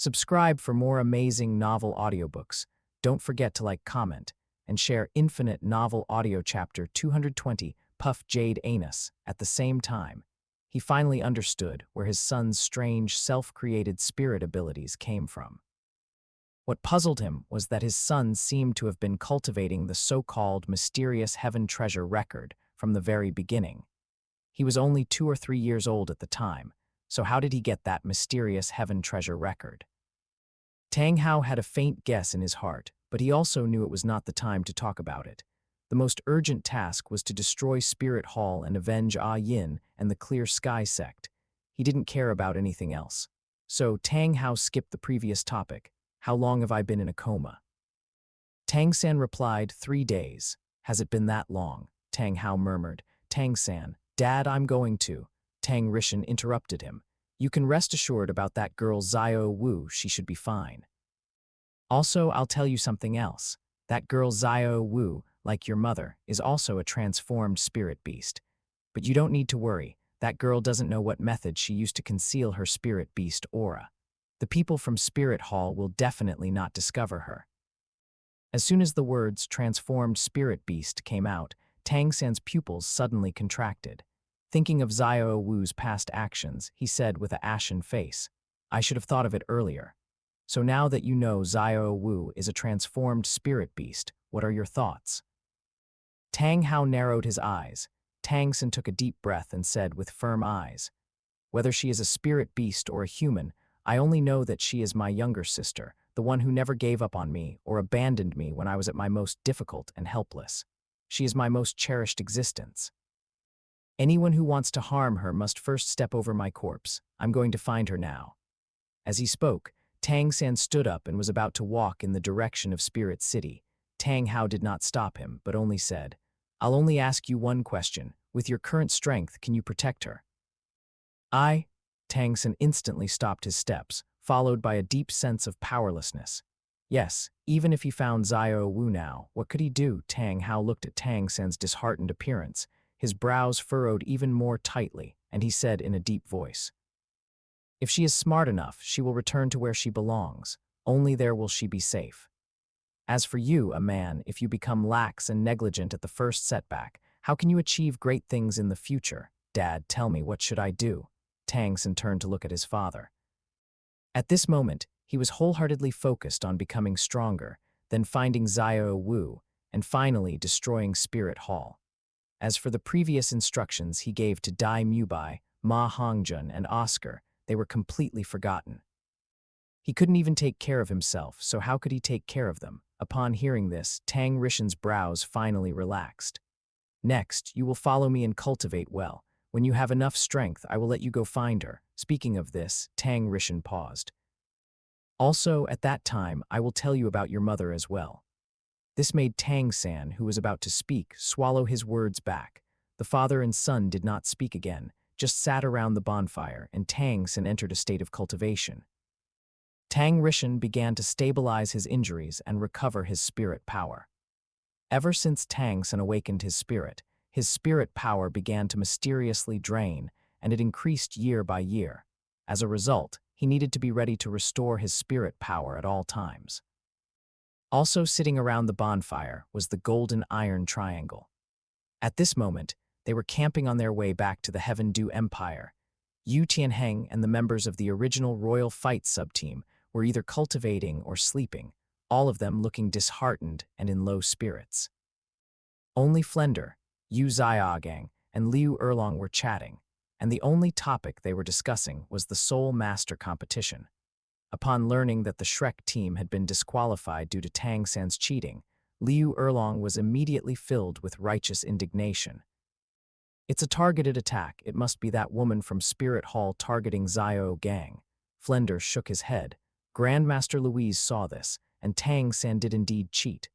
Subscribe for more amazing novel audiobooks. Don't forget to like, comment, and share Infinite Novel Audio Chapter 220, Puff Jade Anus. At the same time, he finally understood where his son's strange, self-created spirit abilities came from. What puzzled him was that his son seemed to have been cultivating the so-called mysterious heaven treasure record from the very beginning. He was only 2 or 3 years old at the time, so how did he get that mysterious heaven treasure record? Tang Hao had a faint guess in his heart, but he also knew it was not the time to talk about it. The most urgent task was to destroy Spirit Hall and avenge Ah Yin and the Clear Sky sect. He didn't care about anything else. So Tang Hao skipped the previous topic. How long have I been in a coma? Tang San replied, 3 days. Has it been that long? Tang Hao murmured. Tang San, Dad, I'm going to. Tang Rishan interrupted him. You can rest assured about that girl Xiao Wu, she should be fine. Also, I'll tell you something else. That girl Xiao Wu, like your mother, is also a transformed spirit beast. But you don't need to worry. That girl doesn't know what method she used to conceal her spirit beast aura. The people from Spirit Hall will definitely not discover her. As soon as the words transformed spirit beast came out, Tang San's pupils suddenly contracted. Thinking of Xiao Wu's past actions, he said with an ashen face, I should have thought of it earlier. So now that you know Xiao Wu is a transformed spirit beast, what are your thoughts? Tang Hao narrowed his eyes. Tang San took a deep breath and said with firm eyes, whether she is a spirit beast or a human, I only know that she is my younger sister, the one who never gave up on me or abandoned me when I was at my most difficult and helpless. She is my most cherished existence. Anyone who wants to harm her must first step over my corpse. I'm going to find her now. As he spoke, Tang San stood up and was about to walk in the direction of Spirit City. Tang Hao did not stop him, but only said, I'll only ask you one question. With your current strength, can you protect her? Tang San instantly stopped his steps, followed by a deep sense of powerlessness. Yes, even if he found Xiao Wu now, what could he do? Tang Hao looked at Tang San's disheartened appearance. His brows furrowed even more tightly, and he said in a deep voice, if she is smart enough, she will return to where she belongs. Only there will she be safe. As for you, a man, if you become lax and negligent at the first setback, how can you achieve great things in the future? Dad, tell me, what should I do? Tang San turned to look at his father. At this moment, he was wholeheartedly focused on becoming stronger, then finding Xiao Wu, and finally destroying Spirit Hall. As for the previous instructions he gave to Dai Mubai, Ma Hongjun, and Oscar, they were completely forgotten. He couldn't even take care of himself, so how could he take care of them? Upon hearing this, Tang Rishan's brows finally relaxed. Next, you will follow me and cultivate well. When you have enough strength, I will let you go find her. Speaking of this, Tang Rishan paused. Also, at that time, I will tell you about your mother as well. This made Tang San, who was about to speak, swallow his words back. The father and son did not speak again, just sat around the bonfire, and Tang San entered a state of cultivation. Tang Rishan began to stabilize his injuries and recover his spirit power. Ever since Tang San awakened his spirit power began to mysteriously drain, and it increased year by year. As a result, he needed to be ready to restore his spirit power at all times. Also sitting around the bonfire was the Golden Iron Triangle. At this moment, they were camping on their way back to the Heaven Dew Empire. Yu Tianheng and the members of the original Royal Fight subteam were either cultivating or sleeping, all of them looking disheartened and in low spirits. Only Flender, Yu Xiaogang, and Liu Erlong were chatting, and the only topic they were discussing was the Soul Master competition. Upon learning that the Shrek team had been disqualified due to Tang San's cheating, Liu Erlong was immediately filled with righteous indignation. It's a targeted attack. It must be that woman from Spirit Hall targeting Xiao Gang. Flender shook his head. Grandmaster Louise saw this, and Tang San did indeed cheat.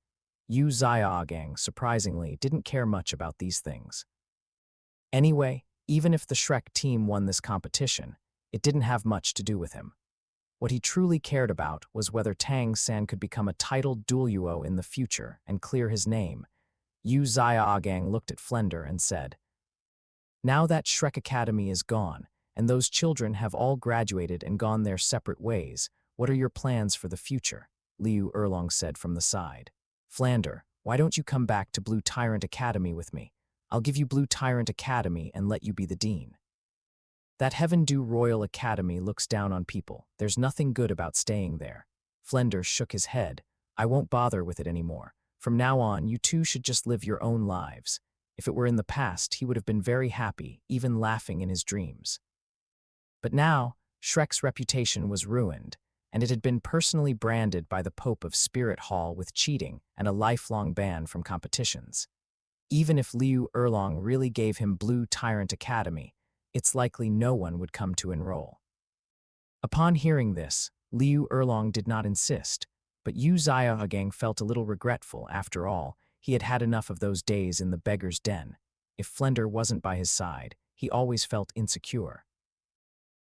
Yu Xiaogang, surprisingly, didn't care much about these things. Anyway, even if the Shrek team won this competition, it didn't have much to do with him. What he truly cared about was whether Tang San could become a titled Douluo in the future and clear his name. Yu Xiaogang looked at Flender and said, now that Shrek Academy is gone, and those children have all graduated and gone their separate ways, what are your plans for the future? Liu Erlong said from the side. Flander, why don't you come back to Blue Tyrant Academy with me? I'll give you Blue Tyrant Academy and let you be the dean. That Heaven Dew Royal Academy looks down on people. There's nothing good about staying there. Flender shook his head. I won't bother with it anymore. From now on, you two should just live your own lives. If it were in the past, he would have been very happy, even laughing in his dreams. But now, Shrek's reputation was ruined, and it had been personally branded by the Pope of Spirit Hall with cheating and a lifelong ban from competitions. Even if Liu Erlong really gave him Blue Tyrant Academy, it's likely no one would come to enroll. Upon hearing this, Liu Erlong did not insist, but Yu Xiaogang felt a little regretful. After all, he had had enough of those days in the beggar's den. If Flender wasn't by his side, he always felt insecure.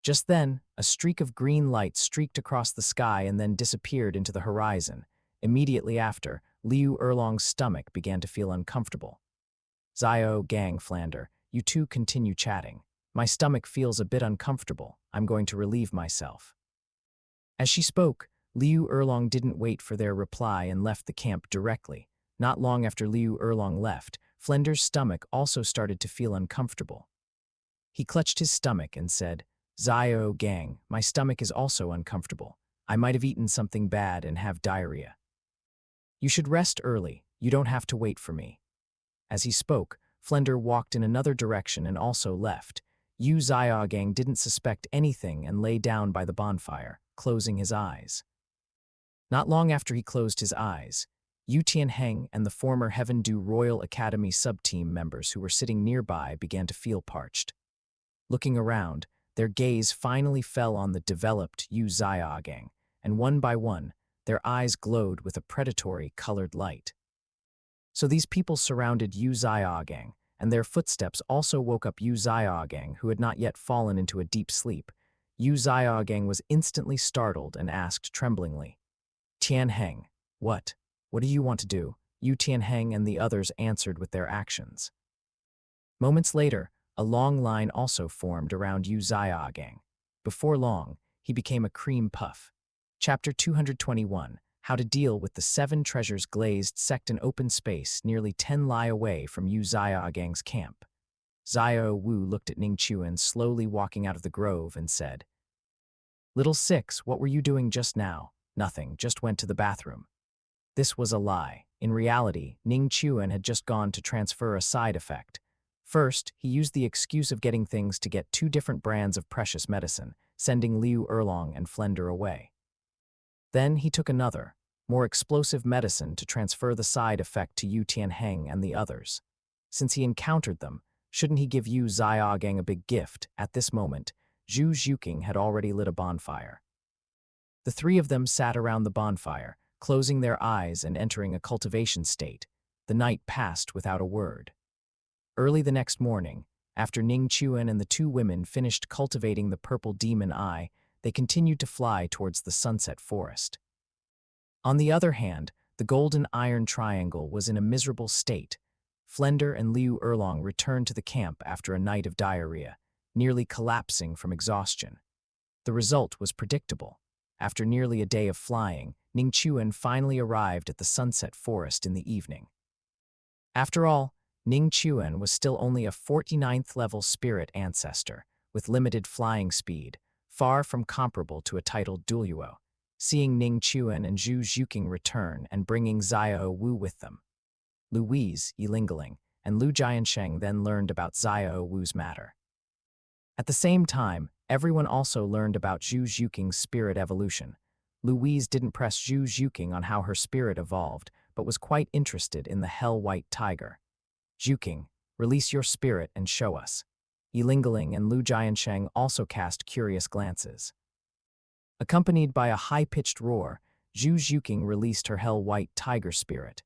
Just then, a streak of green light streaked across the sky and then disappeared into the horizon. Immediately after, Liu Erlong's stomach began to feel uncomfortable. Xiaogang, Flander, you two continue chatting. My stomach feels a bit uncomfortable. I'm going to relieve myself. As she spoke, Liu Erlong didn't wait for their reply and left the camp directly. Not long after Liu Erlong left, Flender's stomach also started to feel uncomfortable. He clutched his stomach and said, Xiaogang, my stomach is also uncomfortable. I might have eaten something bad and have diarrhea. You should rest early. You don't have to wait for me. As he spoke, Flender walked in another direction and also left. Yu Xiaogang didn't suspect anything and lay down by the bonfire, closing his eyes. Not long after he closed his eyes, Yu Tianheng and the former Heaven Dew Royal Academy sub-team members who were sitting nearby began to feel parched. Looking around, their gaze finally fell on the developed Yu Xiaogang, and one by one, their eyes glowed with a predatory colored light. So these people surrounded Yu Xiaogang, and their footsteps also woke up Yu Xiaogang, who had not yet fallen into a deep sleep. Yu Xiaogang was instantly startled and asked tremblingly, Tianheng, what? What do you want to do? Yu Tianheng and the others answered with their actions. Moments later, a long line also formed around Yu Xiaogang. Before long, he became a cream puff. Chapter 221, How to Deal with the 7 Treasures glazed sect in open space nearly 10 li away from Yu Xiaogang's camp. Xiao Wu looked at Ning Chuan slowly walking out of the grove and said, Little Six, what were you doing just now? Nothing, just went to the bathroom. This was a lie. In reality, Ning Chuan had just gone to transfer a side effect. First, he used the excuse of getting things to get 2 different brands of precious medicine, sending Liu Erlong and Flender away. Then he took another, more explosive medicine to transfer the side effect to Yu Tianheng and the others. Since he encountered them, shouldn't he give Yu Xiaogang a big gift? At this moment, Zhu Zhuqing had already lit a bonfire. The 3 of them sat around the bonfire, closing their eyes and entering a cultivation state. The night passed without a word. Early the next morning, after Ning Chuan and the 2 women finished cultivating the purple demon eye, they continued to fly towards the sunset forest. On the other hand, the golden iron triangle was in a miserable state. Flender and Liu Erlong returned to the camp after a night of diarrhea, nearly collapsing from exhaustion. The result was predictable. After nearly a day of flying, Ning Chuan finally arrived at the sunset forest in the evening. After all, Ning Chuan was still only a 49th level spirit ancestor, with limited flying speed, far from comparable to a titled Douluo. Seeing Ning Chuan and Zhu Zhuqing return and bringing Xiao Wu with them, Louise, Yilingling, and Lu Jiansheng then learned about Xiao Wu's matter. At the same time, everyone also learned about Zhu Zhuqing's spirit evolution. Louise didn't press Zhu Zhuqing on how her spirit evolved, but was quite interested in the hell-white tiger. Zhuqing, release your spirit and show us. Yilingling and Lu Jiansheng also cast curious glances. Accompanied by a high-pitched roar, Zhu Zhuqing released her hell-white tiger spirit.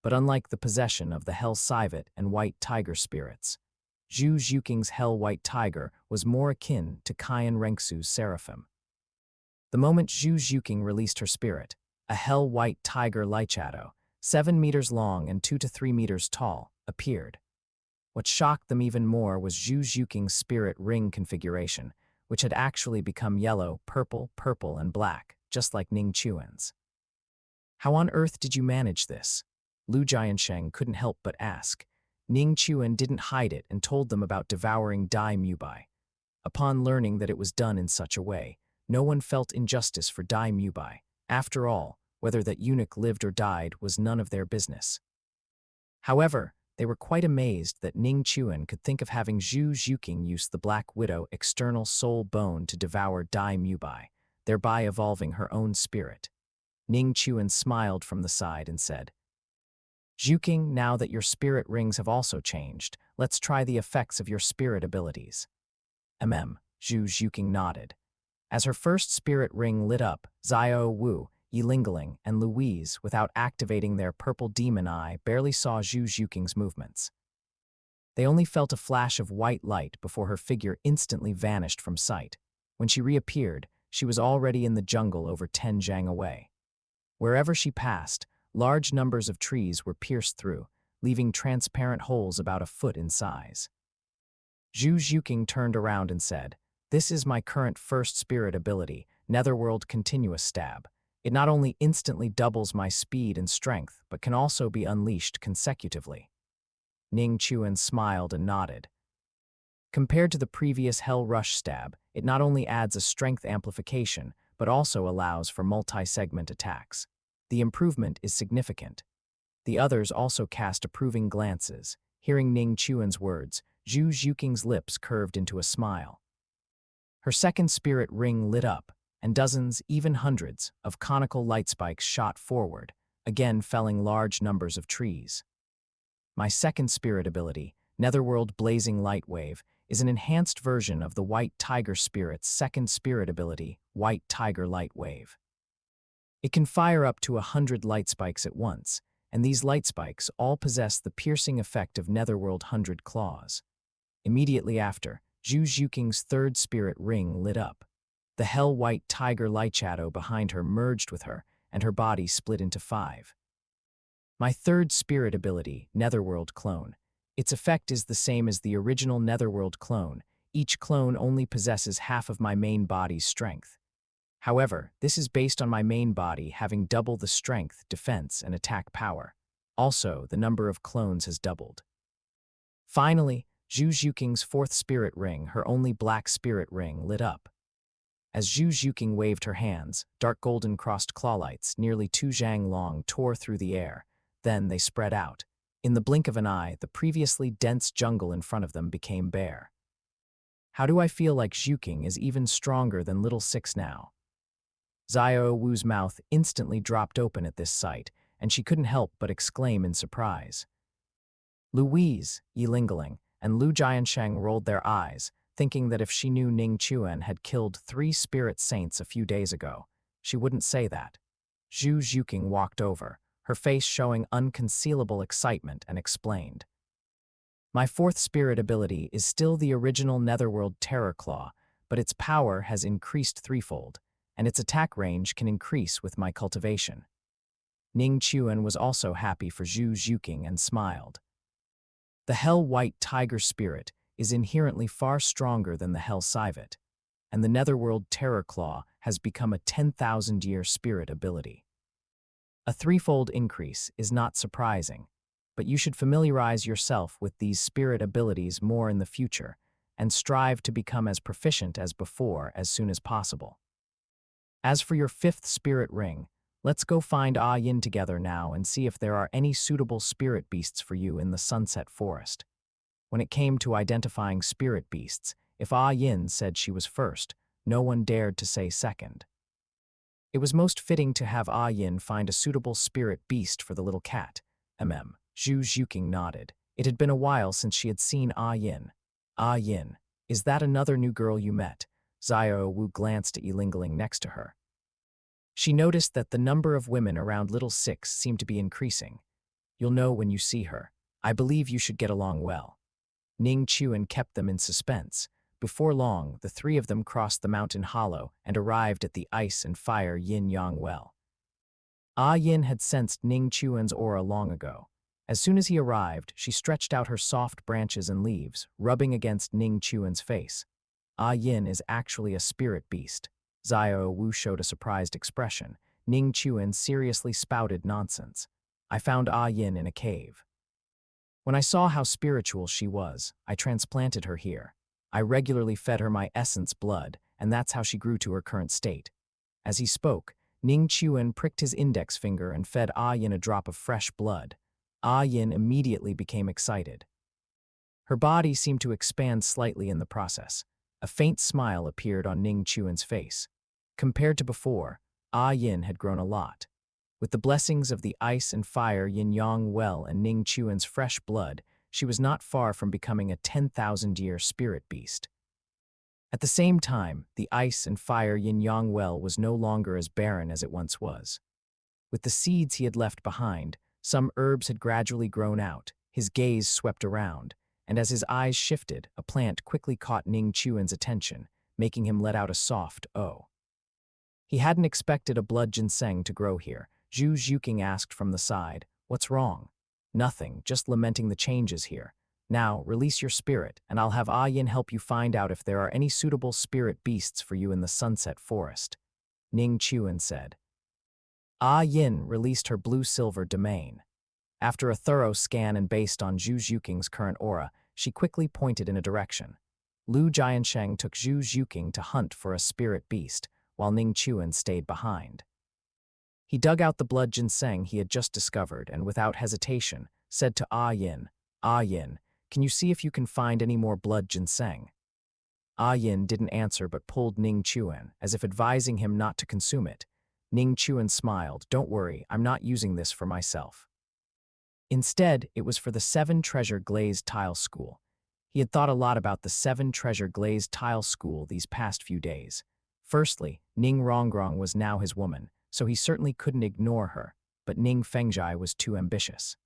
But unlike the possession of the hell civet and white tiger spirits, Zhu Zhuqing's hell-white tiger was more akin to Qian Rengsu's seraphim. The moment Zhu Zhuqing released her spirit, a hell-white tiger Lichato, 7 meters long and 2 to 3 meters tall, appeared. What shocked them even more was Zhu Zhuqing's spirit ring configuration, which had actually become yellow, purple, and black, just like Ning Chuan's. How on earth did you manage this? Lu Jiansheng couldn't help but ask. Ning Chuan didn't hide it and told them about devouring Dai Mubai. Upon learning that it was done in such a way, no one felt injustice for Dai Mubai. After all, whether that eunuch lived or died was none of their business. However, they were quite amazed that Ning Chuan could think of having Zhu Zhuqing use the Black Widow external soul bone to devour Dai Mubai, thereby evolving her own spirit. Ning Chuan smiled from the side and said, "Zhuqing, now that your spirit rings have also changed, let's try the effects of your spirit abilities." Zhu Zhuqing nodded. As her first spirit ring lit up, Xiao Wu, Yilingling, and Louise, without activating their purple demon eye, barely saw Zhu Zhuqing's movements. They only felt a flash of white light before her figure instantly vanished from sight. When she reappeared, she was already in the jungle over 10 zhang away. Wherever she passed, large numbers of trees were pierced through, leaving transparent holes about a foot in size. Zhu Zhuqing turned around and said, "This is my current first spirit ability, Netherworld Continuous Stab. It not only instantly doubles my speed and strength, but can also be unleashed consecutively." Ning Chuan smiled and nodded. Compared to the previous Hell Rush Stab, it not only adds a strength amplification, but also allows for multi-segment attacks. The improvement is significant. The others also cast approving glances. Hearing Ning Chuan's words, Zhu Zhuqing's lips curved into a smile. Her second spirit ring lit up, and dozens, even hundreds, of conical light spikes shot forward, again felling large numbers of trees. My second spirit ability, Netherworld Blazing Light Wave, is an enhanced version of the White Tiger Spirit's second spirit ability, White Tiger Light Wave. It can fire up to 100 light spikes at once, and these light spikes all possess the piercing effect of Netherworld 100 Claws. Immediately after, Zhu Zhuqing's third spirit ring lit up. The Hell White Tiger light shadow behind her merged with her, and her body split into 5. My third spirit ability, Netherworld Clone. Its effect is the same as the original Netherworld clone. Each clone only possesses half of my main body's strength. However, this is based on my main body having double the strength, defense, and attack power. Also, the number of clones has doubled. Finally, Zhu Zhuqing's fourth spirit ring, her only black spirit ring, lit up. As Zhu Zhuqing waved her hands, dark golden crossed clawlights, nearly 2 zhang long, tore through the air. Then they spread out. In the blink of an eye, the previously dense jungle in front of them became bare. How do I feel like Zhuqing is even stronger than Little Six now? Xiao Wu's mouth instantly dropped open at this sight, and she couldn't help but exclaim in surprise. Louise, Yilingling, and Lu Jiansheng rolled their eyes, thinking that if she knew Ning Chuan had killed 3 spirit saints a few days ago, she wouldn't say that. Zhu Zhuqing walked over, her face showing unconcealable excitement, and explained. My fourth spirit ability is still the original Netherworld Terror Claw, but its power has increased threefold, and its attack range can increase with my cultivation. Ning Chuan was also happy for Zhu Zhuqing and smiled. The Hell White Tiger Spirit is inherently far stronger than the Hell Civet, and the Netherworld Terror Claw has become a 10,000-year spirit ability. A threefold increase is not surprising, but you should familiarize yourself with these spirit abilities more in the future and strive to become as proficient as before as soon as possible. As for your fifth spirit ring, let's go find Ah Yin together now and see if there are any suitable spirit beasts for you in the Sunset Forest. When it came to identifying spirit beasts, if Ah Yin said she was first, no one dared to say second. It was most fitting to have Ah Yin find a suitable spirit beast for the little cat. Zhu Zhuqing nodded. It had been a while since she had seen Ah Yin. Ah Yin, is that another new girl you met? Xiao Wu glanced at Yilingling next to her. She noticed that the number of women around Little Six seemed to be increasing. You'll know when you see her. I believe you should get along well. Ning Chuan kept them in suspense. Before long, the 3 of them crossed the mountain hollow and arrived at the Ice and Fire Yin-Yang Well. Ah Yin had sensed Ning Chuan's aura long ago. As soon as he arrived, she stretched out her soft branches and leaves, rubbing against Ning Chuan's face. Ah Yin is actually a spirit beast. Xiao Wu showed a surprised expression. Ning Chuan seriously spouted nonsense. I found Ah Yin in a cave. When I saw how spiritual she was, I transplanted her here. I regularly fed her my essence blood, and that's how she grew to her current state. As he spoke, Ning Chuan pricked his index finger and fed Ah Yin a drop of fresh blood. Ah Yin immediately became excited. Her body seemed to expand slightly in the process. A faint smile appeared on Ning Chuan's face. Compared to before, Ah Yin had grown a lot. With the blessings of the ice and fire yin-yang well and Ning Chuan's fresh blood, she was not far from becoming a 10,000-year spirit beast. At the same time, the ice and fire yin-yang well was no longer as barren as it once was. With the seeds he had left behind, some herbs had gradually grown out. His gaze swept around, and as his eyes shifted, a plant quickly caught Ning Chuan's attention, making him let out a soft "oh." He hadn't expected a blood ginseng to grow here. Zhu Zhuqing asked from the side, "What's wrong?" "Nothing, just lamenting the changes here. Now, release your spirit, and I'll have Ah Yin help you find out if there are any suitable spirit beasts for you in the Sunset Forest," Ning Chuan said. Ah Yin released her blue-silver domain. After a thorough scan and based on Zhu Zhuqing's current aura, she quickly pointed in a direction. Lu Jiansheng took Zhu Zhuqing to hunt for a spirit beast, while Ning Chuan stayed behind. He dug out the blood ginseng he had just discovered and, without hesitation, said to Ah Yin, "Ah Yin, can you see if you can find any more blood ginseng?" Ah Yin didn't answer but pulled Ning Chuan, as if advising him not to consume it. Ning Chuan smiled, "Don't worry, I'm not using this for myself." Instead, it was for the 7-treasure glazed tile school. He had thought a lot about the 7-treasure glazed tile school these past few days. Firstly, Ning Rongrong was now his woman, so he certainly couldn't ignore her, but Ning Fengjai was too ambitious.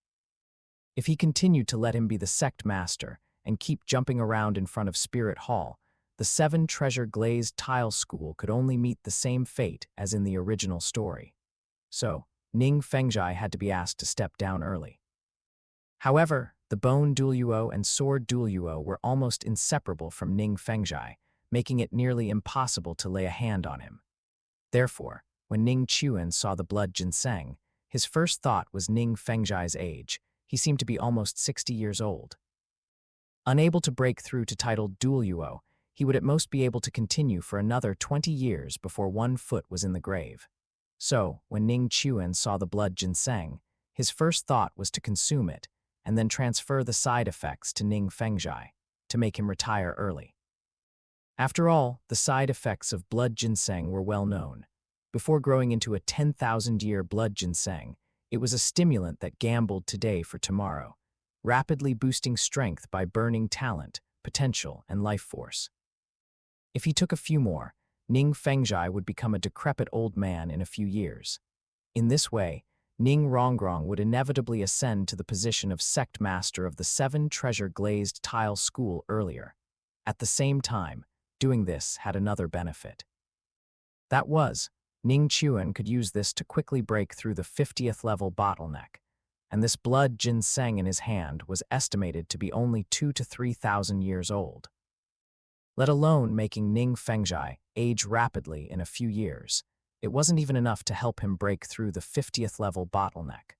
If he continued to let him be the sect master and keep jumping around in front of Spirit Hall, the 7-treasure glazed tile school could only meet the same fate as in the original story. So, Ning Fengjai had to be asked to step down early. However, the bone Douluo and sword Douluo were almost inseparable from Ning Fengjai, making it nearly impossible to lay a hand on him. Therefore, when Ning Chuan saw the blood ginseng, his first thought was Ning Fengjai's age. He seemed to be almost 60 years old. Unable to break through to titled Douluo, he would at most be able to continue for another 20 years before one foot was in the grave. So, when Ning Chuan saw the blood ginseng, his first thought was to consume it and then transfer the side effects to Ning Fengjai to make him retire early. After all, the side effects of blood ginseng were well known. Before growing into a 10,000-year blood ginseng, it was a stimulant that gambled today for tomorrow, rapidly boosting strength by burning talent, potential, and life force. If he took a few more, Ning Fengjai would become a decrepit old man in a few years. In this way, Ning Rongrong would inevitably ascend to the position of sect master of the 7-treasure glazed tile school earlier. At the same time, doing this had another benefit. That was, Ning Chuan could use this to quickly break through the 50th level bottleneck, and this blood ginseng in his hand was estimated to be only 2,000 to 3,000 years old. Let alone making Ning Fengjai age rapidly in a few years, it wasn't even enough to help him break through the 50th level bottleneck.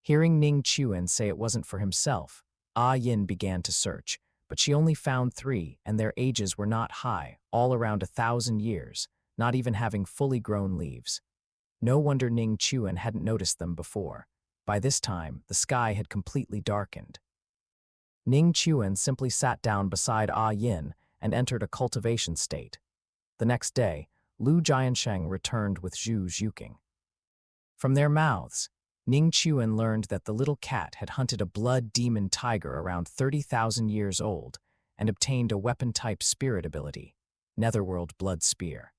Hearing Ning Chuan say it wasn't for himself, Ah Yin began to search, but she only found 3, and their ages were not high, all around 1,000 years, not even having fully grown leaves. No wonder Ning Chuan hadn't noticed them before. By this time, the sky had completely darkened. Ning Chuan simply sat down beside Ah Yin and entered a cultivation state. The next day, Lu Jiansheng returned with Zhu Zhuqing. From their mouths, Ning Chuan learned that the little cat had hunted a blood demon tiger around 30,000 years old and obtained a weapon-type spirit ability, Netherworld Blood Spear.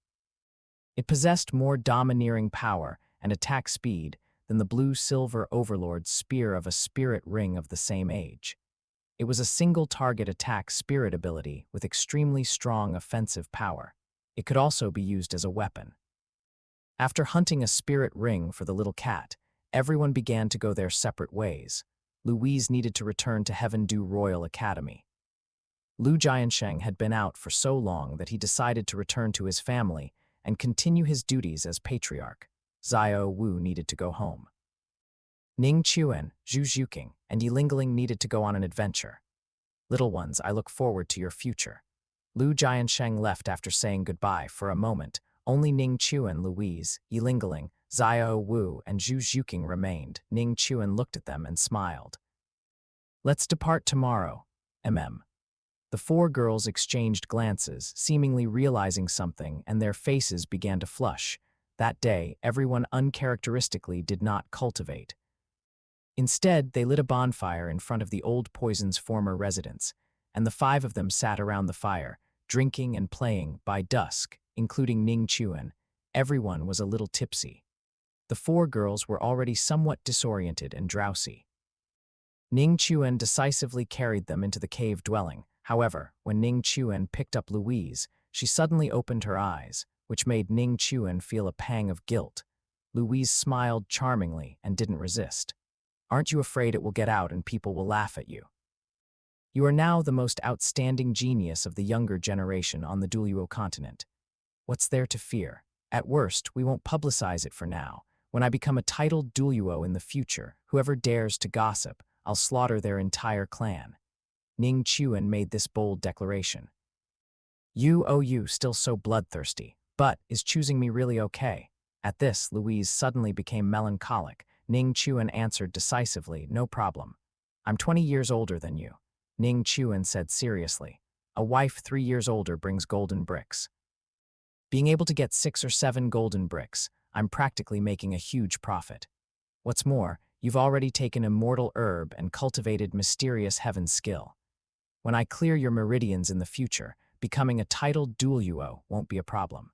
It possessed more domineering power and attack speed than the blue-silver overlord's spear of a spirit ring of the same age. It was a single-target attack spirit ability with extremely strong offensive power. It could also be used as a weapon. After hunting a spirit ring for the little cat, everyone began to go their separate ways. Louise needed to return to Heavendew Royal Academy. Lu Jiansheng had been out for so long that he decided to return to his family and continue his duties as patriarch. Xiao Wu needed to go home. Ning Chuan, Zhu Zhuqing, and Yilingling needed to go on an adventure. Little ones, I look forward to your future. Lu Jiansheng left after saying goodbye. For a moment, only Ning Chuan, Louise, Yilingling, Xiao Wu, and Zhu Zhuqing remained. Ning Chuan looked at them and smiled. Let's depart tomorrow, The 4 girls exchanged glances, seemingly realizing something, and their faces began to flush. That day, everyone uncharacteristically did not cultivate. Instead, they lit a bonfire in front of the old poison's former residence, and the 5 of them sat around the fire, drinking and playing. By dusk, including Ning Chuan, everyone was a little tipsy. The 4 girls were already somewhat disoriented and drowsy. Ning Chuan decisively carried them into the cave dwelling. However, when Ning Chuan picked up Louise, she suddenly opened her eyes, which made Ning Chuan feel a pang of guilt. Louise smiled charmingly and didn't resist. Aren't you afraid it will get out and people will laugh at you? You are now the most outstanding genius of the younger generation on the Douluo Continent. What's there to fear? At worst, we won't publicize it for now. When I become a titled Douluo in the future, whoever dares to gossip, I'll slaughter their entire clan. Ning Chuan made this bold declaration. You still so bloodthirsty, but is choosing me really okay? At this, Louise suddenly became melancholic. Ning Chuan answered decisively, no problem. I'm 20 years older than you. Ning Chuan said seriously. A wife 3 years older brings golden bricks. Being able to get 6 or 7 golden bricks, I'm practically making a huge profit. What's more, you've already taken immortal herb and cultivated mysterious heaven skill. When I clear your meridians in the future, becoming a titled Douluo won't be a problem.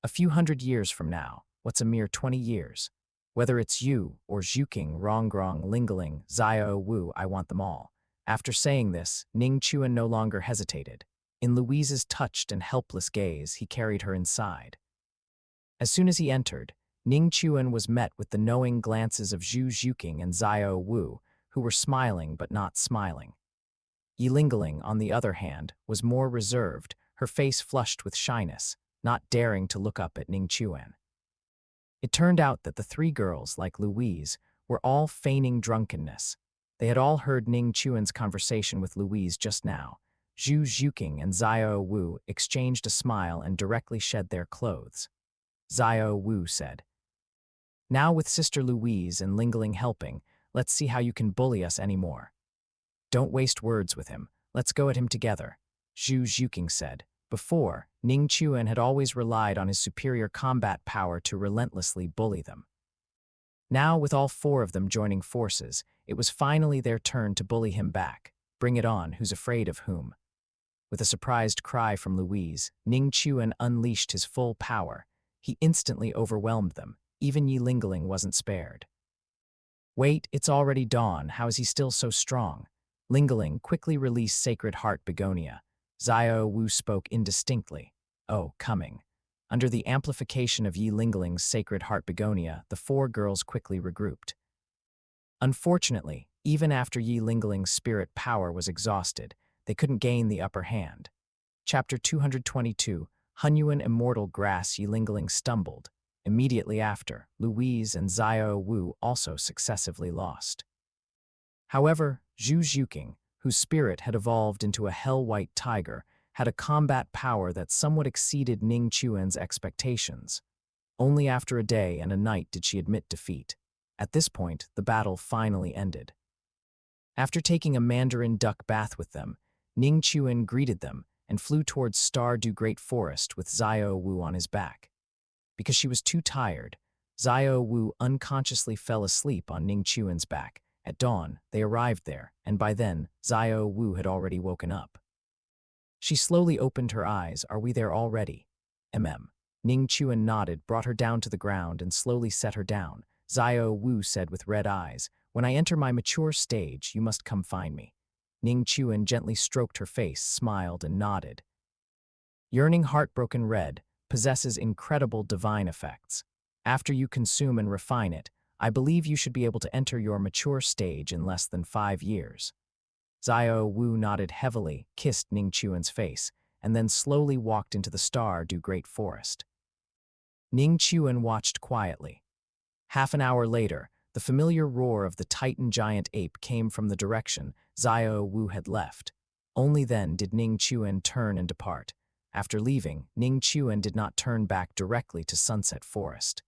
A few hundred years from now, what's a mere 20 years? Whether it's you or Zhuqing, Rongrong, Lingling, Xiao Wu, I want them all. After saying this, Ning Chuan no longer hesitated. In Louise's touched and helpless gaze, he carried her inside. As soon as he entered, Ning Chuan was met with the knowing glances of Zhu Zhuqing and Xiao Wu, who were smiling but not smiling. Yilingling, on the other hand, was more reserved, her face flushed with shyness, not daring to look up at Ning Chuan. It turned out that the 3 girls, like Louise, were all feigning drunkenness. They had all heard Ning Chuan's conversation with Louise just now. Zhu Zhuqing and Xiao Wu exchanged a smile and directly shed their clothes. Xiao Wu said, Now with Sister Louise and Lingling helping, let's see how you can bully us anymore. Don't waste words with him. Let's go at him together, Zhu Zhuqing said. Before, Ning Chuan had always relied on his superior combat power to relentlessly bully them. Now, with all 4 of them joining forces, it was finally their turn to bully him back. Bring it on, who's afraid of whom? With a surprised cry from Louise, Ning Chuan unleashed his full power. He instantly overwhelmed them. Even Yilingling wasn't spared. Wait, it's already dawn. How is he still so strong? Lingling quickly released Sacred Heart Begonia. Xiao Wu spoke indistinctly. Oh, coming. Under the amplification of Yilingling's Sacred Heart Begonia, the 4 girls quickly regrouped. Unfortunately, even after Yilingling's spirit power was exhausted, they couldn't gain the upper hand. Chapter 222, Hunyuan Immortal Grass. Yilingling stumbled. Immediately after, Louise and Xiao Wu also successively lost. However, Zhu Zhuqing, whose spirit had evolved into a hell-white tiger, had a combat power that somewhat exceeded Ning Chuan's expectations. Only after a day and a night did she admit defeat. At this point, the battle finally ended. After taking a mandarin duck bath with them, Ning Chuan greeted them and flew towards Stardew Great Forest with Xiao Wu on his back. Because she was too tired, Xiao Wu unconsciously fell asleep on Ning Chuan's back. At dawn, they arrived there, and by then, Xiao Wu had already woken up. She slowly opened her eyes. Are we there already? Ning Chuan nodded, brought her down to the ground, and slowly set her down. Xiao Wu said with red eyes, When I enter my mature stage, you must come find me. Ning Chuan gently stroked her face, smiled, and nodded. Yearning Heartbroken Red possesses incredible divine effects. After you consume and refine it, I believe you should be able to enter your mature stage in less than 5 years. Xiao Wu nodded heavily, kissed Ning Chuan's face, and then slowly walked into the Stardew Great Forest. Ning Chuan watched quietly. Half an hour later, the familiar roar of the Titan giant ape came from the direction Xiao Wu had left. Only then did Ning Chuan turn and depart. After leaving, Ning Chuan did not turn back directly to Sunset Forest.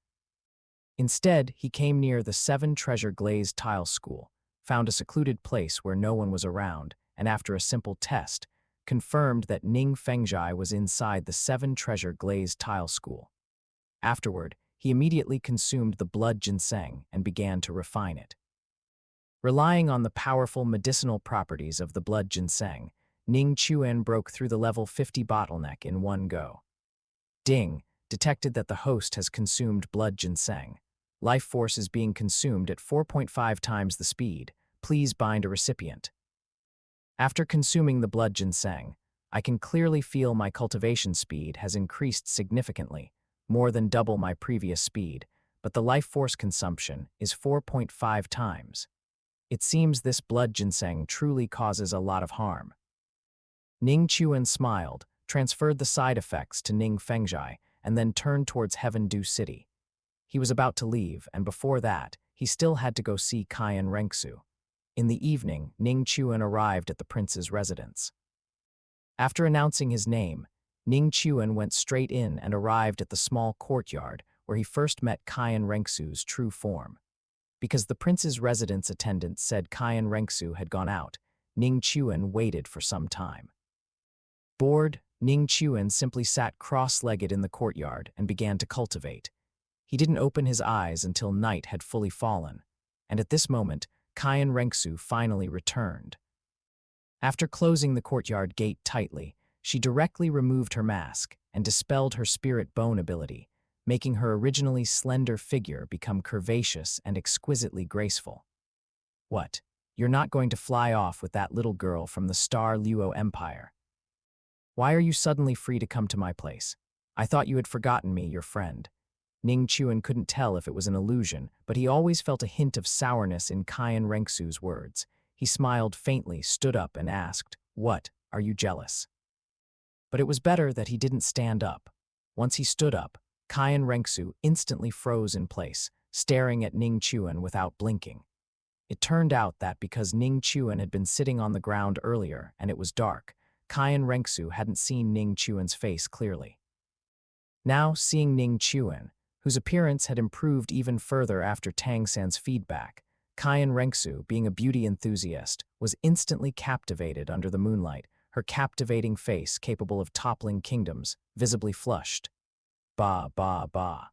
Instead, he came near the Seven Treasure Glazed Tile School, found a secluded place where no one was around, and after a simple test, confirmed that Ning Fengzhai was inside the Seven Treasure Glazed Tile School. Afterward, he immediately consumed the blood ginseng and began to refine it. Relying on the powerful medicinal properties of the blood ginseng, Ning Chuan broke through the level 50 bottleneck in one go. Ding, detected that the host has consumed blood ginseng. Life force is being consumed at 4.5 times the speed. Please bind a recipient. After consuming the blood ginseng, I can clearly feel my cultivation speed has increased significantly, more than double my previous speed, but the life force consumption is 4.5 times. It seems this blood ginseng truly causes a lot of harm. Ning Chuan smiled, transferred the side effects to Ning Fengzhai, and then turned towards Heaven Dew City. He was about to leave, and before that, he still had to go see Kaiyan Renksu. In the evening, Ning Chuan arrived at the prince's residence. After announcing his name, Ning Chuan went straight in and arrived at the small courtyard where he first met Kaiyan Renksu's true form. Because the prince's residence attendant said Kaiyan Renksu had gone out, Ning Chuan waited for some time. Bored, Ning Chuan simply sat cross-legged in the courtyard and began to cultivate. He didn't open his eyes until night had fully fallen, and at this moment, Kaiyan Renksu finally returned. After closing the courtyard gate tightly, she directly removed her mask and dispelled her spirit bone ability, making her originally slender figure become curvaceous and exquisitely graceful. What? You're not going to fly off with that little girl from the Star Luo Empire? Why are you suddenly free to come to my place? I thought you had forgotten me, your friend. Ning Chuan couldn't tell if it was an illusion, but he always felt a hint of sourness in Kaiyan Renksu's words. He smiled faintly, stood up, and asked, "What, are you jealous?" But it was better that he didn't stand up. Once he stood up, Kaiyan Renksu instantly froze in place, staring at Ning Chuan without blinking. It turned out that because Ning Chuan had been sitting on the ground earlier and it was dark, Kaiyan Renksu hadn't seen Ning Chuan's face clearly. Now, seeing Ning Chuan, whose appearance had improved even further after Tang San's feedback, Kaiyan Renksu, being a beauty enthusiast, was instantly captivated under the moonlight, her captivating face capable of toppling kingdoms, visibly flushed. Bah, bah, bah.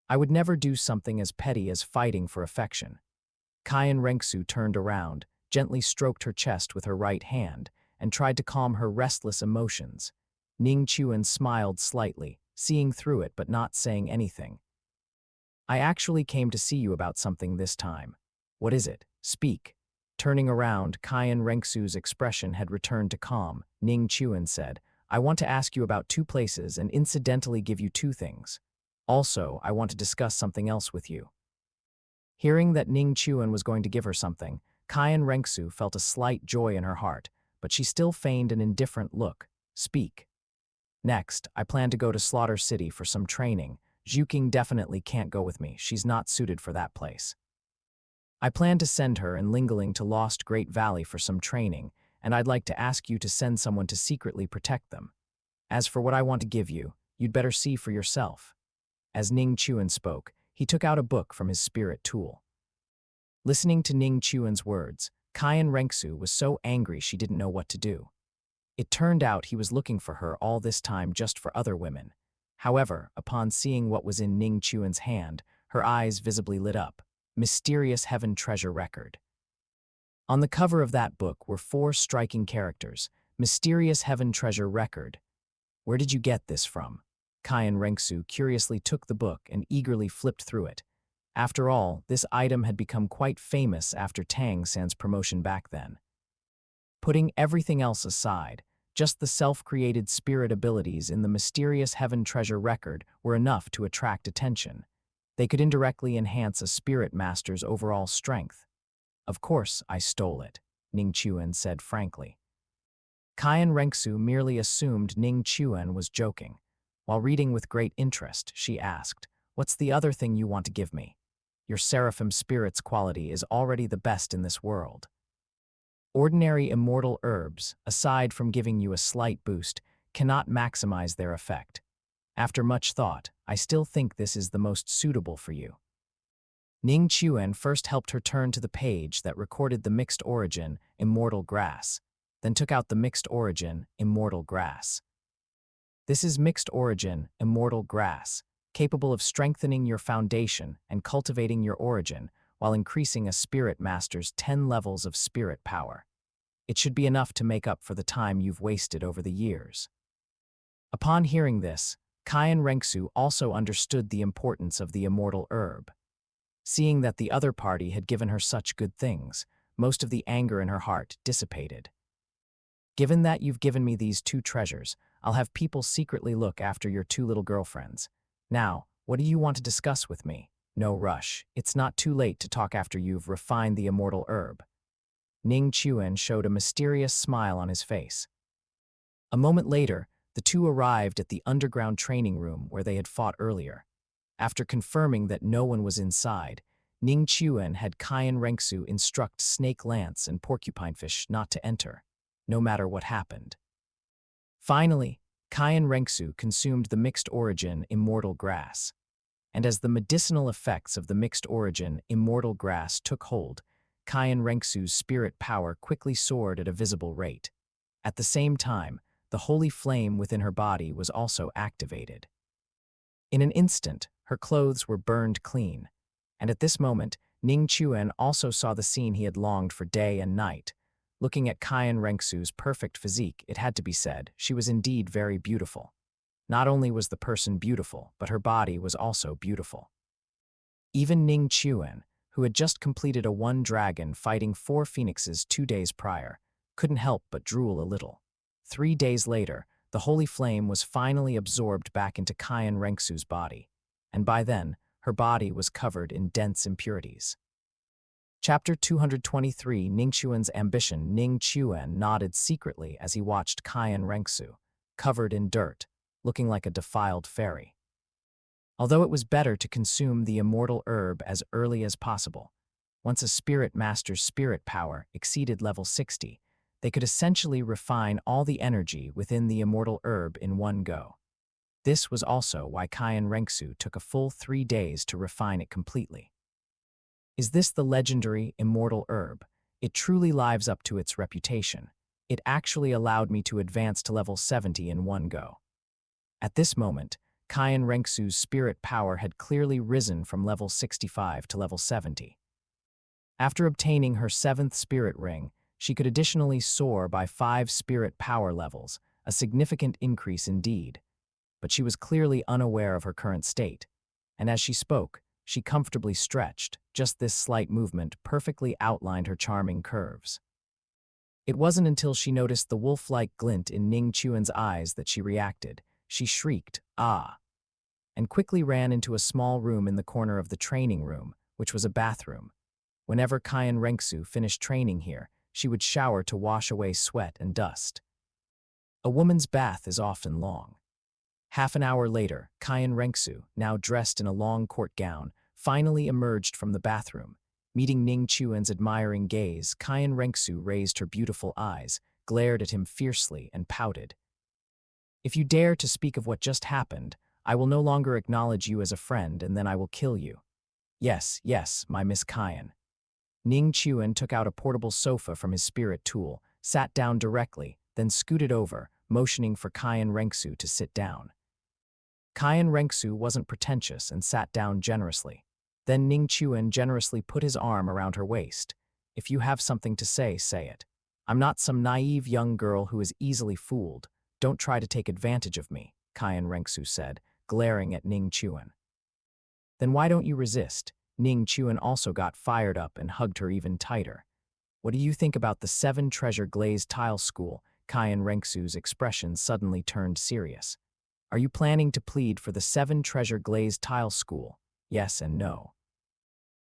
I would never do something as petty as fighting for affection. Kaiyan Renksu turned around, gently stroked her chest with her right hand, and tried to calm her restless emotions. Ning Chuan smiled slightly, seeing through it but not saying anything. I actually came to see you about something this time. What is it? Speak. Turning around, Kaiyan Renksu's expression had returned to calm. Ning Chuan said, I want to ask you about 2 places and incidentally give you 2 things. Also, I want to discuss something else with you. Hearing that Ning Chuan was going to give her something, Kaiyan Renksu felt a slight joy in her heart, but she still feigned an indifferent look. Speak. Next, I plan to go to Slaughter City for some training. Zhuking definitely can't go with me. She's not suited for that place. I plan to send her and Lingling to Lost Great Valley for some training, and I'd like to ask you to send someone to secretly protect them. As for what I want to give you, you'd better see for yourself. As Ning Chuan spoke, he took out a book from his spirit tool. Listening to Ning Chuan's words, Kaiyan Renksu was so angry she didn't know what to do. It turned out he was looking for her all this time just for other women. However, upon seeing what was in Ning Chuan's hand, her eyes visibly lit up. Mysterious Heaven Treasure Record. On the cover of that book were 4 striking characters. Mysterious Heaven Treasure Record. Where did you get this from? Kaiyan Renksu curiously took the book and eagerly flipped through it. After all, this item had become quite famous after Tang San's promotion back then. Putting everything else aside, just the self-created spirit abilities in the Mysterious Heaven Treasure Record were enough to attract attention. They could indirectly enhance a spirit master's overall strength. Of course, I stole it, Ning Chuan said frankly. Kaiyan Renksu merely assumed Ning Chuan was joking. While reading with great interest, she asked, "What's the other thing you want to give me? Your seraphim spirit's quality is already the best in this world." Ordinary immortal herbs, aside from giving you a slight boost, cannot maximize their effect. After much thought, I still think this is the most suitable for you. Ning Chuan first helped her turn to the page that recorded the mixed origin, immortal grass, then took out the mixed origin, immortal grass. This is mixed origin, immortal grass, capable of strengthening your foundation and cultivating your origin while increasing a spirit master's 10 levels of spirit power. It should be enough to make up for the time you've wasted over the years. Upon hearing this, Kyan Rengsu also understood the importance of the immortal herb. Seeing that the other party had given her such good things, most of the anger in her heart dissipated. "Given that you've given me these 2 treasures, I'll have people secretly look after your 2 little girlfriends. Now, what do you want to discuss with me? No rush. It's not too late to talk after you've refined the immortal herb." Ning Chuan showed a mysterious smile on his face. A moment later, the 2 arrived at the underground training room where they had fought earlier. After confirming that no one was inside, Ning Chuan had Kyan Rengsu instruct Snake Lance and Porcupinefish not to enter, no matter what happened. Finally, Kyan Rengsu consumed the mixed origin immortal grass. And as the medicinal effects of the mixed origin immortal grass took hold, Kyan Rengsu's spirit power quickly soared at a visible rate. At the same time, the holy flame within her body was also activated. In an instant, her clothes were burned clean, and at this moment, Ning Chuan also saw the scene he had longed for day and night. Looking at Kyan Rengsu's perfect physique, it had to be said, she was indeed very beautiful. Not only was the person beautiful, but her body was also beautiful. Even Ning Chuan, who had just completed a 1 dragon fighting 4 phoenixes 2 days prior, couldn't help but drool a little. 3 days later, the holy flame was finally absorbed back into Kyan Rengsu's body, and by then, her body was covered in dense impurities. Chapter 223, Ning Chuan's Ambition. Ning Chuan nodded secretly as he watched Kyan Rengsu, covered in dirt, looking like a defiled fairy. Although it was better to consume the immortal herb as early as possible, once a spirit master's spirit power exceeded level 60, they could essentially refine all the energy within the immortal herb in one go. This was also why Kyan Rengsu took a full 3 days to refine it completely. Is this the legendary immortal herb? It truly lives up to its reputation. It actually allowed me to advance to level 70 in one go. At this moment, Kyan Rengsu's spirit power had clearly risen from level 65 to level 70. After obtaining her 7th spirit ring, she could additionally soar by 5 spirit power levels, a significant increase indeed. But she was clearly unaware of her current state, and as she spoke, she comfortably stretched. Just this slight movement perfectly outlined her charming curves. It wasn't until she noticed the wolf-like glint in Ning Chuan's eyes that she reacted. She shrieked, "Ah!" and quickly ran into a small room in the corner of the training room, which was a bathroom. Whenever Kyan Rengsu finished training here, she would shower to wash away sweat and dust. A woman's bath is often long. Half an hour later, Kyan Rengsu, now dressed in a long court gown, finally emerged from the bathroom. Meeting Ning Chuan's admiring gaze, Kyan Rengsu raised her beautiful eyes, glared at him fiercely, and pouted. "If you dare to speak of what just happened, I will no longer acknowledge you as a friend, and then I will kill you." "Yes, yes, my Miss Kyan." Ning Chuan took out a portable sofa from his spirit tool, sat down directly, then scooted over, motioning for Kyan Rengsu to sit down. Kyan Rengsu wasn't pretentious and sat down generously. Then Ning Chuan generously put his arm around her waist. "If you have something to say, say it. I'm not some naive young girl who is easily fooled. Don't try to take advantage of me," Kyan Rengsu said, glaring at Ning Chuan. "Then why don't you resist?" Ning Chuan also got fired up and hugged her even tighter. "What do you think about the 7 treasure glazed tile school?" Kyan Rengsu's expression suddenly turned serious. "Are you planning to plead for the 7 treasure glazed tile school? Yes and no."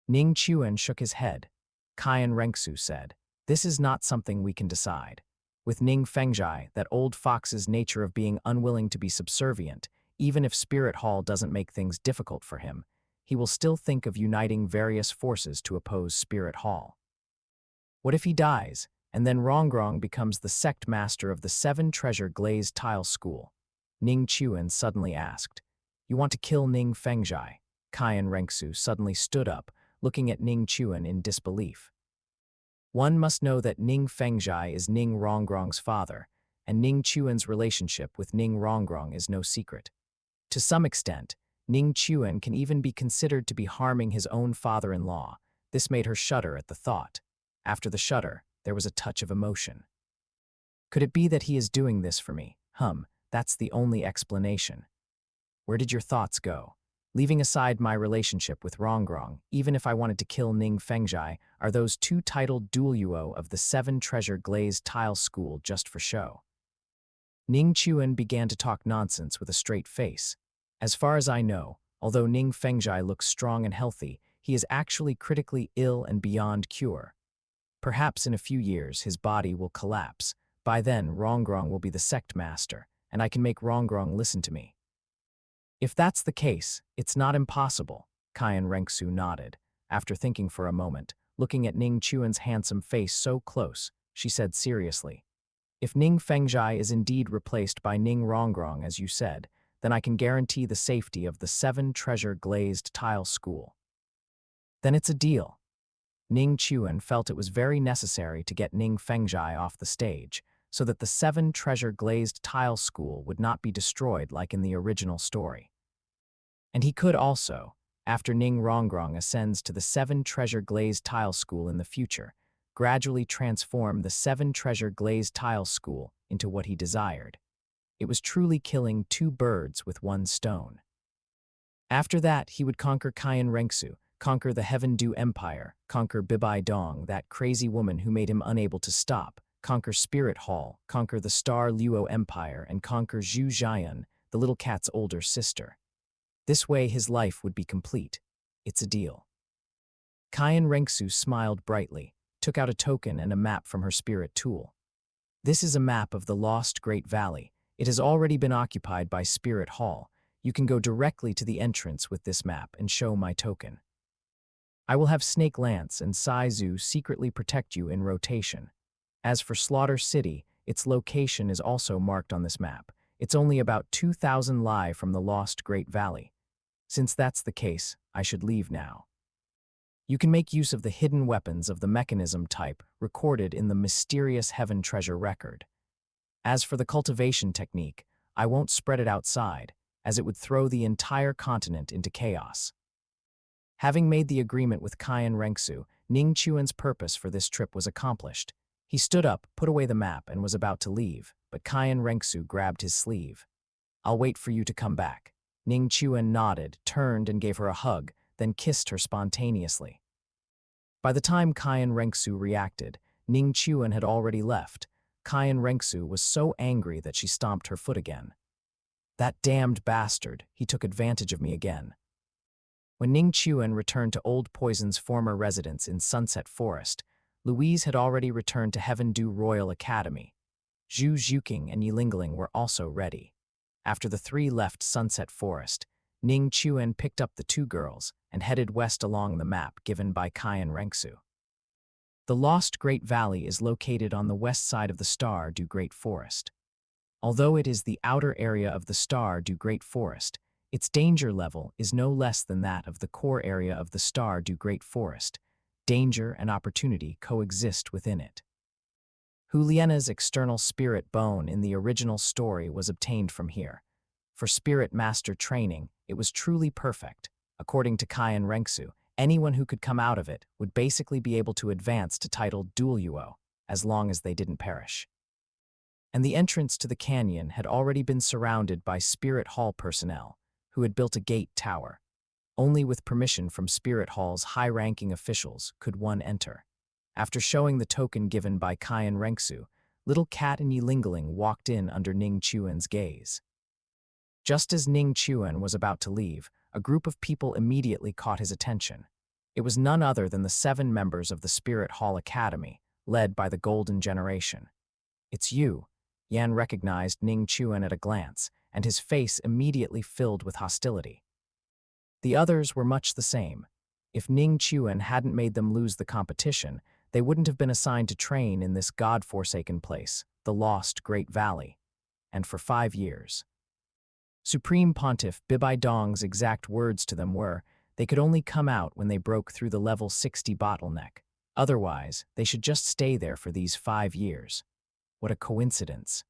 Ning Chuan shook his head. Kyan Rengsu said, "This is not something we can decide. With Ning Fengjai, that old fox's nature of being unwilling to be subservient, Even if Spirit Hall doesn't make things difficult for him, he will still think of uniting various forces to oppose Spirit Hall. What if he dies, and then Rongrong becomes the sect master of the 7-treasure glazed tile school? Ning Chuan suddenly asked. You want to kill Ning Fengjai? Kaiyan Rengsu suddenly stood up, looking at Ning Chuan in disbelief. One must know that Ning Fengjai is Ning Rongrong's father, and Ning Chuan's relationship with Ning Rongrong is no secret. To some extent, Ning Chuan can even be considered to be harming his own father-in-law. This made her shudder at the thought. After the shudder, there was a touch of emotion. Could it be that he is doing this for me? That's the only explanation. Where did your thoughts go? Leaving aside my relationship with Rongrong, even if I wanted to kill Ning Fengjai, are those 2 titled Douluo of the 7-treasure glazed tile school just for show? Ning Chuan began to talk nonsense with a straight face. As far as I know, although Ning Fengjai looks strong and healthy, he is actually critically ill and beyond cure. Perhaps in a few years his body will collapse. By then, Rongrong will be the sect master, and I can make Rongrong listen to me. If that's the case, it's not impossible, Kaiyan Rengsu nodded. After thinking for a moment, looking at Ning Chuan's handsome face so close, she said seriously, if Ning Fengjai is indeed replaced by Ning Rongrong, as you said, then I can guarantee the safety of the 7-treasure glazed tile school. Then it's a deal. Ning Chuan felt it was very necessary to get Ning Fengjai off the stage, so that the 7-treasure glazed tile school would not be destroyed like in the original story. And he could also, after Ning Rongrong ascends to the 7-treasure glazed tile school in the future, gradually transform the 7-treasure glazed tile school into what he desired. It was truly killing 2 birds with 1 stone. After that, he would conquer Kaiyan Rengsu, conquer the Heaven Dew Empire, conquer Bibai Dong, that crazy woman who made him unable to stop, conquer Spirit Hall, conquer the Star Luo Empire, and conquer Zhu Jian, the little cat's older sister. This way his life would be complete. It's a deal. Kaiyan Rengsu smiled brightly, took out a token and a map from her spirit tool. This is a map of the Lost Great Valley. It has already been occupied by Spirit Hall. You can go directly to the entrance with this map and show my token. I will have Snake Lance and Sai Zhu secretly protect you in rotation. As for Slaughter City, its location is also marked on this map. It's only about 2,000 li from the Lost Great Valley. Since that's the case, I should leave now. You can make use of the hidden weapons of the mechanism type recorded in the mysterious Heaven Treasure record. As for the cultivation technique, I won't spread it outside, as it would throw the entire continent into chaos. Having made the agreement with Kaiyan Rengsu, Ning Chuan's purpose for this trip was accomplished. He stood up, put away the map, and was about to leave, but Kaiyan Rengsu grabbed his sleeve. I'll wait for you to come back. Ning Chuan nodded, turned and gave her a hug, then kissed her spontaneously. By the time Kaiyan Rengsu reacted, Ning Chuan had already left. Kaiyan Rengsu was so angry that she stomped her foot again. That damned bastard, he took advantage of me again. When Ning Chuan returned to Old Poison's former residence in Sunset Forest, Louise had already returned to Heaven Dew Royal Academy. Zhu Zhuqing and Yilingling were also ready. After the 3 left Sunset Forest, Ning Chuan picked up the 2 girls and headed west along the map given by Kaiyan Rengsu. The Lost Great Valley is located on the west side of the Star Dew Great Forest. Although it is the outer area of the Star Dew Great Forest, its danger level is no less than that of the core area of the Star Dew Great Forest. Danger and opportunity coexist within it. Huliena's external spirit bone in the original story was obtained from here. For spirit master training, it was truly perfect. According to Kaiyan Rengsu, anyone who could come out of it would basically be able to advance to title Douluo, as long as they didn't perish. And the entrance to the canyon had already been surrounded by Spirit Hall personnel, who had built a gate tower. Only with permission from Spirit Hall's high-ranking officials could one enter. After showing the token given by Kaiyan Rengsu, Little Cat and Yilingling walked in under Ning Chuan's gaze. Just as Ning Chuan was about to leave, a group of people immediately caught his attention. It was none other than the 7 members of the Spirit Hall Academy, led by the Golden Generation. It's you. Yan recognized Ning Chuan at a glance, and his face immediately filled with hostility. The others were much the same. If Ning Chuan hadn't made them lose the competition, they wouldn't have been assigned to train in this god-forsaken place, the Lost Great Valley, and for 5 years. Supreme Pontiff Bibai Dong's exact words to them were, they could only come out when they broke through the level 60 bottleneck. Otherwise, they should just stay there for these 5 years. What a coincidence.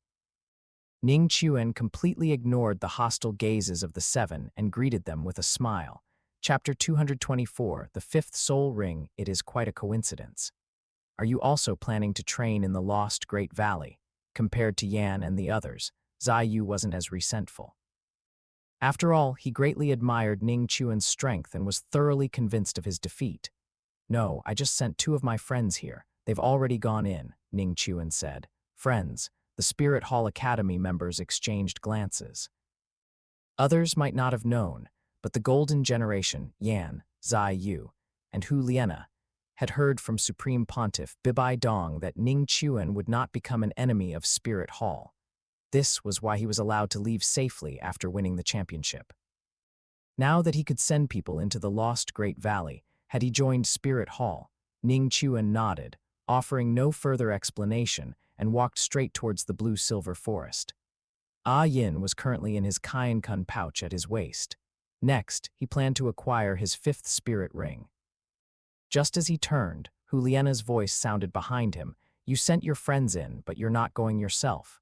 Ning Chuan completely ignored the hostile gazes of the 7 and greeted them with a smile. Chapter 224, The Fifth Soul Ring, It is quite a coincidence. Are you also planning to train in the Lost Great Valley? Compared to Yan and the others, Zai Yu wasn't as resentful. After all, he greatly admired Ning Chuan's strength and was thoroughly convinced of his defeat. No, I just sent 2 of my friends here. They've already gone in, Ning Chuan said. Friends, the Spirit Hall Academy members exchanged glances. Others might not have known, but the Golden Generation, Yan, Zai Yu, and Hu Liena, had heard from Supreme Pontiff Bibai Dong that Ning Chuan would not become an enemy of Spirit Hall. This was why he was allowed to leave safely after winning the championship. Now that he could send people into the Lost Great Valley, had he joined Spirit Hall, Ning Chuan nodded, offering no further explanation, and walked straight towards the blue-silver forest. Ah Yin was currently in his Kainkun pouch at his waist. Next, he planned to acquire his 5th spirit ring. Just as he turned, Hu Liena's voice sounded behind him. You sent your friends in, but you're not going yourself.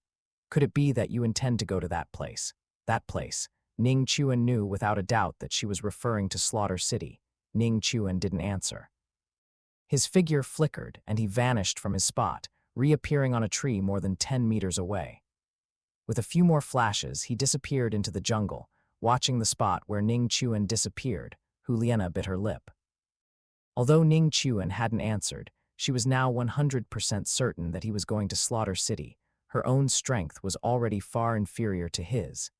Could it be that you intend to go to that place? That place. Ning Chuan knew without a doubt that she was referring to Slaughter City. Ning Chuan didn't answer. His figure flickered, and he vanished from his spot, reappearing on a tree more than 10 meters away. With a few more flashes, he disappeared into the jungle. Watching the spot where Ning Chuan disappeared, Hu Liena bit her lip. Although Ning Chuan hadn't answered, she was now 100% certain that he was going to Slaughter City. Her own strength was already far inferior to his.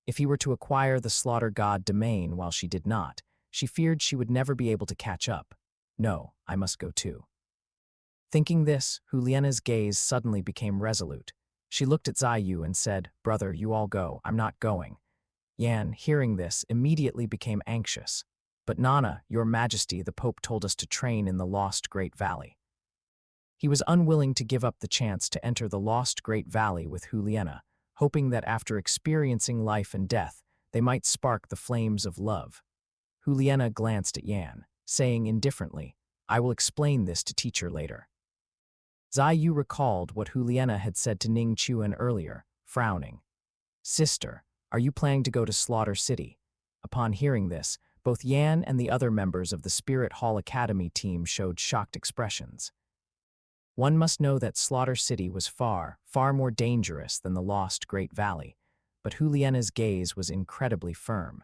If he were to acquire the Slaughter God domain while she did not, she feared she would never be able to catch up. No, I must go too. Thinking this, Hu Liena's gaze suddenly became resolute. She looked at Zai Yu and said, Brother, you all go, I'm not going. Yan, hearing this, immediately became anxious. But Nana, your majesty, the Pope told us to train in the Lost Great Valley. He was unwilling to give up the chance to enter the Lost Great Valley with Hu Liena, hoping that after experiencing life and death, they might spark the flames of love. Hu Liena glanced at Yan, saying indifferently, I will explain this to teacher later. Zai Yu recalled what Hu Liena had said to Ning Chuan earlier, frowning. Sister, are you planning to go to Slaughter City? Upon hearing this, both Yan and the other members of the Spirit Hall Academy team showed shocked expressions. One must know that Slaughter City was far, far more dangerous than the Lost Great Valley, but Hu Liena's gaze was incredibly firm.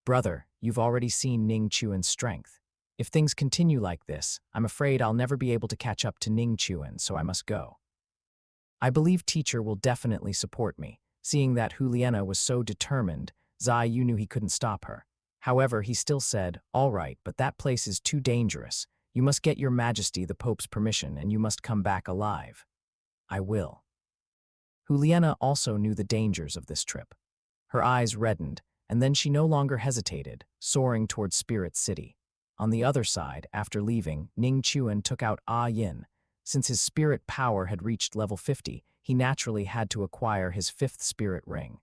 Brother, you've already seen Ning Chuan's strength. If things continue like this, I'm afraid I'll never be able to catch up to Ning Chuan, so I must go. I believe teacher will definitely support me. Seeing that Hu Liena was so determined, Zai Yu knew he couldn't stop her. However, he still said, all right, but that place is too dangerous. You must get your majesty the Pope's permission, and you must come back alive. I will. Hu Liena also knew the dangers of this trip. Her eyes reddened, and then she no longer hesitated, soaring towards Spirit City. On the other side, after leaving, Ning Chuan took out Ah Yin. Since his spirit power had reached level 50, he naturally had to acquire his 5th spirit ring.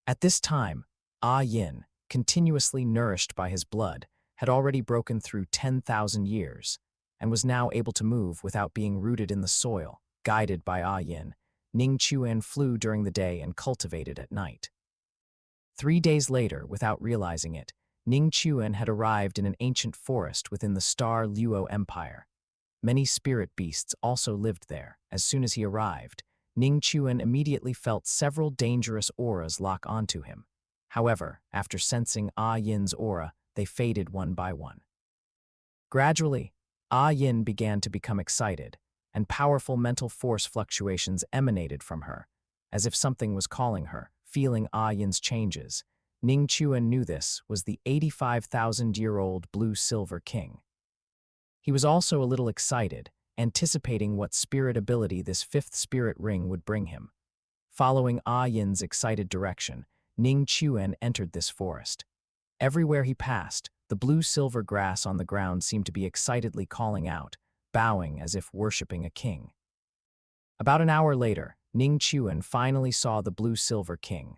At this time, Ah Yin, continuously nourished by his blood, had already broken through 10,000 years, and was now able to move without being rooted in the soil. Guided by Ah Yin, Ning Chuan flew during the day and cultivated at night. 3 days later, without realizing it, Ning Chuan had arrived in an ancient forest within the Star Luo Empire. Many spirit beasts also lived there. As soon as he arrived, Ning Chuan immediately felt several dangerous auras lock onto him. However, after sensing Ah Yin's aura, they faded one by one. Gradually, Ah Yin began to become excited, and powerful mental force fluctuations emanated from her, as if something was calling her. Feeling Ah Yin's changes, Ning Chuan knew this was the 85,000-year-old Blue-Silver King. He was also a little excited, anticipating what spirit ability this 5th spirit ring would bring him. Following Ah Yin's excited direction, Ning Chuan entered this forest. Everywhere he passed, the blue-silver grass on the ground seemed to be excitedly calling out, bowing as if worshipping a king. About an hour later, Ning Chuan finally saw the blue-silver king.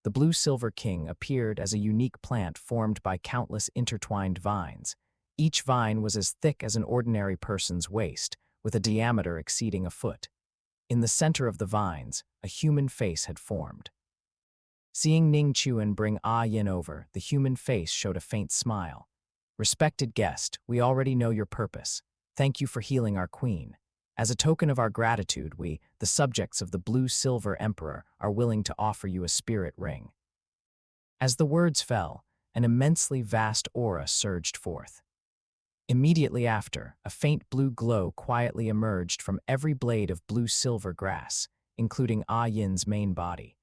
The blue-silver king appeared as a unique plant formed by countless intertwined vines. Each vine was as thick as an ordinary person's waist, with a diameter exceeding a foot. In the center of the vines, a human face had formed. Seeing Ning Chuan bring Ah Yin over, the human face showed a faint smile. "Respected guest, we already know your purpose. Thank you for healing our queen. As a token of our gratitude, we, the subjects of the Blue-Silver Emperor, are willing to offer you a spirit ring." As the words fell, an immensely vast aura surged forth. Immediately after, a faint blue glow quietly emerged from every blade of blue-silver grass, including Ah Yin's main body.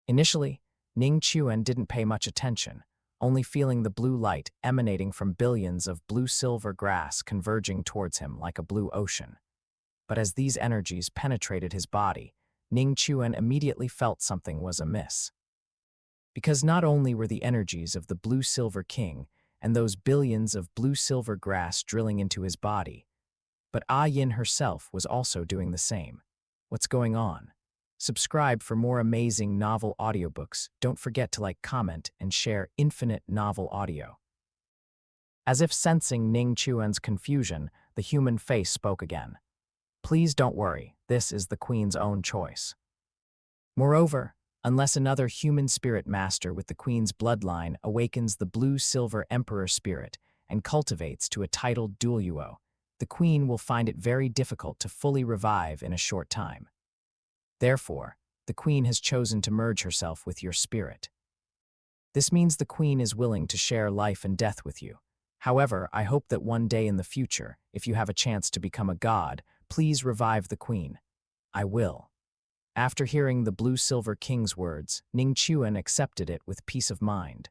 Initially, Ning Chuan didn't pay much attention, only feeling the blue light emanating from billions of blue-silver grass converging towards him like a blue ocean. But as these energies penetrated his body, Ning Chuan immediately felt something was amiss. Because not only were the energies of the Blue-Silver King and those billions of blue-silver grass drilling into his body, but Ah Yin herself was also doing the same. What's going on? Subscribe for more amazing novel audiobooks. Don't forget to like, comment, and share Infinite Novel Audio. As if sensing Ning Chuan's confusion, the human face spoke again. "Please don't worry, this is the queen's own choice. Moreover, unless another human spirit master with the queen's bloodline awakens the blue-silver emperor spirit and cultivates to a titled Douluo, the queen will find it very difficult to fully revive in a short time. Therefore, the queen has chosen to merge herself with your spirit. This means the queen is willing to share life and death with you. However, I hope that one day in the future, if you have a chance to become a god, please revive the queen." "I will." After hearing the Blue-Silver King's words, Ning Chuan accepted it with peace of mind.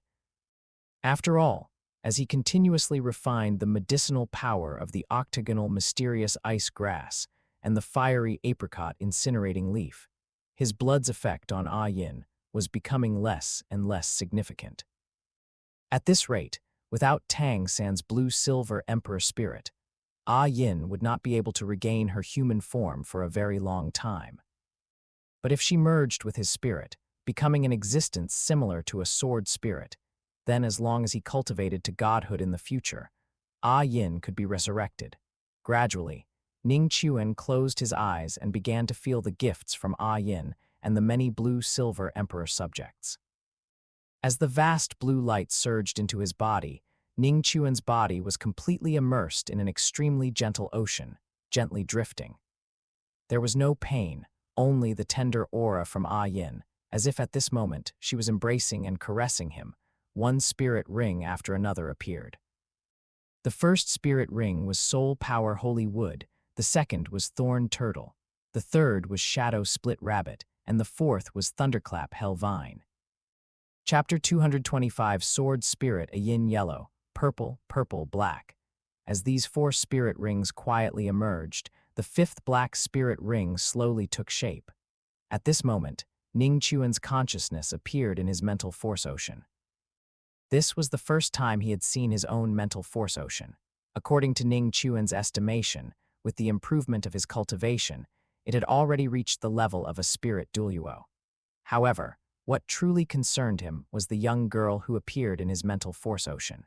After all, as he continuously refined the medicinal power of the octagonal mysterious ice grass and the fiery apricot incinerating leaf, his blood's effect on Ah Yin was becoming less and less significant. At this rate, without Tang San's blue-silver emperor spirit, Ah Yin would not be able to regain her human form for a very long time. But if she merged with his spirit, becoming an existence similar to a sword spirit, then as long as he cultivated to godhood in the future, Ah Yin could be resurrected. Gradually, Ning Chuan closed his eyes and began to feel the gifts from Ah Yin and the many blue-silver emperor subjects. As the vast blue light surged into his body, Ning Chuan's body was completely immersed in an extremely gentle ocean, gently drifting. There was no pain, only the tender aura from Ah Yin, as if at this moment she was embracing and caressing him. One spirit ring after another appeared. The first spirit ring was Soul Power Holy Wood, the second was Thorn Turtle, the third was Shadow Split Rabbit, and the fourth was Thunderclap Hell Vine. Chapter 225 Sword Spirit A Yin Yellow, Purple, Purple, Black. As these four spirit rings quietly emerged, the fifth black spirit ring slowly took shape. At this moment, Ning Chuan's consciousness appeared in his mental force ocean. This was the first time he had seen his own mental force ocean. According to Ning Chuan's estimation, with the improvement of his cultivation, it had already reached the level of a spirit Douluo. However, what truly concerned him was the young girl who appeared in his mental force ocean.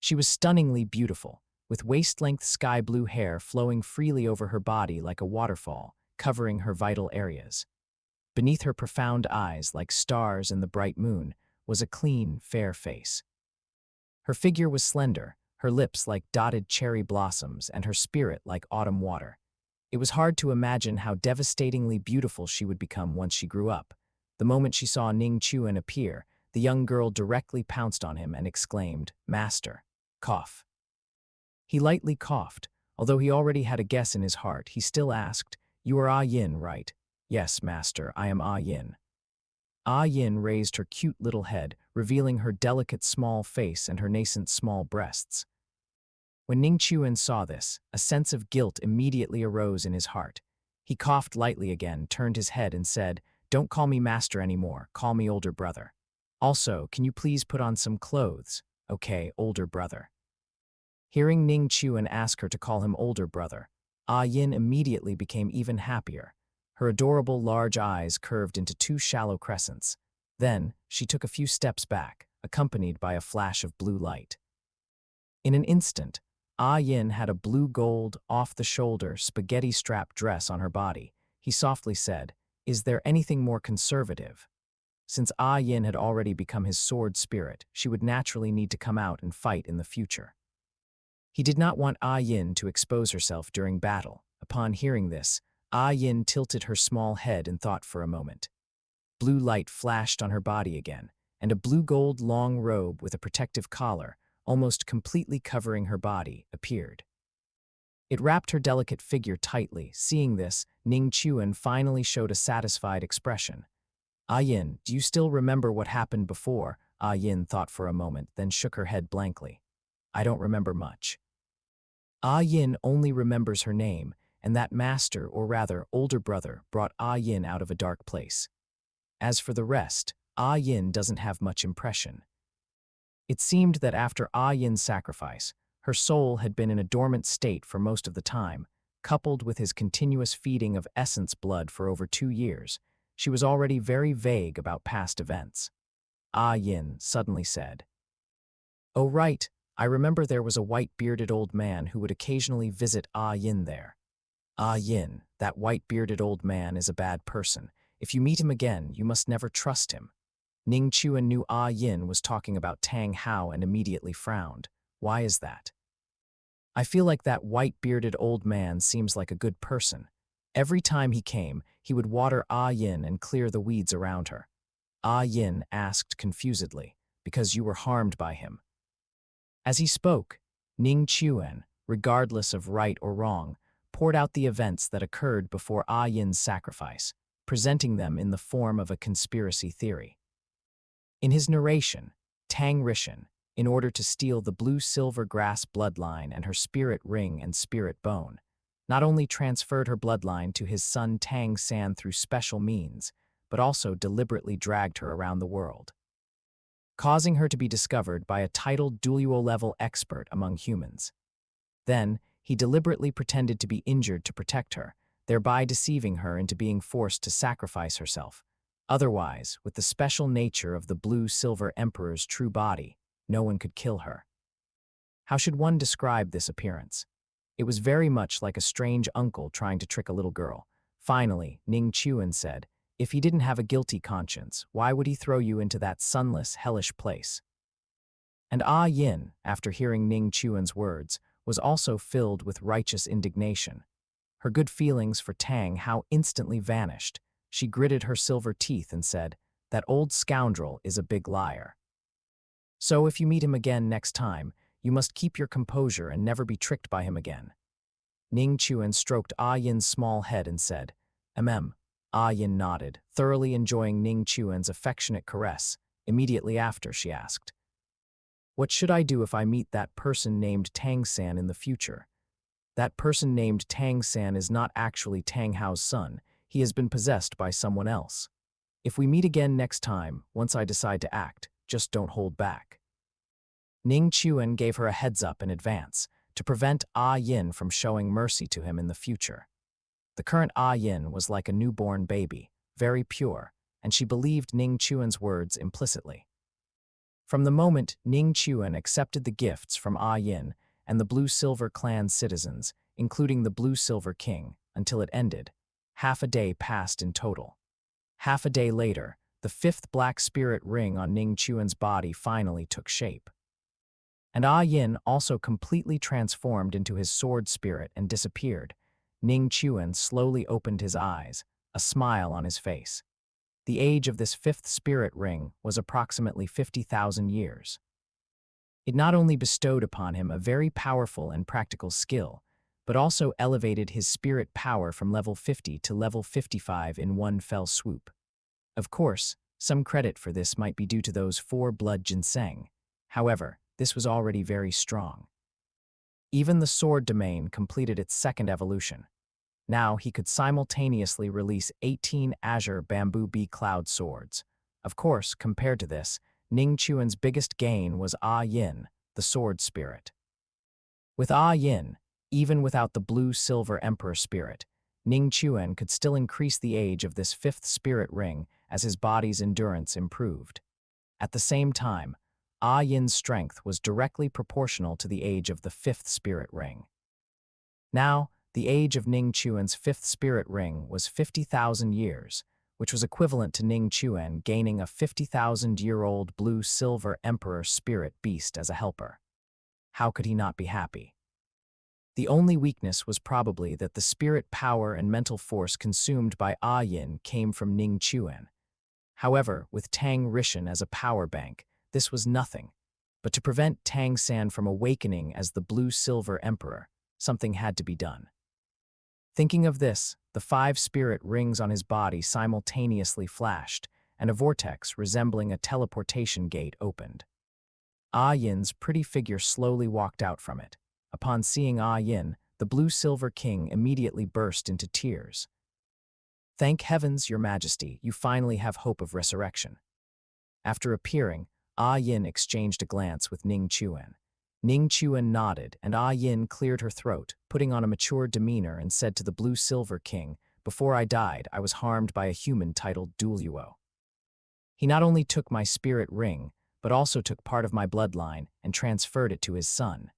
She was stunningly beautiful, with waist-length sky-blue hair flowing freely over her body like a waterfall, covering her vital areas. Beneath her profound eyes, like stars in the bright moon, was a clean, fair face. Her figure was slender, her lips like dotted cherry blossoms, and her spirit like autumn water. It was hard to imagine how devastatingly beautiful she would become once she grew up. The moment she saw Ning Chuan appear, the young girl directly pounced on him and exclaimed, "Master." Cough. He lightly coughed. Although he already had a guess in his heart, he still asked, "You are Ah Yin, right?" "Yes, master, I am Ah Yin." Ah Yin raised her cute little head, revealing her delicate small face and her nascent small breasts. When Ning Chuan saw this, a sense of guilt immediately arose in his heart. He coughed lightly again, turned his head and said, "Don't call me master anymore, call me older brother. Also, can you please put on some clothes? Okay, older brother." Hearing Ning Chuan ask her to call him older brother, Yin immediately became even happier. Her adorable large eyes curved into two shallow crescents. Then, she took a few steps back, accompanied by a flash of blue light. In an instant, Yin had a blue-gold, off-the-shoulder, spaghetti-strap dress on her body. He softly said, "Is there anything more conservative?" Since Yin had already become his sword spirit, she would naturally need to come out and fight in the future. He did not want Yin to expose herself during battle. Upon hearing this, Yin tilted her small head and thought for a moment. Blue light flashed on her body again, and a blue-gold long robe with a protective collar, almost completely covering her body, appeared. It wrapped her delicate figure tightly. Seeing this, Ning Chuan finally showed a satisfied expression. "Yin, do you still remember what happened before?" Yin thought for a moment, then shook her head blankly. "I don't remember much." Yin only remembers her name, and that master, or rather older brother, brought Yin out of a dark place. As for the rest, Yin doesn't have much impression. It seemed that after Yin's sacrifice, her soul had been in a dormant state for most of the time. Coupled with his continuous feeding of essence blood for over 2 years, she was already very vague about past events. Yin suddenly said, "Oh right, I remember there was a white-bearded old man who would occasionally visit Yin there. Yin, that white-bearded old man is a bad person. If you meet him again, you must never trust him." Ning Chuan knew Yin was talking about Tang Hao and immediately frowned. "Why is that?" "I feel like that white-bearded old man seems like a good person. Every time he came, he would water Yin and clear the weeds around her." Yin asked confusedly, "Because you were harmed by him?" As he spoke, Ning Chuan, regardless of right or wrong, poured out the events that occurred before Yin's sacrifice, presenting them in the form of a conspiracy theory. In his narration, Tang Rishan, in order to steal the blue-silver grass bloodline and her spirit ring and spirit bone, not only transferred her bloodline to his son Tang San through special means, but also deliberately dragged her around the world, causing her to be discovered by a titled Douluo-level expert among humans. Then, he deliberately pretended to be injured to protect her, thereby deceiving her into being forced to sacrifice herself. Otherwise, with the special nature of the blue-silver emperor's true body, no one could kill her. How should one describe this appearance? It was very much like a strange uncle trying to trick a little girl. Finally, Ning Chuan said, "If he didn't have a guilty conscience, why would he throw you into that sunless, hellish place?" And Yin, after hearing Ning Chuan's words, was also filled with righteous indignation. Her good feelings for Tang Hao instantly vanished. She gritted her silver teeth and said, "That old scoundrel is a big liar. So if you meet him again next time, you must keep your composure and never be tricked by him again." Ning Chuan stroked Yin's small head and said, Yin nodded, thoroughly enjoying Ning Chuan's affectionate caress. Immediately after, she asked, "What should I do if I meet that person named Tang San in the future?" "That person named Tang San is not actually Tang Hao's son. He has been possessed by someone else. If we meet again next time, once I decide to act, just don't hold back." Ning Chuan gave her a heads-up in advance, to prevent Yin from showing mercy to him in the future. The current Yin was like a newborn baby, very pure, and she believed Ning Chuan's words implicitly. From the moment Ning Chuan accepted the gifts from Yin and the Blue-Silver clan citizens, including the Blue-Silver King, until it ended, half a day passed in total. Half a day later, the 5th black spirit ring on Ning Chuan's body finally took shape. And Yin also completely transformed into his sword spirit and disappeared. Ning Chuan slowly opened his eyes, a smile on his face. The age of this 5th spirit ring was approximately 50,000 years. It not only bestowed upon him a very powerful and practical skill, but also elevated his spirit power from level 50 to level 55 in one fell swoop. Of course, some credit for this might be due to those 4 blood ginseng. However, this was already very strong. Even the sword domain completed its 2nd evolution. Now he could simultaneously release 18 azure bamboo bee cloud swords. Of course, compared to this, Ning Chuan's biggest gain was Ah Yin, the sword spirit. With Ah Yin, even without the blue-silver emperor spirit, Ning Chuan could still increase the age of this fifth spirit ring as his body's endurance improved. At the same time, Ah Yin's strength was directly proportional to the age of the fifth spirit ring. Now, the age of Ning Chuan's fifth spirit ring was 50,000 years, which was equivalent to Ning Chuan gaining a 50,000-year-old blue-silver emperor spirit beast as a helper. How could he not be happy? The only weakness was probably that the spirit power and mental force consumed by Ah Yin came from Ning Chuan. However, with Tang Rishan as a power bank, this was nothing. But to prevent Tang San from awakening as the blue-silver emperor, something had to be done. Thinking of this, the 5 spirit rings on his body simultaneously flashed, and a vortex resembling a teleportation gate opened. Ah Yin's pretty figure slowly walked out from it. Upon seeing Ah Yin, the blue-silver king immediately burst into tears. "Thank heavens, your majesty, you finally have hope of resurrection." After appearing, Ah Yin exchanged a glance with Ning Chuan. Ning Chuan nodded, and Ah Yin cleared her throat, putting on a mature demeanor and said to the blue-silver king, "Before I died, I was harmed by a human titled Douluo. He not only took my spirit ring, but also took part of my bloodline and transferred it to his son.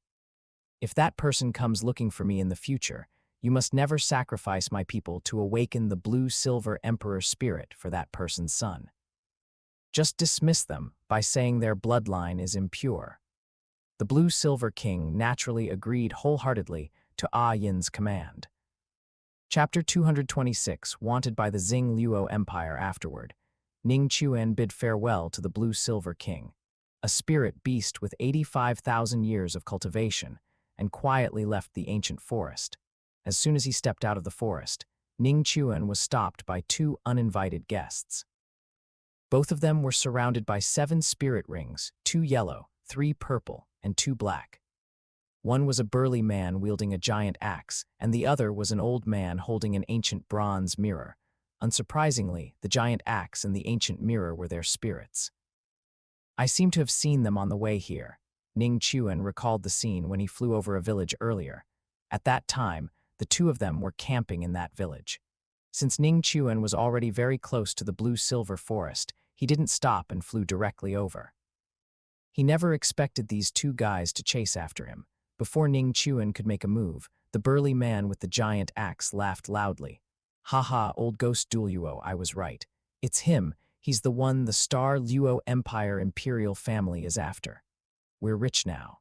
If that person comes looking for me in the future, you must never sacrifice my people to awaken the blue-silver emperor spirit for that person's son. Just dismiss them by saying their bloodline is impure." The blue-silver king naturally agreed wholeheartedly to Ah Yin's command. Chapter 226, wanted by the Xing Luo Empire afterward. Ning Chuan bid farewell to the blue-silver king, a spirit beast with 85,000 years of cultivation, and quietly left the ancient forest. As soon as he stepped out of the forest, Ning Chuan was stopped by 2 uninvited guests. Both of them were surrounded by 7 spirit rings, 2 yellow, 3 purple, and 2 black. One was a burly man wielding a giant axe, and the other was an old man holding an ancient bronze mirror. Unsurprisingly, the giant axe and the ancient mirror were their spirits. "I seem to have seen them on the way here." Ning Chuan recalled the scene when he flew over a village earlier. At that time, the 2 of them were camping in that village. Since Ning Chuan was already very close to the blue-silver forest, he didn't stop and flew directly over. He never expected these 2 guys to chase after him. Before Ning Chuan could make a move, the burly man with the giant axe laughed loudly. "Haha, old ghost Douluo, I was right. It's him. He's the one the Star Luo Empire imperial family is after. We're rich now."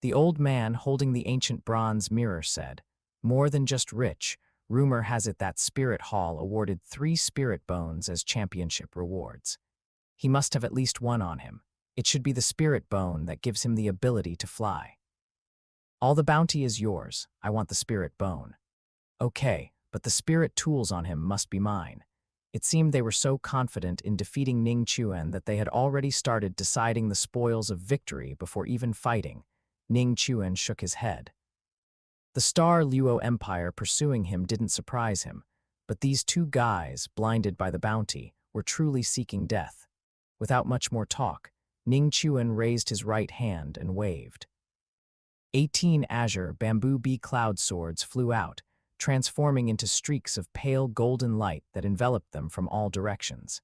The old man holding the ancient bronze mirror said, "More than just rich, rumor has it that Spirit Hall awarded 3 spirit bones as championship rewards. He must have at least one on him. It should be the spirit bone that gives him the ability to fly." "All the bounty is yours. I want the spirit bone." "Okay, but the spirit tools on him must be mine." It seemed they were so confident in defeating Ning Chuan that they had already started deciding the spoils of victory before even fighting. Ning Chuan shook his head. The Star Luo Empire pursuing him didn't surprise him, but these 2 guys, blinded by the bounty, were truly seeking death. Without much more talk, Ning Chuan raised his right hand and waved. 18 azure bamboo bee cloud swords flew out, transforming into streaks of pale golden light that enveloped them from all directions.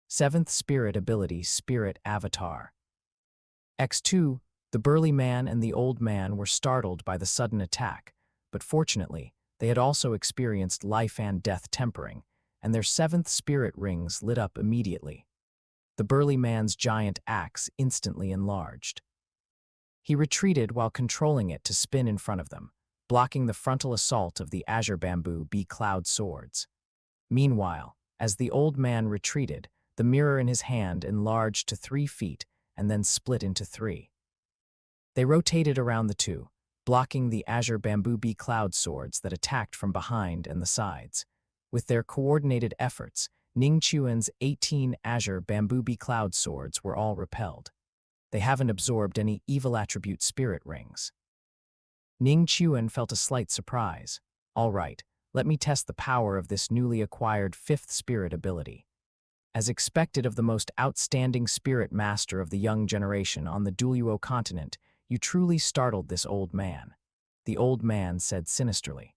7th Spirit Ability Spirit Avatar. X2, the burly man and the old man were startled by the sudden attack, but fortunately, they had also experienced life and death tempering, and their 7th spirit rings lit up immediately. The burly man's giant axe instantly enlarged. He retreated while controlling it to spin in front of them, blocking the frontal assault of the azure bamboo bee cloud swords. Meanwhile, as the old man retreated, the mirror in his hand enlarged to 3 feet and then split into 3. They rotated around the 2, blocking the azure bamboo bee cloud swords that attacked from behind and the sides. With their coordinated efforts, Ning Chuan's 18 azure bamboo bee cloud swords were all repelled. They haven't absorbed any evil attribute spirit rings. Ning Chuan felt a slight surprise. All right, Let me test the power of this newly acquired fifth spirit ability. As expected of the most outstanding spirit master of the young generation on the Douluo Continent, you truly startled this old man. The old man said sinisterly.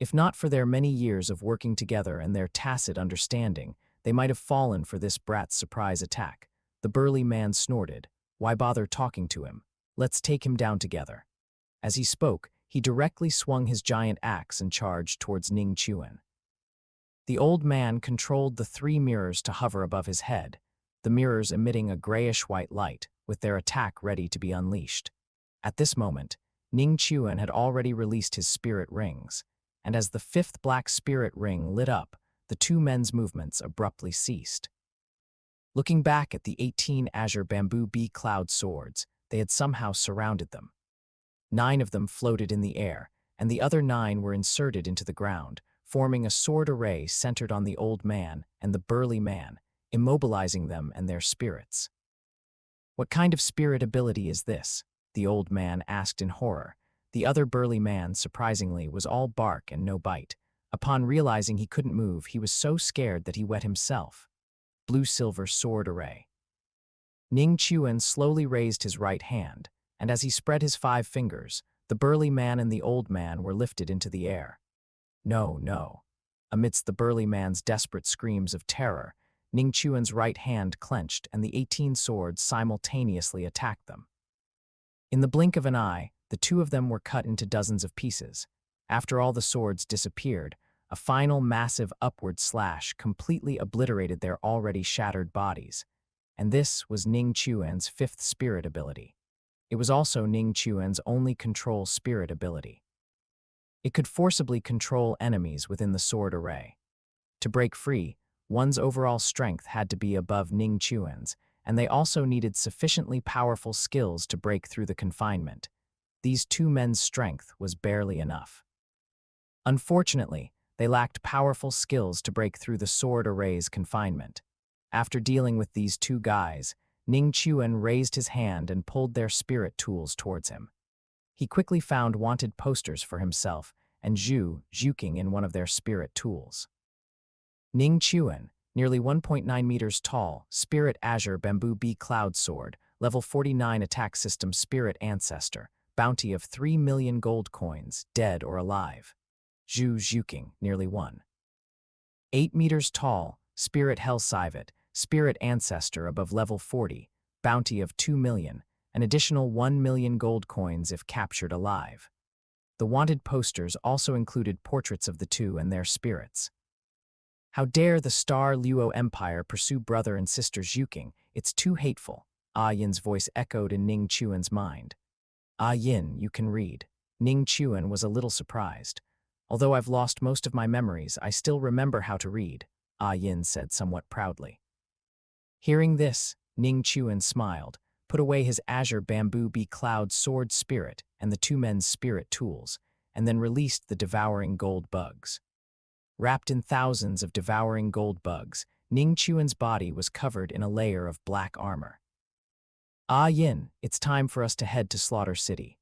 If not for their many years of working together and their tacit understanding, they might have fallen for this brat's surprise attack. The burly man snorted. Why bother talking to him? Let's take him down together. As he spoke, he directly swung his giant axe and charged towards Ning Chuan. The old man controlled the three mirrors to hover above his head, the mirrors emitting a grayish-white light, with their attack ready to be unleashed. At this moment, Ning Chuan had already released his spirit rings, and as the fifth black spirit ring lit up, the two men's movements abruptly ceased. Looking back at the 18 azure bamboo bee cloud swords, they had somehow surrounded them. 9 of them floated in the air, and the other 9 were inserted into the ground, forming a sword array centered on the old man and the burly man, immobilizing them and their spirits. What kind of spirit ability is this? The old man asked in horror. The other burly man, surprisingly, was all bark and no bite. Upon realizing he couldn't move, he was so scared that he wet himself. Blue-silver sword array. Ning Chuan slowly raised his right hand, and as he spread his 5 fingers, the burly man and the old man were lifted into the air. No, no. Amidst the burly man's desperate screams of terror, Ning Chuan's right hand clenched and the 18 swords simultaneously attacked them. In the blink of an eye, the 2 of them were cut into dozens of pieces. After all the swords disappeared, a final massive upward slash completely obliterated their already shattered bodies. And this was Ning Chuan's fifth spirit ability. It was also Ning Chuan's only control spirit ability. It could forcibly control enemies within the sword array. To break free, one's overall strength had to be above Ning Chuan's, and they also needed sufficiently powerful skills to break through the confinement. These 2 men's strength was barely enough. Unfortunately, they lacked powerful skills to break through the sword array's confinement. After dealing with these 2 guys, Ning Chuan raised his hand and pulled their spirit tools towards him. He quickly found wanted posters for himself and Zhuking in one of their spirit tools. Ning Chuan, nearly 1.9 meters tall, Spirit Azure Bamboo Bee Cloud Sword, level 49 attack system Spirit Ancestor, bounty of 3 million gold coins, dead or alive. Zhuking, nearly 1.8 meters tall, Spirit Hellsivet, Spirit Ancestor above level 40, bounty of 2 million, an additional 1 million gold coins if captured alive. The wanted posters also included portraits of the 2 and their spirits. How dare the Star Luo Empire pursue brother and sister Zhuking? It's too hateful. Ah Yin's voice echoed in Ning Chuan's mind. Ah Yin, you can read. Ning Chuan was a little surprised. Although I've lost most of my memories, I still remember how to read, Ah Yin said somewhat proudly. Hearing this, Ning Chuan smiled, put away his azure bamboo bee cloud sword spirit and the 2 men's spirit tools, and then released the devouring gold bugs. Wrapped in thousands of devouring gold bugs, Ning Chuan's body was covered in a layer of black armor. Ah Yin, it's time for us to head to Slaughter City.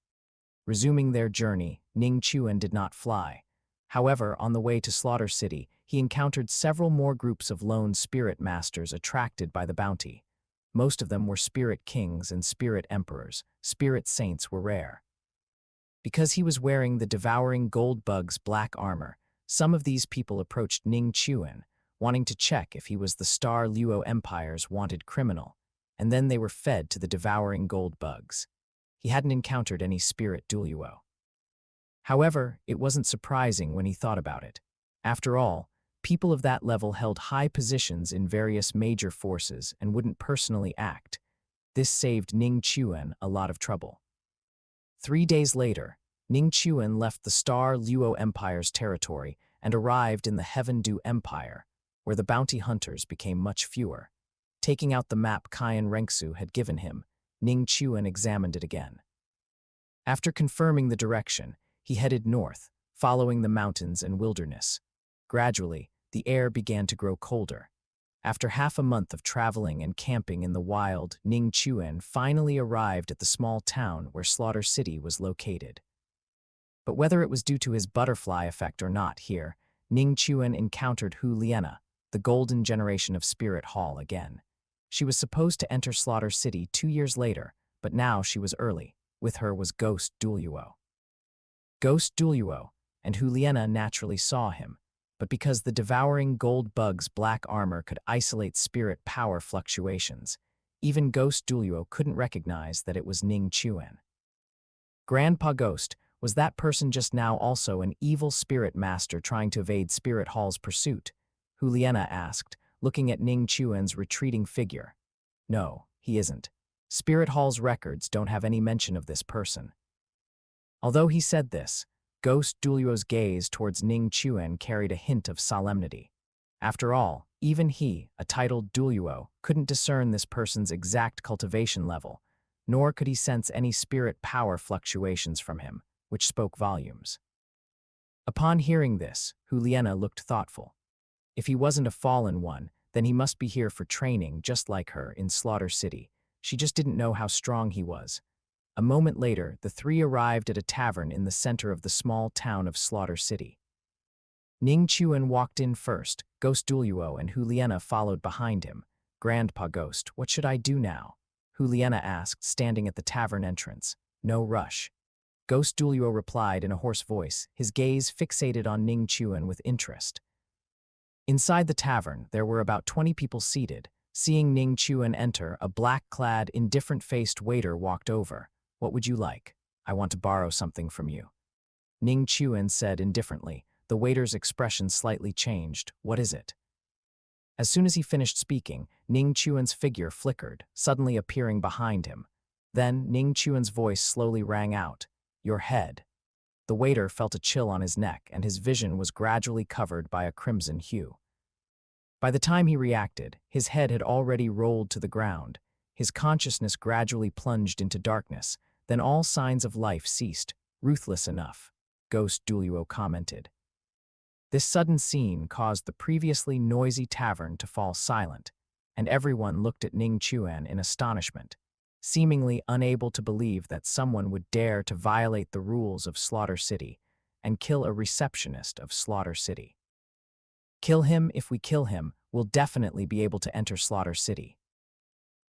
Resuming their journey, Ning Chuan did not fly. However, on the way to Slaughter City, he encountered several more groups of lone spirit masters attracted by the bounty. Most of them were spirit kings and spirit emperors. Spirit saints were rare. Because he was wearing the devouring gold bug's black armor, some of these people approached Ning Chuan, wanting to check if he was the Star Luo Empire's wanted criminal, and then they were fed to the devouring gold bugs. He hadn't encountered any spirit Douluo. However, it wasn't surprising when he thought about it. After all, people of that level held high positions in various major forces and wouldn't personally act. This saved Ning Chuan a lot of trouble. 3 days later, Ning Chuan left the Star Luo Empire's territory and arrived in the Heaven Dew Empire, where the bounty hunters became much fewer. Taking out the map Qian Rengsu had given him, Ning Chuan examined it again. After confirming the direction, he headed north, following the mountains and wilderness. Gradually, the air began to grow colder. After half a month of traveling and camping in the wild, Ning Chuan finally arrived at the small town where Slaughter City was located. But whether it was due to his butterfly effect or not here, Ning Chuan encountered Hu Liena, the golden generation of Spirit Hall again. She was supposed to enter Slaughter City 2 years later, but now she was early. With her was Ghost Douluo. Ghost Douluo, and Hu Liena naturally saw him, but because the devouring gold bug's black armor could isolate spirit power fluctuations, even Ghost Douluo couldn't recognize that it was Ning Chuan. Grandpa Ghost, was that person just now also an evil spirit master trying to evade Spirit Hall's pursuit? Hu Liena asked, looking at Ning Chuan's retreating figure. No, he isn't. Spirit Hall's records don't have any mention of this person. Although he said this, Ghost Douluo's gaze towards Ning Chuan carried a hint of solemnity. After all, even he, a titled Douluo, couldn't discern this person's exact cultivation level, nor could he sense any spirit power fluctuations from him, which spoke volumes. Upon hearing this, Hu Liena looked thoughtful. If he wasn't a fallen one, then he must be here for training just like her in Slaughter City. She just didn't know how strong he was. A moment later, the three arrived at a tavern in the center of the small town of Slaughter City. Ning Chuan walked in first, Ghost Douluo and Hu Liena followed behind him. Grandpa Ghost, what should I do now? Hu Liena asked, standing at the tavern entrance. No rush. Ghost Douluo replied in a hoarse voice, his gaze fixated on Ning Chuan with interest. Inside the tavern, there were about 20 people seated. Seeing Ning Chuan enter, a black-clad, indifferent-faced waiter walked over. What would you like? I want to borrow something from you. Ning Chuan said indifferently. The waiter's expression slightly changed. What is it? As soon as he finished speaking, Ning Chuan's figure flickered, suddenly appearing behind him. Then Ning Chuan's voice slowly rang out. Your head. The waiter felt a chill on his neck, and his vision was gradually covered by a crimson hue. By the time he reacted, his head had already rolled to the ground. His consciousness gradually plunged into darkness, then all signs of life ceased. Ruthless enough, Ghost Douluo commented. This sudden scene caused the previously noisy tavern to fall silent, and everyone looked at Ning Chuan in astonishment, seemingly unable to believe that someone would dare to violate the rules of Slaughter City and kill a receptionist of Slaughter City. Kill him. If we kill him, we'll definitely be able to enter Slaughter City.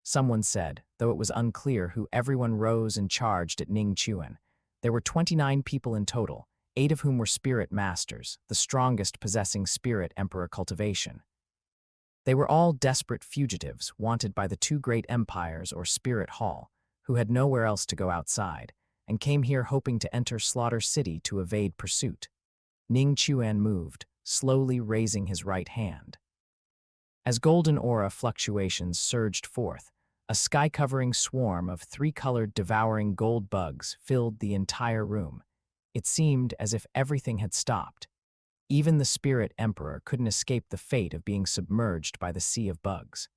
Someone said, though it was unclear who. Everyone rose and charged at Ning Chuan. There were 29 people in total, 8 of whom were spirit masters, the strongest possessing spirit emperor cultivation. They were all desperate fugitives wanted by the 2 great empires or Spirit Hall, who had nowhere else to go outside, and came here hoping to enter Slaughter City to evade pursuit. Ning Chuan moved, slowly raising his right hand. As golden aura fluctuations surged forth, a sky-covering swarm of 3-colored devouring gold bugs filled the entire room. It seemed as if everything had stopped. Even the Spirit Emperor couldn't escape the fate of being submerged by the sea of bugs.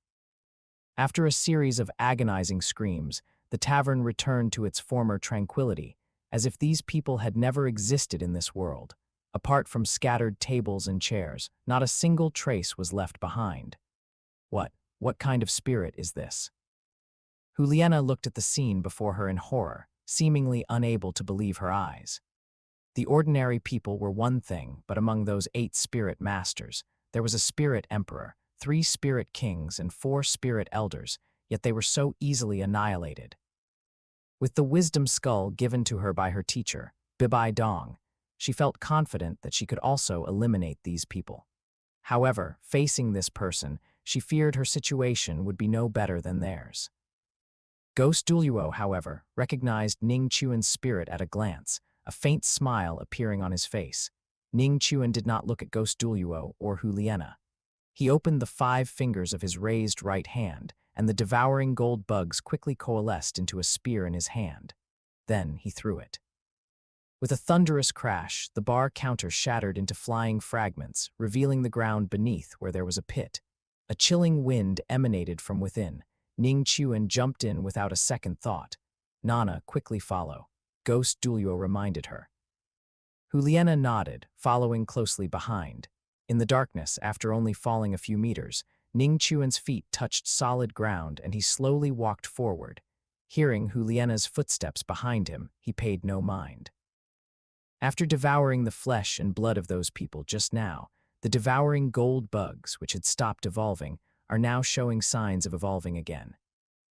After a series of agonizing screams, the tavern returned to its former tranquility, as if these people had never existed in this world. Apart from scattered tables and chairs, not a single trace was left behind. What kind of spirit is this? Hu Liena looked at the scene before her in horror, seemingly unable to believe her eyes. The ordinary people were one thing, but among those 8 spirit masters, there was a spirit emperor, 3 spirit kings, and 4 spirit elders, yet they were so easily annihilated. With the wisdom skull given to her by her teacher, Bibai Dong, she felt confident that she could also eliminate these people. However, facing this person, she feared her situation would be no better than theirs. Ghost Douluo, however, recognized Ning Chuan's spirit at a glance, a faint smile appearing on his face. Ning Chuan did not look at Ghost Douluo or Hu Liena. He opened the 5 fingers of his raised right hand, and the devouring gold bugs quickly coalesced into a spear in his hand. Then he threw it. With a thunderous crash, the bar counter shattered into flying fragments, revealing the ground beneath where there was a pit. A chilling wind emanated from within. Ning Chuan jumped in without a second thought. Nana, quickly follow, Ghost Douluo reminded her. Hu Liena nodded, following closely behind. In the darkness, after only falling a few meters, Ning Chuan's feet touched solid ground and he slowly walked forward. Hearing Hu Liena's footsteps behind him, he paid no mind. After devouring the flesh and blood of those people just now, the devouring gold bugs, which had stopped evolving, are now showing signs of evolving again.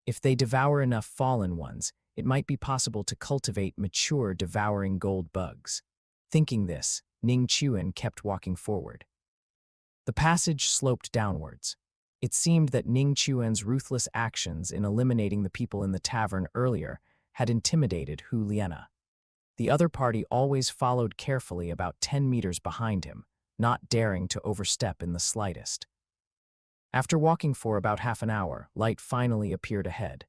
If they devour enough fallen ones, it might be possible to cultivate mature devouring gold bugs. Thinking this, Ning Chuan kept walking forward. The passage sloped downwards. It seemed that Ning Chuan's ruthless actions in eliminating the people in the tavern earlier had intimidated Hu Liena. The other party always followed carefully about 10 meters behind him, not daring to overstep in the slightest. After walking for about half an hour, light finally appeared ahead.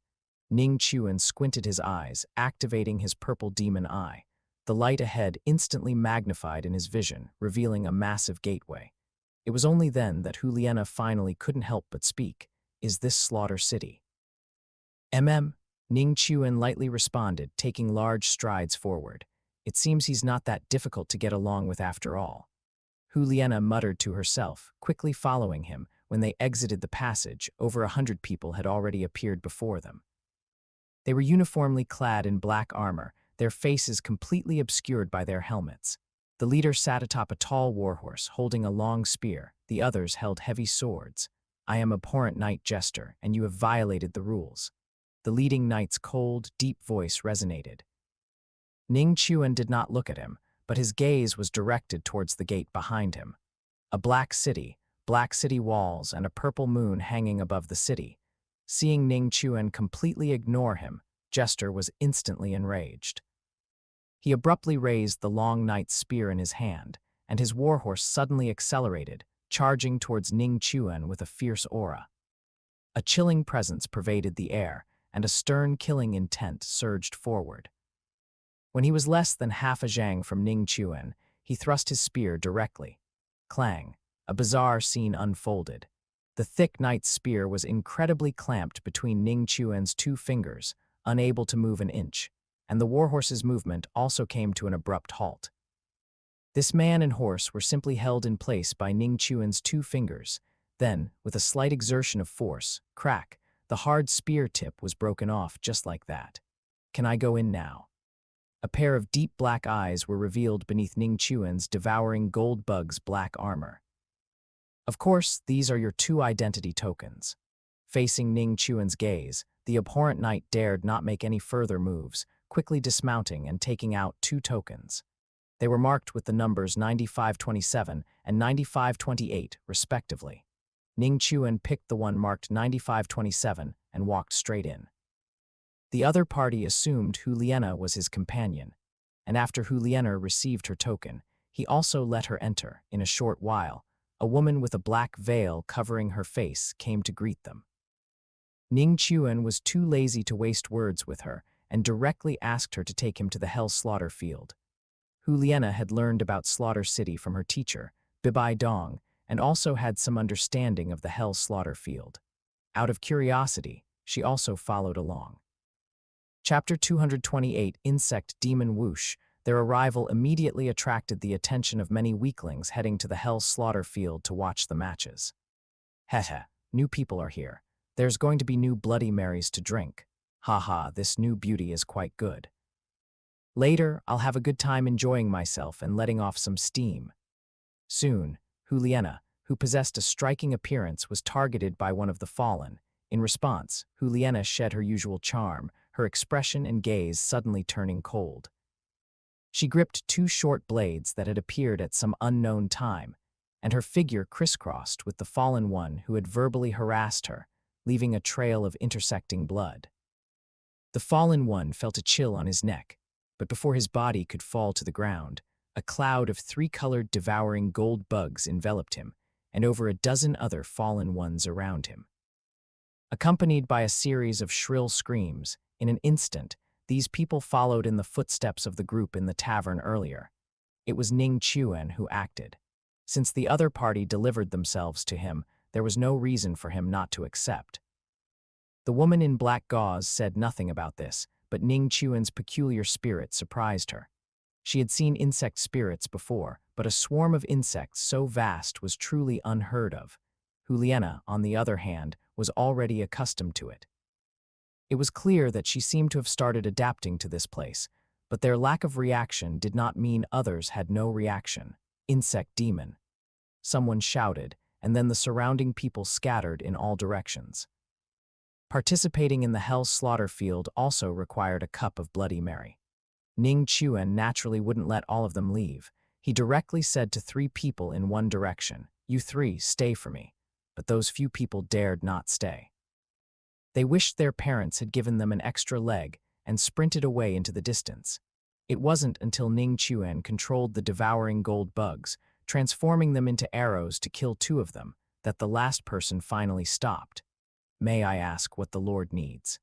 Ning Chuan squinted his eyes, activating his purple demon eye. The light ahead instantly magnified in his vision, revealing a massive gateway. It was only then that Hu Liena finally couldn't help but speak. Is this Slaughter City? Ning Chuan lightly responded, taking large strides forward. It seems he's not that difficult to get along with after all. Hu Liena muttered to herself, quickly following him. When they exited the passage, over 100 people had already appeared before them. They were uniformly clad in black armor, their faces completely obscured by their helmets. The leader sat atop a tall warhorse, holding a long spear. The others held heavy swords. I am abhorrent knight jester, and you have violated the rules. The leading knight's cold, deep voice resonated. Ning Chuan did not look at him, but his gaze was directed towards the gate behind him. A black city walls, and a purple moon hanging above the city. Seeing Ning Chuan completely ignore him, Jester was instantly enraged. He abruptly raised the long knight's spear in his hand, and his warhorse suddenly accelerated, charging towards Ning Chuan with a fierce aura. A chilling presence pervaded the air, and a stern killing intent surged forward. When he was less than half a zhang from Ning Chuan, he thrust his spear directly. Clang! A bizarre scene unfolded. The thick knight's spear was incredibly clamped between Ning Chuan's 2 fingers, unable to move an inch, and the warhorse's movement also came to an abrupt halt. This man and horse were simply held in place by Ning Chuan's 2 fingers. Then, with a slight exertion of force, crack, the hard spear tip was broken off just like that. Can I go in now? A pair of deep black eyes were revealed beneath Ning Chuan's devouring gold bug's black armor. Of course, these are your 2 identity tokens. Facing Ning Chuan's gaze, the abhorrent knight dared not make any further moves, quickly dismounting and taking out 2 tokens. They were marked with the numbers 9527 and 9528, respectively. Ning Chuan picked the one marked 9527 and walked straight in. The other party assumed Hu Liena was his companion, and after Hu Liena received her token, he also let her enter. In a short while, a woman with a black veil covering her face came to greet them. Ning Chuan was too lazy to waste words with her and directly asked her to take him to the Hell Slaughter Field. Hu Liena had learned about Slaughter City from her teacher, Bibai Dong, and also had some understanding of the Hell Slaughter Field. Out of curiosity, she also followed along. Chapter 228, Insect Demon Whoosh. Their arrival immediately attracted the attention of many weaklings heading to the Hell Slaughter Field to watch the matches. Heh, new people are here. There's going to be new Bloody Marys to drink. Haha, this new beauty is quite good. Later, I'll have a good time enjoying myself and letting off some steam. Soon, Hu Liena, who possessed a striking appearance, was targeted by one of the fallen. In response, Hu Liena shed her usual charm, her expression and gaze suddenly turning cold. She gripped 2 short blades that had appeared at some unknown time, and her figure crisscrossed with the fallen one who had verbally harassed her, leaving a trail of intersecting blood. The fallen one felt a chill on his neck, but before his body could fall to the ground, a cloud of 3-colored devouring gold bugs enveloped him, and over a dozen other fallen ones around him. Accompanied by a series of shrill screams, in an instant, these people followed in the footsteps of the group in the tavern earlier. It was Ning Chuan who acted. Since the other party delivered themselves to him, there was no reason for him not to accept. The woman in black gauze said nothing about this, but Ning Chuan's peculiar spirit surprised her. She had seen insect spirits before, but a swarm of insects so vast was truly unheard of. Hu Liena, on the other hand, was already accustomed to it. It was clear that she seemed to have started adapting to this place, But their lack of reaction did not mean others had no reaction. Insect demon. Someone shouted, and then the surrounding people scattered in all directions. Participating in the Hell Slaughter Field also required a cup of Bloody Mary. Ning Chuan naturally wouldn't let all of them leave. He directly said to 3 people in one direction, "You 3, stay for me." But those few people dared not stay. They wished their parents had given them an extra leg and sprinted away into the distance. It wasn't until Ning Chuan controlled the devouring gold bugs, transforming them into arrows to kill 2 of them, that the last person finally stopped. "May I ask what the Lord needs?"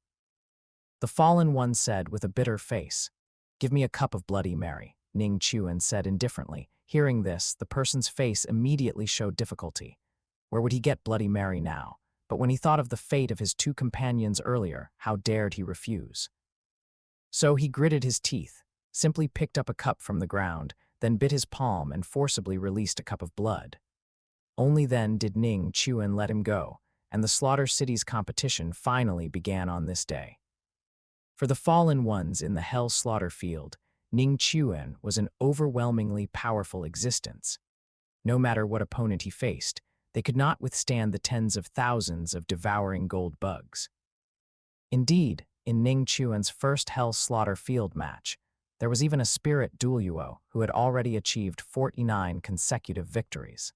The fallen one said with a bitter face. "Give me a cup of Bloody Mary," Ning Chuan said indifferently. Hearing this, the person's face immediately showed difficulty. Where would he get Bloody Mary now? But when he thought of the fate of his 2 companions earlier, how dared he refuse? So he gritted his teeth, simply picked up a cup from the ground, then bit his palm and forcibly released a cup of blood. Only then did Ning Chuan let him go, and the Slaughter City's competition finally began on this day. For the fallen ones in the Hell Slaughter Field, Ning Chuan was an overwhelmingly powerful existence. No matter what opponent he faced, they could not withstand the tens of thousands of devouring gold bugs. Indeed, in Ning Chuan's first Hell Slaughter Field match, there was even a spirit Douluo who had already achieved 49 consecutive victories.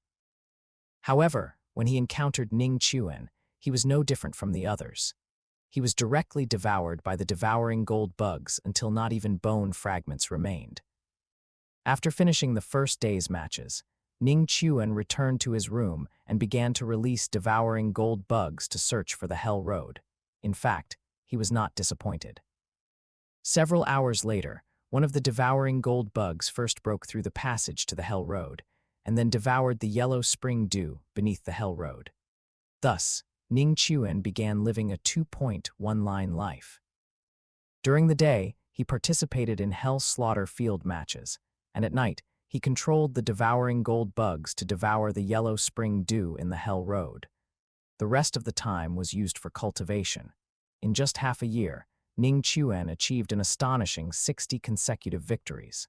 However, when he encountered Ning Chuan, he was no different from the others. He was directly devoured by the devouring gold bugs until not even bone fragments remained. After finishing the first day's matches, Ning Chuan returned to his room and began to release devouring gold bugs to search for the Hell Road. In fact, he was not disappointed. Several hours later, one of the devouring gold bugs first broke through the passage to the Hell Road, and then devoured the yellow spring dew beneath the Hell Road. Thus, Ning Chuan began living a 2.1-line life. During the day, he participated in Hell Slaughter Field matches, and at night, he controlled the devouring gold bugs to devour the yellow spring dew in the Hell Road. The rest of the time was used for cultivation. In just half a year, Ning Chuan achieved an astonishing 60 consecutive victories.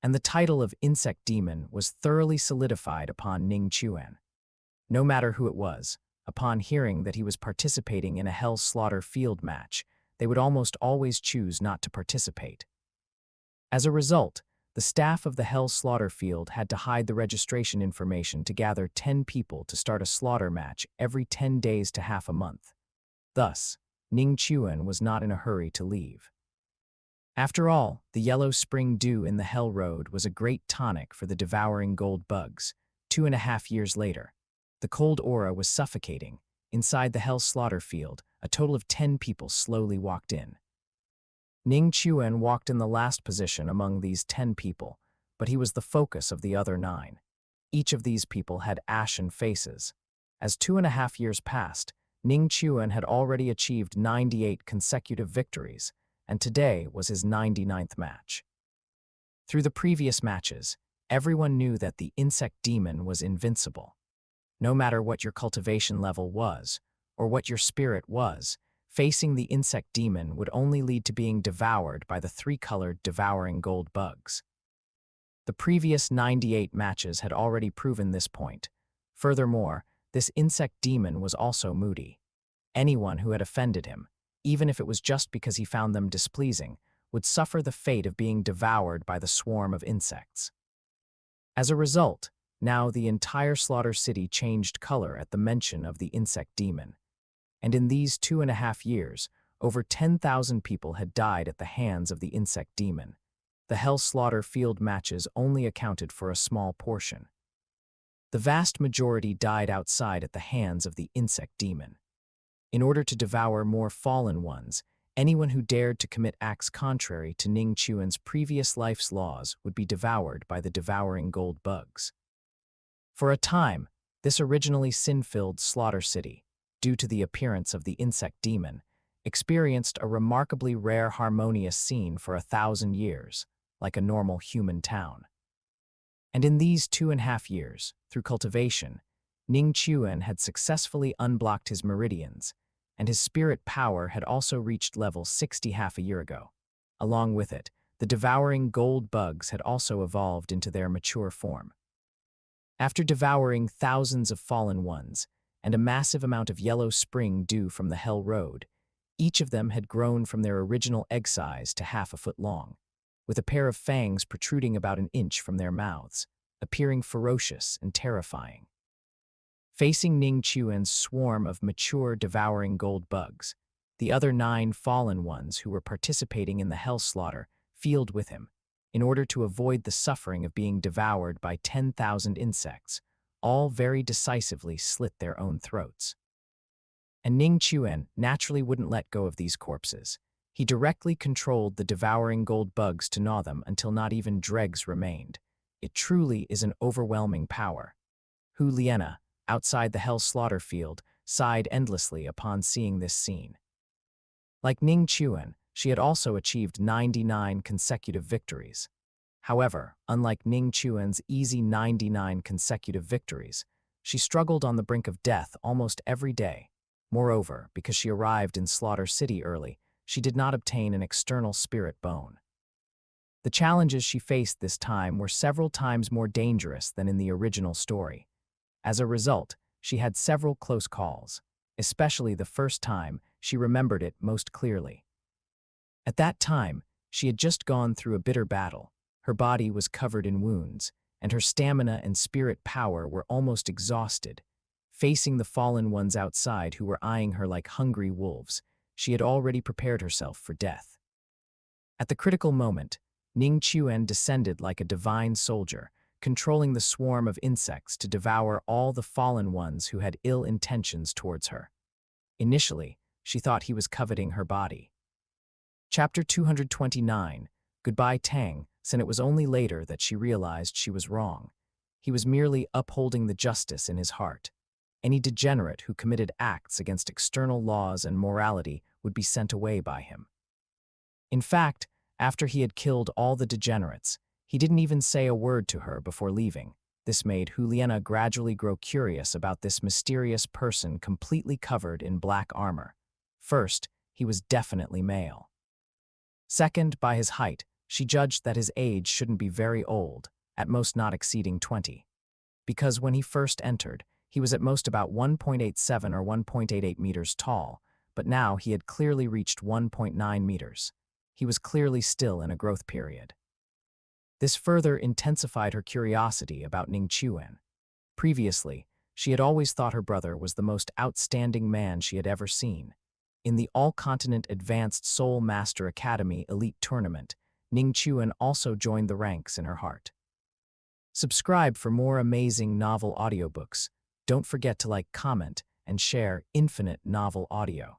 And the title of Insect Demon was thoroughly solidified upon Ning Chuan. No matter who it was, upon hearing that he was participating in a Hell Slaughter Field match, they would almost always choose not to participate. As a result, the staff of the Hell Slaughter Field had to hide the registration information to gather 10 people to start a slaughter match every 10 days to half a month. Thus, Ning Chuan was not in a hurry to leave. After all, the yellow spring dew in the Hell Road was a great tonic for the devouring gold bugs. 2.5 years later, the cold aura was suffocating. Inside the Hell Slaughter Field, a total of 10 people slowly walked in. Ning Chuan walked in the last position among these 10 people, but he was the focus of the other 9. Each of these people had ashen faces. As 2.5 years passed, Ning Chuan had already achieved 98 consecutive victories, and today was his 99th match. Through the previous matches, everyone knew that the Insect Demon was invincible. No matter what your cultivation level was, or what your spirit was, facing the Insect Demon would only lead to being devoured by the 3-colored devouring gold bugs. The previous 98 matches had already proven this point. Furthermore, this Insect Demon was also moody. Anyone who had offended him, even if it was just because he found them displeasing, would suffer the fate of being devoured by the swarm of insects. As a result, now the entire Slaughter City changed color at the mention of the Insect Demon. And in these 2.5 years, over 10,000 people had died at the hands of the Insect Demon. The Hell Slaughter Field matches only accounted for a small portion. The vast majority died outside at the hands of the Insect Demon. In order to devour more fallen ones, anyone who dared to commit acts contrary to Ning Chuan's previous life's laws would be devoured by the devouring gold bugs. For a time, this originally sin-filled Slaughter City, due to the appearance of the Insect Demon, experienced a remarkably rare harmonious scene for 1,000 years, like a normal human town. And in these 2.5 years, through cultivation, Ning Chuan had successfully unblocked his meridians, and his spirit power had also reached level 60 half a year ago. Along with it, the devouring gold bugs had also evolved into their mature form. After devouring thousands of fallen ones and a massive amount of yellow spring dew from the Hell Road, each of them had grown from their original egg size to half a foot long, with a pair of fangs protruding about an inch from their mouths, appearing ferocious and terrifying. Facing Ning Chuan's swarm of mature devouring gold bugs, the other 9 fallen ones who were participating in the hell slaughter filed with him, in order to avoid the suffering of being devoured by 10,000 insects, all very decisively slit their own throats. And Ning Chuan naturally wouldn't let go of these corpses. He directly controlled the devouring gold bugs to gnaw them until not even dregs remained. It truly is an overwhelming power. Hu Liena, outside the hell slaughter field, sighed endlessly upon seeing this scene. Like Ning Chuan, she had also achieved 99 consecutive victories. However, unlike Ning Chuan's easy 99 consecutive victories, she struggled on the brink of death almost every day. Moreover, because she arrived in Slaughter City early, she did not obtain an external spirit bone. The challenges she faced this time were several times more dangerous than in the original story. As a result, she had several close calls, especially the first time she remembered it most clearly. At that time, she had just gone through a bitter battle. Her body was covered in wounds, and her stamina and spirit power were almost exhausted. Facing the fallen ones outside who were eyeing her like hungry wolves, she had already prepared herself for death. At the critical moment, Ning Chuan descended like a divine soldier, controlling the swarm of insects to devour all the fallen ones who had ill intentions towards her. Initially, she thought he was coveting her body. Chapter 229, Goodbye Tang, and it was only later that she realized she was wrong. He was merely upholding the justice in his heart. Any degenerate who committed acts against external laws and morality would be sent away by him. In fact, after he had killed all the degenerates, he didn't even say a word to her before leaving. This made Hu Liena gradually grow curious about this mysterious person completely covered in black armor. First, he was definitely male. Second, by his height, she judged that his age shouldn't be very old, at most not exceeding 20. Because when he first entered, he was at most about 1.87 or 1.88 meters tall, but now he had clearly reached 1.9 meters. He was clearly still in a growth period. This further intensified her curiosity about Ning Chuan. Previously, she had always thought her brother was the most outstanding man she had ever seen. In the All-Continent Advanced Soul Master Academy Elite Tournament, Ning Chuan also joined the ranks in her heart. Subscribe for more amazing novel audiobooks. Don't forget to like, comment, and share Infinite Novel Audio.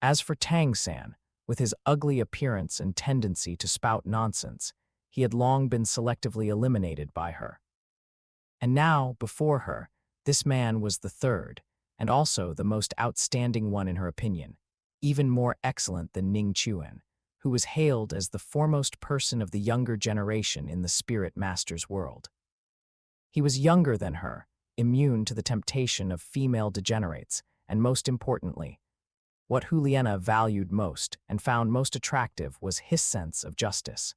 As for Tang-san, with his ugly appearance and tendency to spout nonsense, he had long been selectively eliminated by her. And now, before her, this man was the third, and also the most outstanding one in her opinion, even more excellent than Ning Chuan, who was hailed as the foremost person of the younger generation in the Spirit Master's world. He was younger than her, immune to the temptation of female degenerates, and most importantly, what Hu Liena valued most and found most attractive was his sense of justice.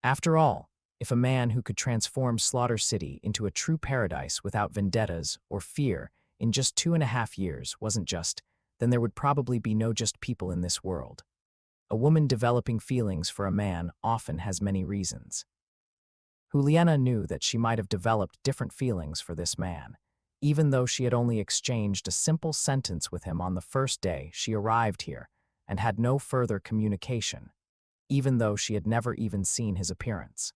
After all, if a man who could transform Slaughter City into a true paradise without vendettas or fear in just 2.5 years wasn't just, then there would probably be no just people in this world. A woman developing feelings for a man often has many reasons. Hu Liena knew that she might have developed different feelings for this man, even though she had only exchanged a simple sentence with him on the first day she arrived here and had no further communication, even though she had never even seen his appearance.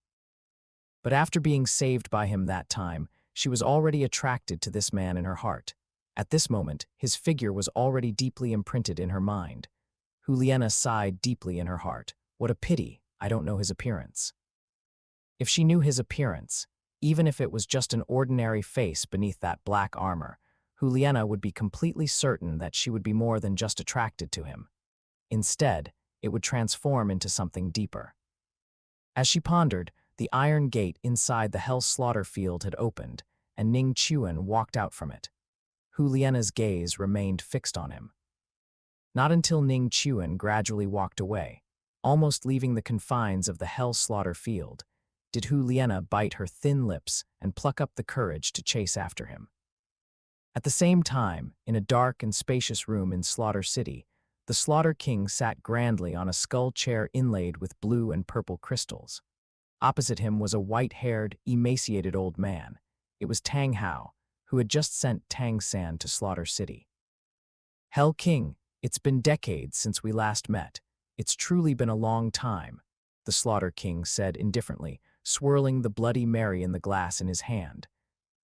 But after being saved by him that time, she was already attracted to this man in her heart. At this moment, his figure was already deeply imprinted in her mind. Hu Liena sighed deeply in her heart. What a pity, I don't know his appearance. If she knew his appearance, even if it was just an ordinary face beneath that black armor, Hu Liena would be completely certain that she would be more than just attracted to him. Instead, it would transform into something deeper. As she pondered, the iron gate inside the Hell Slaughter field had opened, and Ning Chuan walked out from it. Hu Liena's gaze remained fixed on him. Not until Ning Chuan gradually walked away. Almost leaving the confines of the hell slaughter field, did Hu Liena bite her thin lips and pluck up the courage to chase after him. At the same time, in a dark and spacious room in Slaughter City, the Slaughter King sat grandly on a skull chair inlaid with blue and purple crystals. Opposite him was a white-haired, emaciated old man. It was Tang Hao, who had just sent Tang San to Slaughter City. "Hell King, it's been decades since we last met. It's truly been a long time," the Slaughter King said indifferently, swirling the Bloody Mary in the glass in his hand.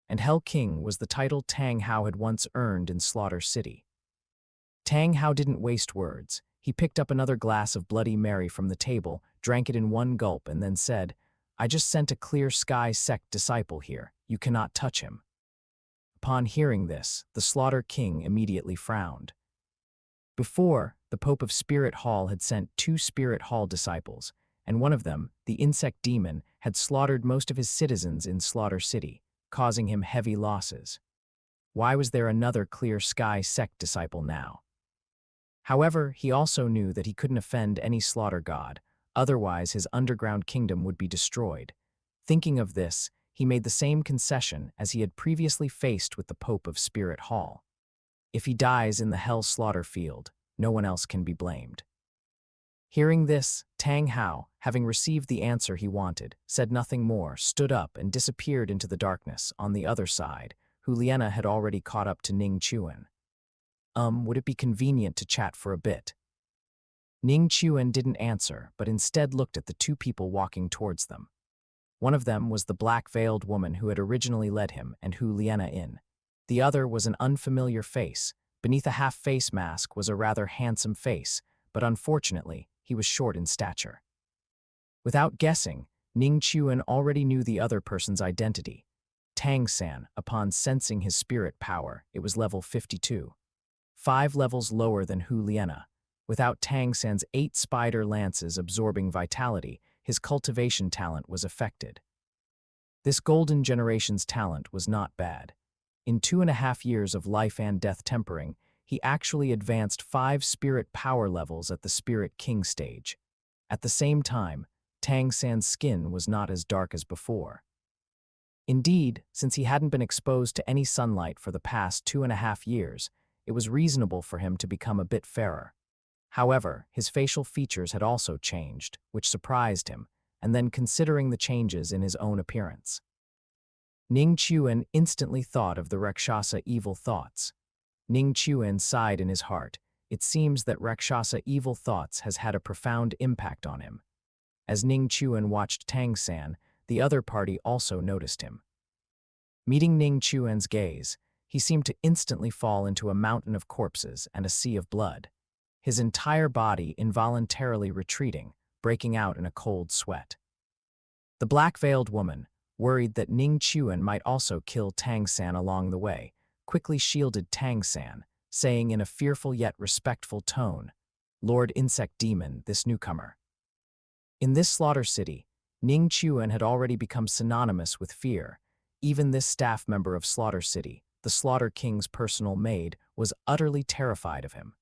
And Hell King was the title Tang Hao had once earned in Slaughter City. Tang Hao didn't waste words. He picked up another glass of Bloody Mary from the table, drank it in one gulp, and then said, "I just sent a Clear Sky sect disciple here. You cannot touch him." Upon hearing this, the Slaughter King immediately frowned. Before, the Pope of Spirit Hall had sent 2 Spirit Hall disciples, and one of them, the insect demon, had slaughtered most of his citizens in Slaughter City, causing him heavy losses. Why was there another Clear Sky sect disciple now? However, he also knew that he couldn't offend any slaughter god, otherwise his underground kingdom would be destroyed. Thinking of this, he made the same concession as he had previously faced with the Pope of Spirit Hall. If he dies in the hell slaughter field, no one else can be blamed. Hearing this, Tang Hao, having received the answer he wanted, said nothing more, stood up and disappeared into the darkness. On the other side, Hu Liena had already caught up to Ning Chuan. Would it be convenient to chat for a bit?" Ning Chuan didn't answer, but instead looked at the 2 people walking towards them. One of them was the black-veiled woman who had originally led him and Hu Liena in. The other was an unfamiliar face. Beneath a half-face mask was a rather handsome face, but unfortunately, he was short in stature. Without guessing, Ning Chuan already knew the other person's identity. Tang San, upon sensing his spirit power, it was level 52. 5 levels lower than Hu Liena. Without Tang San's 8 spider lances absorbing vitality, his cultivation talent was affected. This golden generation's talent was not bad. In 2.5 years of life and death tempering, he actually advanced 5 spirit power levels at the Spirit King stage. At the same time, Tang San's skin was not as dark as before. Indeed, since he hadn't been exposed to any sunlight for the past 2.5 years, it was reasonable for him to become a bit fairer. However, his facial features had also changed, which surprised him, and then considering the changes in his own appearance. Ning Chuan instantly thought of the Rakshasa evil thoughts. Ning Chuan sighed in his heart. It seems that Rakshasa evil thoughts has had a profound impact on him. As Ning Chuan watched Tang San, the other party also noticed him. Meeting Ning Chuan's gaze, he seemed to instantly fall into a mountain of corpses and a sea of blood, his entire body involuntarily retreating, breaking out in a cold sweat. The black-veiled woman, worried that Ning Chuan might also kill Tang San along the way, quickly shielded Tang San, saying in a fearful yet respectful tone, "Lord Insect Demon, this newcomer." In this slaughter city, Ning Chuan had already become synonymous with fear. Even this staff member of Slaughter City, the Slaughter King's personal maid, was utterly terrified of him.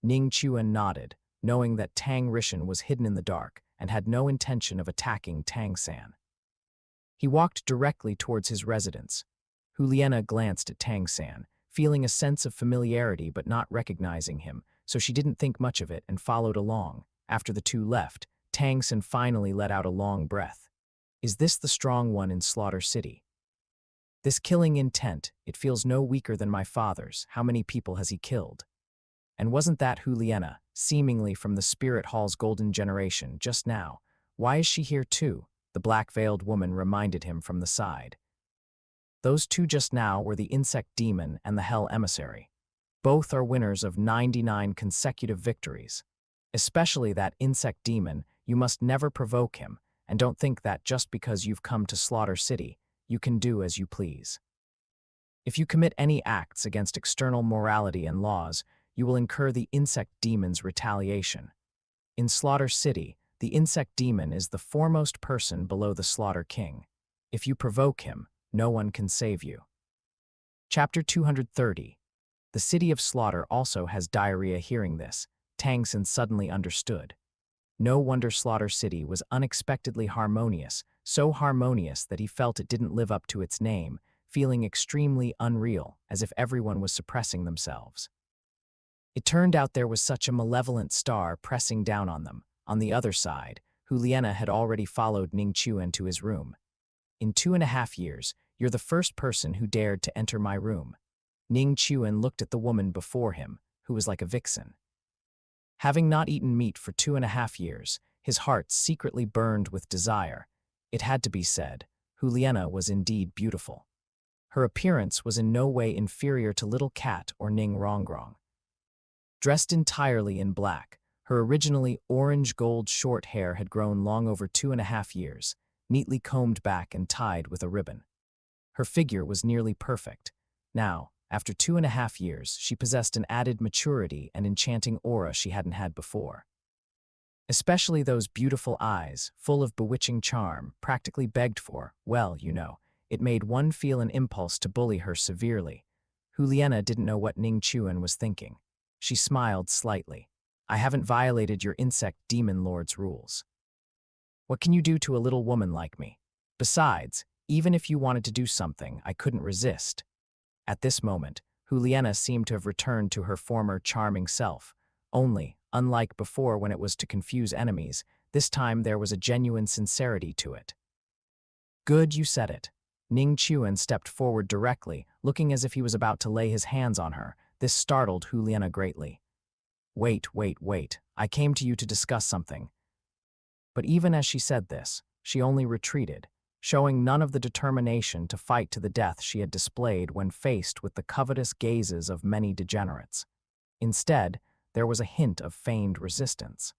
Ning Chuan nodded, knowing that Tang Rishan was hidden in the dark and had no intention of attacking Tang San. He walked directly towards his residence. Hu Liena glanced at Tang San, feeling a sense of familiarity but not recognizing him, so she didn't think much of it and followed along. After the 2 left, Tang San finally let out a long breath. Is this the strong one in Slaughter City? This killing intent, it feels no weaker than my father's. How many people has he killed? And wasn't that Hu Liena, seemingly from the Spirit Hall's golden generation, just now? Why is she here too? The black-veiled woman reminded him from the side. Those 2 just now were the Insect Demon and the Hell Emissary. Both are winners of 99 consecutive victories. Especially that Insect Demon, you must never provoke him, and don't think that just because you've come to Slaughter City, you can do as you please. If you commit any acts against external morality and laws, you will incur the Insect Demon's retaliation. In Slaughter City, the Insect Demon is the foremost person below the Slaughter King. If you provoke him, no one can save you. Chapter 230. The City of Slaughter also has diarrhea. Hearing this, Tang San suddenly understood. No wonder Slaughter City was unexpectedly harmonious, so harmonious that he felt it didn't live up to its name, feeling extremely unreal, as if everyone was suppressing themselves. It turned out there was such a malevolent star pressing down on them. On the other side, Juliana had already followed Ning Chuan to his room. In 2.5 years, you're the first person who dared to enter my room. Ning Chuan looked at the woman before him, who was like a vixen. Having not eaten meat for 2.5 years, his heart secretly burned with desire. It had to be said, Juliana was indeed beautiful. Her appearance was in no way inferior to Little Cat or Ning Rongrong. Dressed entirely in black, her originally orange-gold short hair had grown long over 2.5 years, neatly combed back and tied with a ribbon. Her figure was nearly perfect. Now, after 2.5 years, she possessed an added maturity and enchanting aura she hadn't had before. Especially those beautiful eyes, full of bewitching charm, practically begged for, well, it made one feel an impulse to bully her severely. Juliana didn't know what Ning Chuan was thinking. She smiled slightly. I haven't violated your insect demon lord's rules. What can you do to a little woman like me? Besides, even if you wanted to do something, I couldn't resist. At this moment, Juliana seemed to have returned to her former charming self. Only, unlike before when it was to confuse enemies, this time there was a genuine sincerity to it. Good, you said it. Ning Chuan stepped forward directly, looking as if he was about to lay his hands on her. This startled Juliana greatly. Wait, I came to you to discuss something. But even as she said this, she only retreated, showing none of the determination to fight to the death she had displayed when faced with the covetous gazes of many degenerates. Instead, there was a hint of feigned resistance.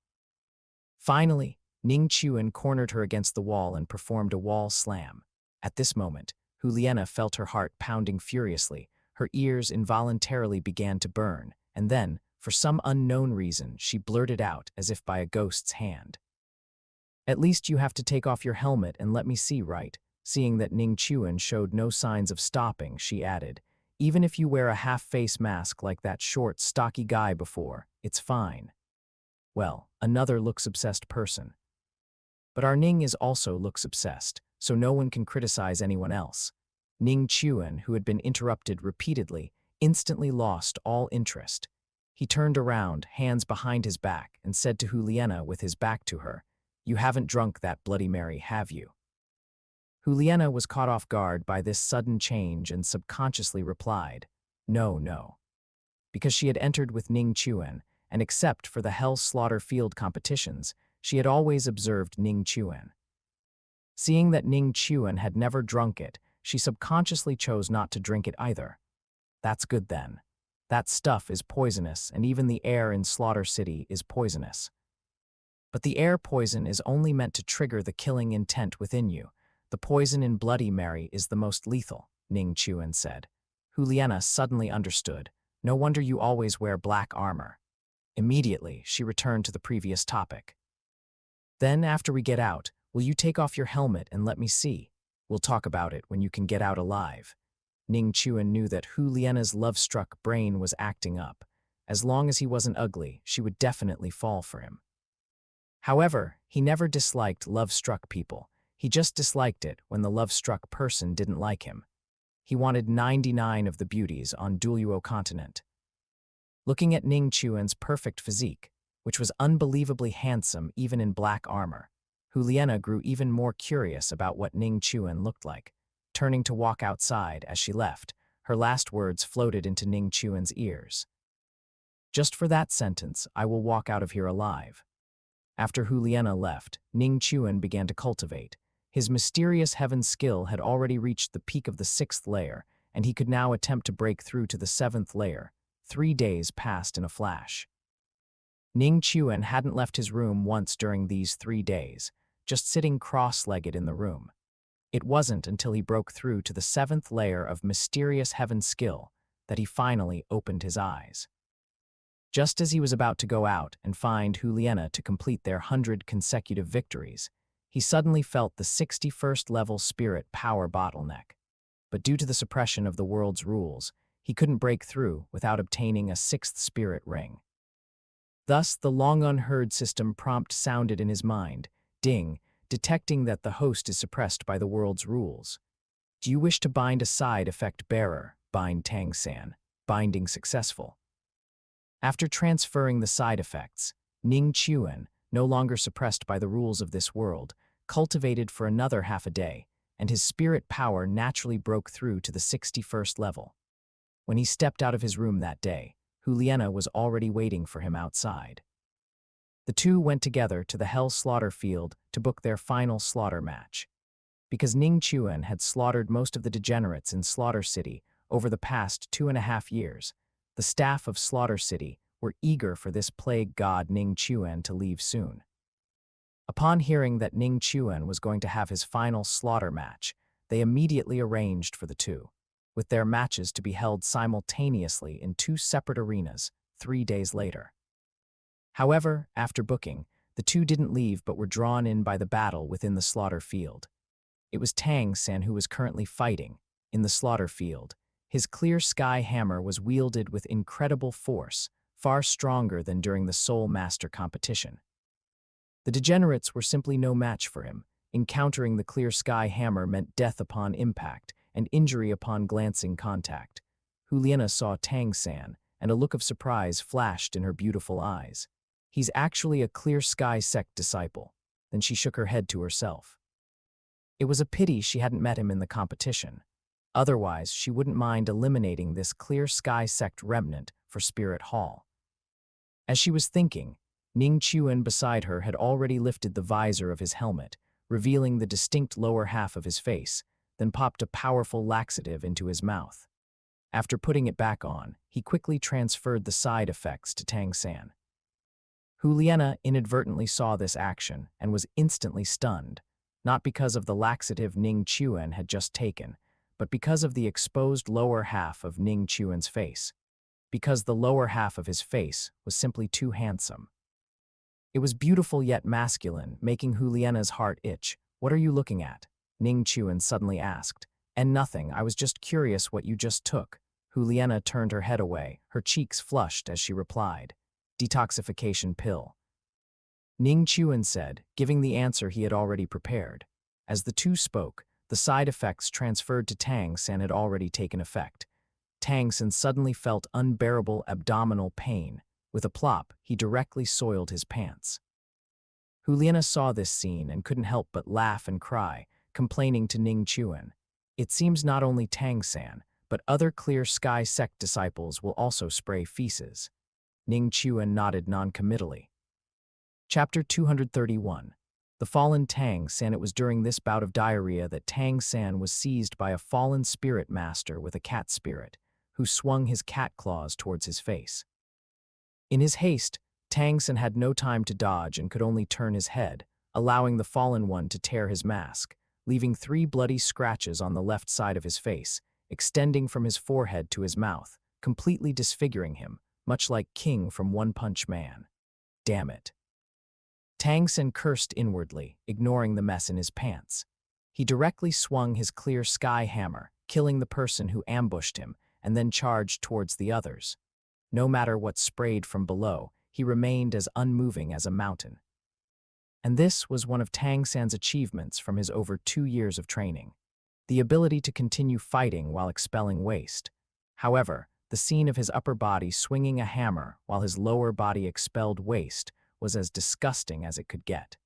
Finally, Ning Chuan cornered her against the wall and performed a wall slam. At this moment, Juliana felt her heart pounding furiously. Her ears involuntarily began to burn, and then, for some unknown reason, she blurted out as if by a ghost's hand. At least you have to take off your helmet and let me see, right? Seeing that Ning Chuan showed no signs of stopping, she added, even if you wear a half-face mask like that short, stocky guy before, it's fine. Well, another looks-obsessed person. But our Ning is also looks-obsessed, so no one can criticize anyone else. Ning Chuan, who had been interrupted repeatedly, instantly lost all interest. He turned around, hands behind his back, and said to Juliana with his back to her, "You haven't drunk that Bloody Mary, have you?" Juliana was caught off guard by this sudden change and subconsciously replied, No. Because she had entered with Ning Chuan, and except for the Hell Slaughter Field competitions, she had always observed Ning Chuan. Seeing that Ning Chuan had never drunk it, she subconsciously chose not to drink it either. That's good then. That stuff is poisonous, and even the air in Slaughter City is poisonous. But the air poison is only meant to trigger the killing intent within you. The poison in Bloody Mary is the most lethal, Ning Chuan said. Juliana suddenly understood. No wonder you always wear black armor. Immediately, she returned to the previous topic. Then, after we get out, will you take off your helmet and let me see? We'll talk about it when you can get out alive. Ning Chuan knew that Juliana's love-struck brain was acting up. As long as he wasn't ugly, she would definitely fall for him. However, he never disliked love-struck people. He just disliked it when the love-struck person didn't like him. He wanted 99 of the beauties on Douluo Continent. Looking at Ning Chuan's perfect physique, which was unbelievably handsome even in black armor, Juliana grew even more curious about what Ning Chuan looked like. Turning to walk outside as she left, her last words floated into Ning Chuan's ears. Just for that sentence, I will walk out of here alive. After Juliana left, Ning Chuan began to cultivate. His mysterious heaven skill had already reached the peak of the 6th layer, and he could now attempt to break through to the 7th layer. 3 days passed in a flash. Ning Chuan hadn't left his room once during these 3 days, just sitting cross-legged in the room. It wasn't until he broke through to the 7th layer of mysterious heaven skill that he finally opened his eyes. Just as he was about to go out and find Juliana to complete their 100 consecutive victories, he suddenly felt the 61st level spirit power bottleneck. But due to the suppression of the world's rules, he couldn't break through without obtaining a 6th spirit ring. Thus, the long-unheard system prompt sounded in his mind, ding, detecting that the host is suppressed by the world's rules. Do you wish to bind a side effect bearer? Bind Tang-san. Binding successful. After transferring the side effects, Ning Chuan, no longer suppressed by the rules of this world, cultivated for another half a day, and his spirit power naturally broke through to the 61st level. When he stepped out of his room that day, Juliana was already waiting for him outside. The two went together to the Hell Slaughter Field to book their final slaughter match. Because Ning Chuan had slaughtered most of the degenerates in Slaughter City over the past 2.5 years, the staff of Slaughter City were eager for this plague god Ning Chuan to leave soon. Upon hearing that Ning Chuan was going to have his final slaughter match, they immediately arranged for the two, with their matches to be held simultaneously in 2 separate arenas 3 days later. However, after booking, the two didn't leave but were drawn in by the battle within the slaughter field. It was Tang-san who was currently fighting. In the slaughter field, his clear sky hammer was wielded with incredible force, far stronger than during the Soul Master competition. The degenerates were simply no match for him. Encountering the clear sky hammer meant death upon impact and injury upon glancing contact. Juliana saw Tang-san, and a look of surprise flashed in her beautiful eyes. He's actually a clear sky sect disciple. Then she shook her head to herself. It was a pity she hadn't met him in the competition. Otherwise, she wouldn't mind eliminating this clear sky sect remnant for Spirit Hall. As she was thinking, Ning Chuan beside her had already lifted the visor of his helmet, revealing the distinct lower half of his face, then popped a powerful laxative into his mouth. After putting it back on, he quickly transferred the side effects to Tang-san. Juliana inadvertently saw this action and was instantly stunned, not because of the laxative Ning Chuan had just taken, but because of the exposed lower half of Ning Chuan's face. Because the lower half of his face was simply too handsome. It was beautiful yet masculine, making Juliana's heart itch. "What are you looking at?" Ning Chuan suddenly asked. "And nothing, I was just curious what you just took." Juliana turned her head away, her cheeks flushed as she replied, "Detoxification pill." Ning Chuan said, giving the answer he had already prepared. As the two spoke, the side effects transferred to Tang-san had already taken effect. Tang-san suddenly felt unbearable abdominal pain. With a plop, he directly soiled his pants. Juliana saw this scene and couldn't help but laugh and cry, complaining to Ning Chuan. It seems not only Tang-san, but other clear sky sect disciples will also spray feces. Ning Chuan nodded noncommittally. Chapter 231. The Fallen Tang-san. It was during this bout of diarrhea that Tang-san was seized by a fallen spirit master with a cat spirit, who swung his cat claws towards his face. In his haste, Tang-san had no time to dodge and could only turn his head, allowing the fallen one to tear his mask, leaving 3 bloody scratches on the left side of his face, extending from his forehead to his mouth, completely disfiguring him, much like King from One Punch Man. Damn it. Tang-san cursed inwardly, ignoring the mess in his pants. He directly swung his clear sky hammer, killing the person who ambushed him, and then charged towards the others. No matter what sprayed from below, he remained as unmoving as a mountain. And this was one of Tang-san's achievements from his over 2 years of training. The ability to continue fighting while expelling waste. However, the scene of his upper body swinging a hammer while his lower body expelled waste was as disgusting as it could get.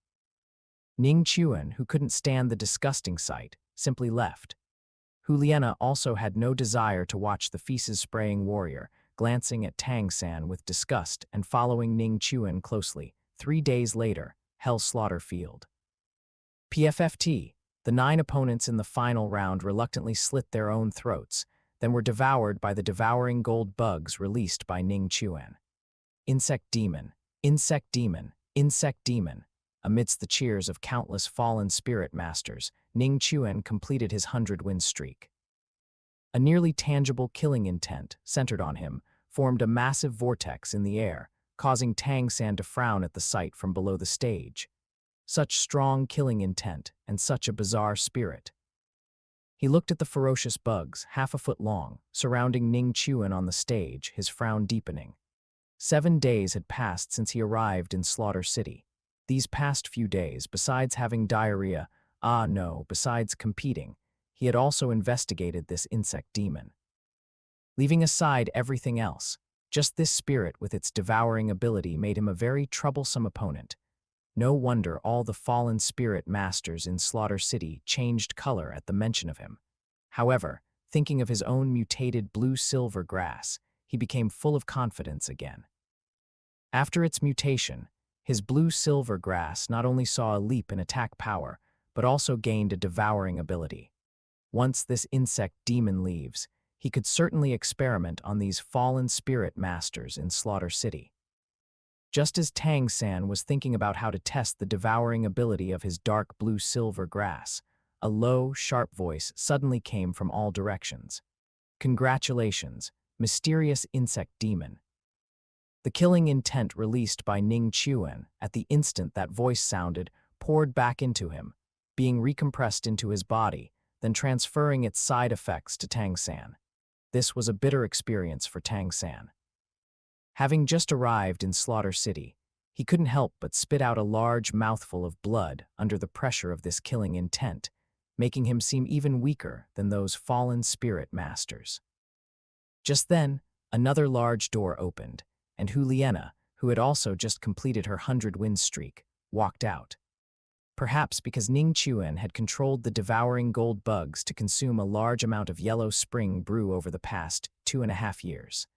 Ning Chuan, who couldn't stand the disgusting sight, simply left. Juliana also had no desire to watch the feces-spraying warrior, glancing at Tang-san with disgust and following Ning Chuan closely. 3 days later, Hell Slaughter Field. PFFT. The 9 opponents in the final round reluctantly slit their own throats, then were devoured by the devouring gold bugs released by Ning Chuan. Insect Demon, Insect Demon, Insect Demon. Amidst the cheers of countless fallen spirit masters, Ning Chuan completed his 100-win streak. A nearly tangible killing intent, centered on him, formed a massive vortex in the air, causing Tang-san to frown at the sight from below the stage. Such strong killing intent and such a bizarre spirit. He looked at the ferocious bugs, half a foot long, surrounding Ning Chuan on the stage, his frown deepening. 7 days had passed since he arrived in Slaughter City. These past few days, besides having diarrhea, besides competing, he had also investigated this insect demon. Leaving aside everything else, just this spirit with its devouring ability made him a very troublesome opponent. No wonder all the fallen spirit masters in Slaughter City changed color at the mention of him. However, thinking of his own mutated blue-silver grass, he became full of confidence again. After its mutation, his blue-silver grass not only saw a leap in attack power, but also gained a devouring ability. Once this insect demon leaves, he could certainly experiment on these fallen spirit masters in Slaughter City. Just as Tang San was thinking about how to test the devouring ability of his dark blue-silver grass, a low, sharp voice suddenly came from all directions. "Congratulations, mysterious insect demon." The killing intent released by Ning Chuan at the instant that voice sounded poured back into him, being recompressed into his body, then transferring its side effects to Tang San. This was a bitter experience for Tang San. Having just arrived in Slaughter City, he couldn't help but spit out a large mouthful of blood under the pressure of this killing intent, making him seem even weaker than those fallen spirit masters. Just then, another large door opened, and Juliana, who had also just completed her 100-win streak, walked out. Perhaps because Ning Chuan had controlled the devouring gold bugs to consume a large amount of yellow spring brew over the past 2.5 years.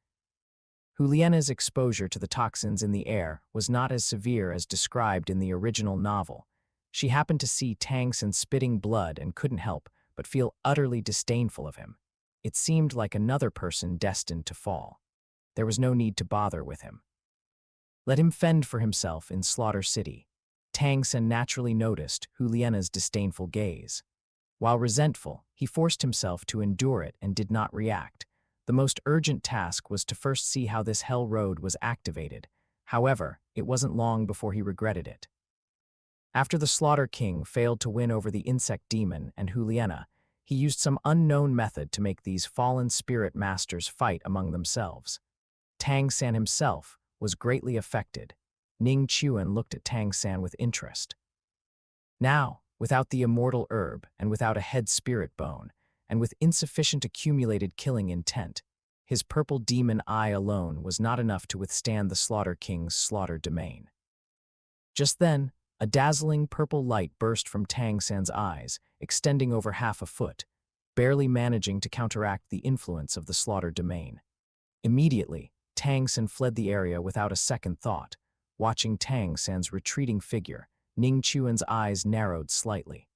Juliana's exposure to the toxins in the air was not as severe as described in the original novel. She happened to see Tang San spitting blood and couldn't help but feel utterly disdainful of him. It seemed like another person destined to fall. There was no need to bother with him. Let him fend for himself in Slaughter City. Tang San naturally noticed Juliana's disdainful gaze. While resentful, he forced himself to endure it and did not react. The most urgent task was to first see how this hell road was activated. However, it wasn't long before he regretted it. After the Slaughter King failed to win over the insect demon and Juliana, he used some unknown method to make these fallen spirit masters fight among themselves. Tang San himself was greatly affected. Ning Chuan looked at Tang San with interest. Now, without the immortal herb and without a head spirit bone, and with insufficient accumulated killing intent, his purple demon eye alone was not enough to withstand the Slaughter King's slaughter domain. Just then, a dazzling purple light burst from Tang San's eyes, extending over half a foot, barely managing to counteract the influence of the slaughter domain. Immediately, Tang San fled the area without a second thought. Watching Tang San's retreating figure, Ning Chuan's eyes narrowed slightly.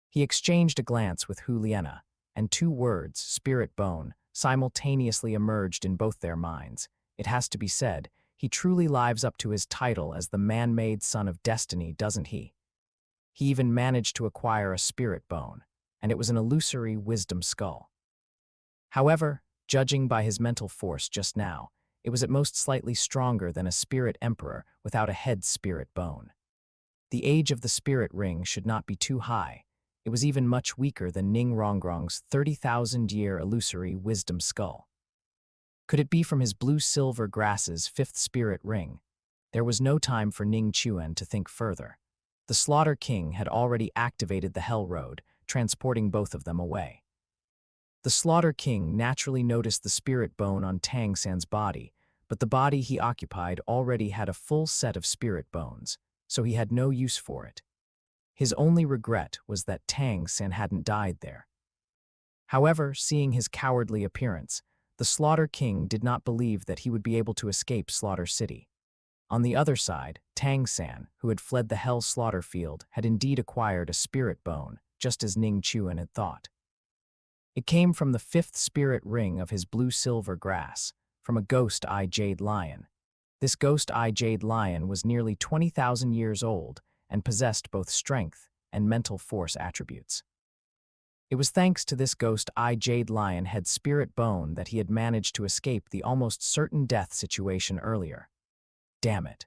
He exchanged a glance with Juliana, and 2 words, spirit bone, simultaneously emerged in both their minds. It has to be said, he truly lives up to his title as the man-made son of destiny, doesn't he? He even managed to acquire a spirit bone, and it was an illusory wisdom skull. However, judging by his mental force just now, it was at most slightly stronger than a spirit emperor without a head spirit bone. The age of the spirit ring should not be too high. It was even much weaker than Ning Rongrong's 30,000-year illusory wisdom skull. Could it be from his blue-silver grass's 5th spirit ring? There was no time for Ning Chuan to think further. The Slaughter King had already activated the Hell Road, transporting both of them away. The Slaughter King naturally noticed the spirit bone on Tang San's body, but the body he occupied already had a full set of spirit bones, so he had no use for it. His only regret was that Tang San hadn't died there. However, seeing his cowardly appearance, the Slaughter King did not believe that he would be able to escape Slaughter City. On the other side, Tang San, who had fled the Hell Slaughter Field, had indeed acquired a spirit bone, just as Ning Chuan had thought. It came from the 5th spirit ring of his blue-silver grass, from a ghost-eye jade lion. This ghost-eye jade lion was nearly 20,000 years old and possessed both strength and mental force attributes. It was thanks to this ghost-eye jade lion head spirit bone that he had managed to escape the almost certain death situation earlier. Damn it.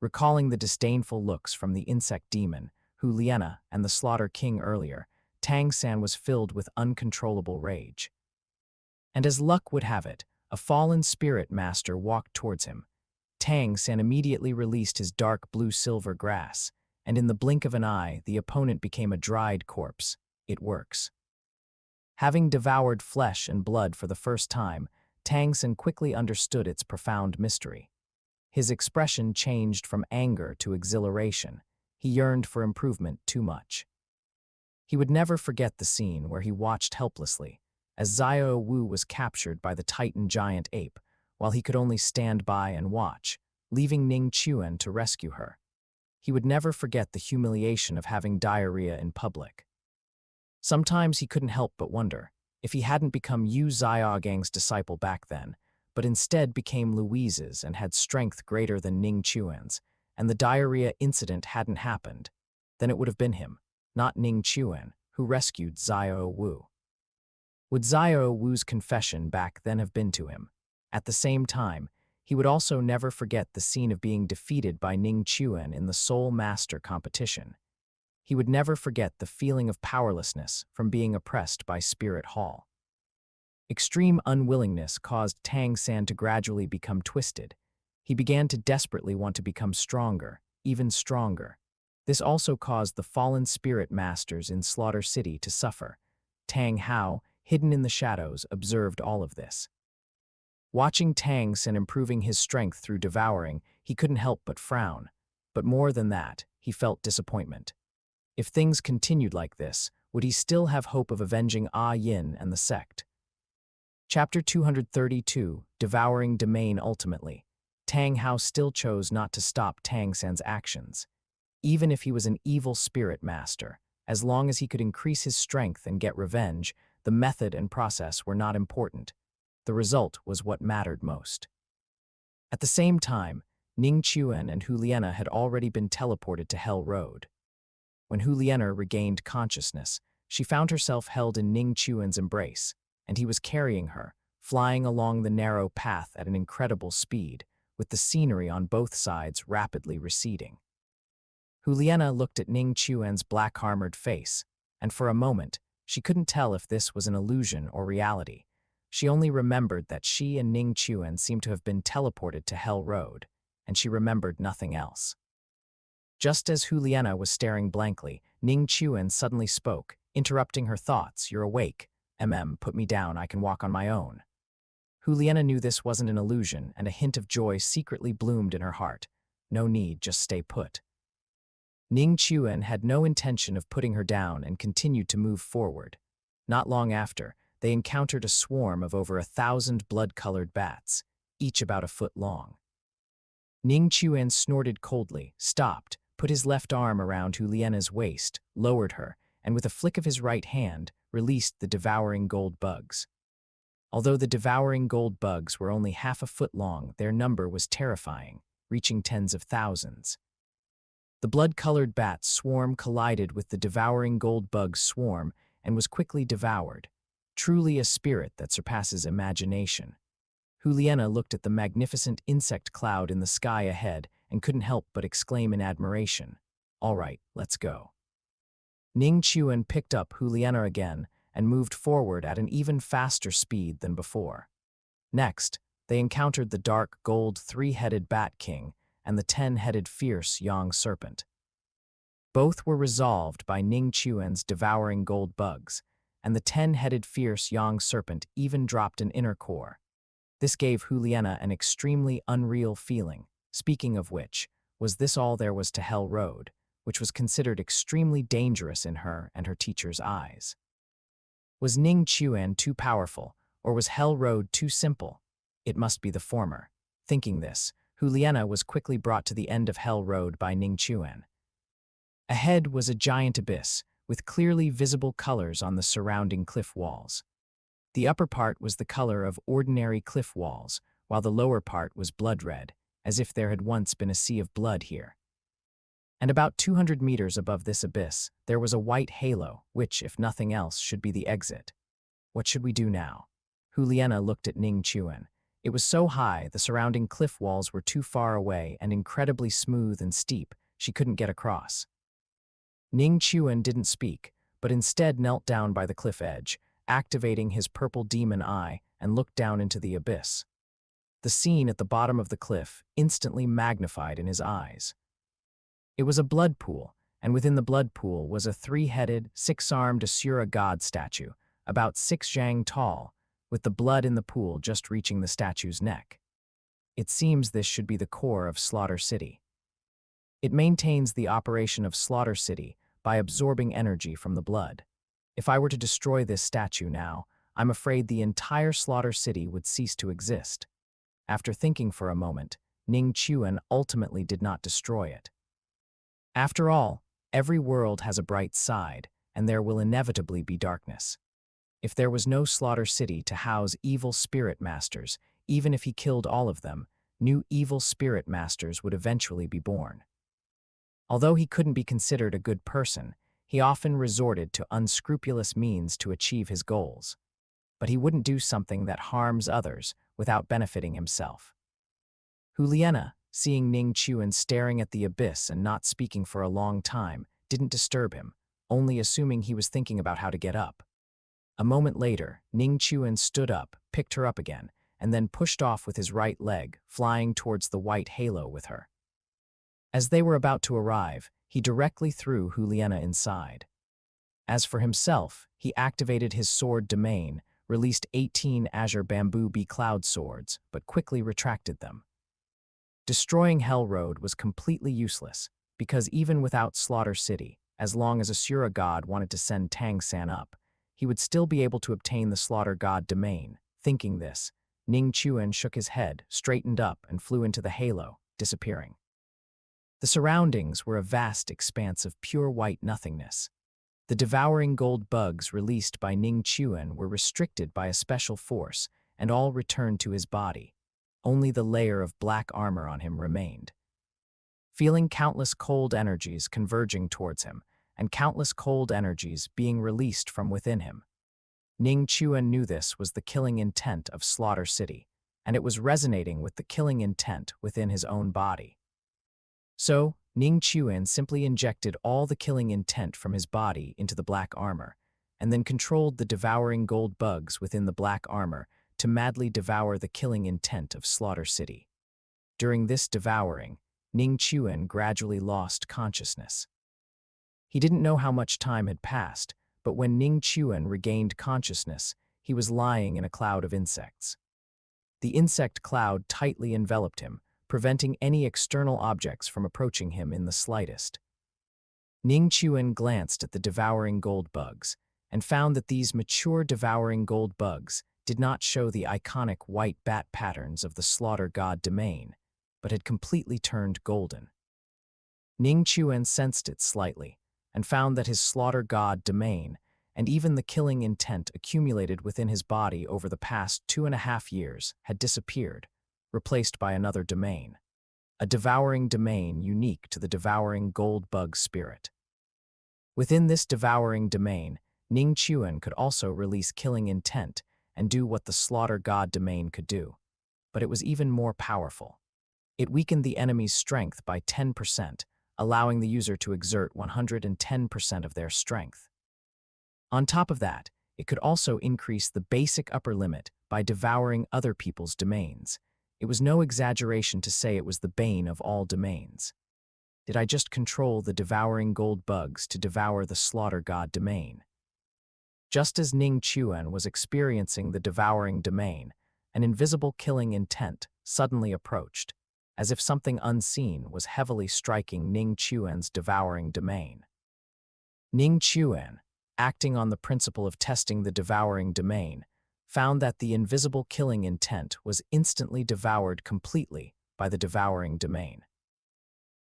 Recalling the disdainful looks from the insect demon, Juliana, and the Slaughter King earlier, Tang San was filled with uncontrollable rage. And as luck would have it, a fallen spirit master walked towards him, Tang San immediately released his dark blue-silver grass, and in the blink of an eye, the opponent became a dried corpse. It works. Having devoured flesh and blood for the first time, Tang San quickly understood its profound mystery. His expression changed from anger to exhilaration. He yearned for improvement too much. He would never forget the scene where he watched helplessly, as Xiao Wu was captured by the Titan giant ape, while he could only stand by and watch, leaving Ning Chuan to rescue her. He would never forget the humiliation of having diarrhea in public. Sometimes he couldn't help but wonder, if he hadn't become Yu Xiaogang's disciple back then, but instead became Louise's and had strength greater than Ning Chuan's, and the diarrhea incident hadn't happened, then it would have been him, not Ning Chuan, who rescued Xiao Wu. Would Xiao Wu's confession back then have been to him? At the same time, he would also never forget the scene of being defeated by Ning Chuan in the Soul Master competition. He would never forget the feeling of powerlessness from being oppressed by Spirit Hall. Extreme unwillingness caused Tang San to gradually become twisted. He began to desperately want to become stronger, even stronger. This also caused the fallen spirit masters in Slaughter City to suffer. Tang Hao, hidden in the shadows, observed all of this. Watching Tang San improving his strength through devouring, he couldn't help but frown. But more than that, he felt disappointment. If things continued like this, would he still have hope of avenging Ah Yin and the sect? Chapter 232, Devouring Domain Ultimately. Tang Hao still chose not to stop Tang San's actions. Even if he was an evil spirit master, as long as he could increase his strength and get revenge, the method and process were not important. The result was what mattered most. At the same time, Ning Chuan and Huliena had already been teleported to Hell Road. When Huliena regained consciousness, she found herself held in Ning Chuan's embrace, and he was carrying her, flying along the narrow path at an incredible speed, with the scenery on both sides rapidly receding. Huliena looked at Ning Chuan's black-armored face, and for a moment, she couldn't tell if this was an illusion or reality. She only remembered that she and Ning Chuan seemed to have been teleported to Hell Road, and she remembered nothing else. Just as Huliena was staring blankly, Ning Chuan suddenly spoke, interrupting her thoughts. "You're awake. Put me down, I can walk on my own." Huliena knew this wasn't an illusion, and a hint of joy secretly bloomed in her heart. No need, just stay put. Ning Chuan had no intention of putting her down and continued to move forward. Not long after, they encountered a swarm of over 1,000 blood-colored bats, each about a foot long. Ning Chuan snorted coldly, stopped, put his left arm around Huliena's waist, lowered her, and with a flick of his right hand, released the devouring gold bugs. Although the devouring gold bugs were only half a foot long, their number was terrifying, reaching tens of thousands. The blood-colored bat swarm collided with the devouring gold bug's swarm and was quickly devoured. Truly a spirit that surpasses imagination. Huliena looked at the magnificent insect cloud in the sky ahead and couldn't help but exclaim in admiration. "All right, let's go." Ning Chuan picked up Huliena again and moved forward at an even faster speed than before. Next, they encountered the dark gold three-headed Bat King and the 10-headed fierce Yang Serpent. Both were resolved by Ning Chuan's devouring gold bugs, and the 10-headed fierce Yang Serpent even dropped an inner core. This gave Huliena an extremely unreal feeling. Speaking of which, was this all there was to Hell Road, which was considered extremely dangerous in her and her teacher's eyes? Was Ning Chuan too powerful, or was Hell Road too simple? It must be the former. Thinking this, Huliena was quickly brought to the end of Hell Road by Ning Chuan. Ahead was a giant abyss, with clearly visible colors on the surrounding cliff walls. The upper part was the color of ordinary cliff walls, while the lower part was blood red, as if there had once been a sea of blood here. And about 200 meters above this abyss, there was a white halo, which, if nothing else, should be the exit. What should we do now? Huliena looked at Ning Chuan. It was so high, the surrounding cliff walls were too far away and incredibly smooth and steep, she couldn't get across. Ning Chuan didn't speak, but instead knelt down by the cliff edge, activating his purple demon eye, and looked down into the abyss. the scene at the bottom of the cliff instantly magnified in his eyes. It was a blood pool, and within the blood pool was a three-headed, six-armed Asura god statue, about 6 zhang tall, with the blood in the pool just reaching the statue's neck. It seems this should be the core of Slaughter City. It maintains the operation of Slaughter City by absorbing energy from the blood. If I were to destroy this statue now, I'm afraid the entire Slaughter City would cease to exist. After thinking for a moment, Ning Chuan ultimately did not destroy it. After all, every world has a bright side, and there will inevitably be darkness. If there was no Slaughter City to house evil spirit masters, even if he killed all of them, new evil spirit masters would eventually be born. Although he couldn't be considered a good person, he often resorted to unscrupulous means to achieve his goals. But he wouldn't do something that harms others without benefiting himself. Juliana, seeing Ning Chuan staring at the abyss and not speaking for a long time, didn't disturb him, only assuming he was thinking about how to get up. A moment later, Ning Chuan stood up, picked her up again, and then pushed off with his right leg, flying towards the white halo with her. As they were about to arrive, he directly threw Juliana inside. As for himself, he activated his sword domain, released 18 Azure Bamboo Bee Cloud swords, but quickly retracted them. Destroying Hell Road was completely useless, because even without Slaughter City, as long as Asura God wanted to send Tang San up, he would still be able to obtain the Slaughter God domain. Thinking this, Ning Chuan shook his head, straightened up, and flew into the halo, disappearing. The surroundings were a vast expanse of pure white nothingness. The devouring gold bugs released by Ning Chuan were restricted by a special force, and all returned to his body. Only the layer of black armor on him remained. Feeling countless cold energies converging towards him, and countless cold energies being released from within him, Ning Chuan knew this was the killing intent of Slaughter City, and it was resonating with the killing intent within his own body. So, Ning Chuan simply injected all the killing intent from his body into the black armor, and then controlled the devouring gold bugs within the black armor to madly devour the killing intent of Slaughter City. During this devouring, Ning Chuan gradually lost consciousness. He didn't know how much time had passed, but when Ning Chuan regained consciousness, he was lying in a cloud of insects. The insect cloud tightly enveloped him, preventing any external objects from approaching him in the slightest. Ning Chuan glanced at the devouring gold bugs, and found that these mature devouring gold bugs did not show the iconic white bat patterns of the Slaughter God domain, but had completely turned golden. Ning Chuan sensed it slightly, and found that his Slaughter God domain, and even the killing intent accumulated within his body over the past 2.5 years, had disappeared, replaced by another domain, a devouring domain unique to the devouring gold bug spirit. Within this devouring domain, Ning Chuan could also release killing intent and do what the Slaughter God domain could do, but it was even more powerful. It weakened the enemy's strength by 10%, allowing the user to exert 110% of their strength. On top of that, it could also increase the basic upper limit by devouring other people's domains. It was no exaggeration to say it was the bane of all domains. Did I just control the devouring gold bugs to devour the Slaughter God domain? Just as Ning Chuan was experiencing the devouring domain, an invisible killing intent suddenly approached, as if something unseen was heavily striking Ning Chuan's devouring domain. Ning Chuan, acting on the principle of testing the devouring domain, found that the invisible killing intent was instantly devoured completely by the devouring domain.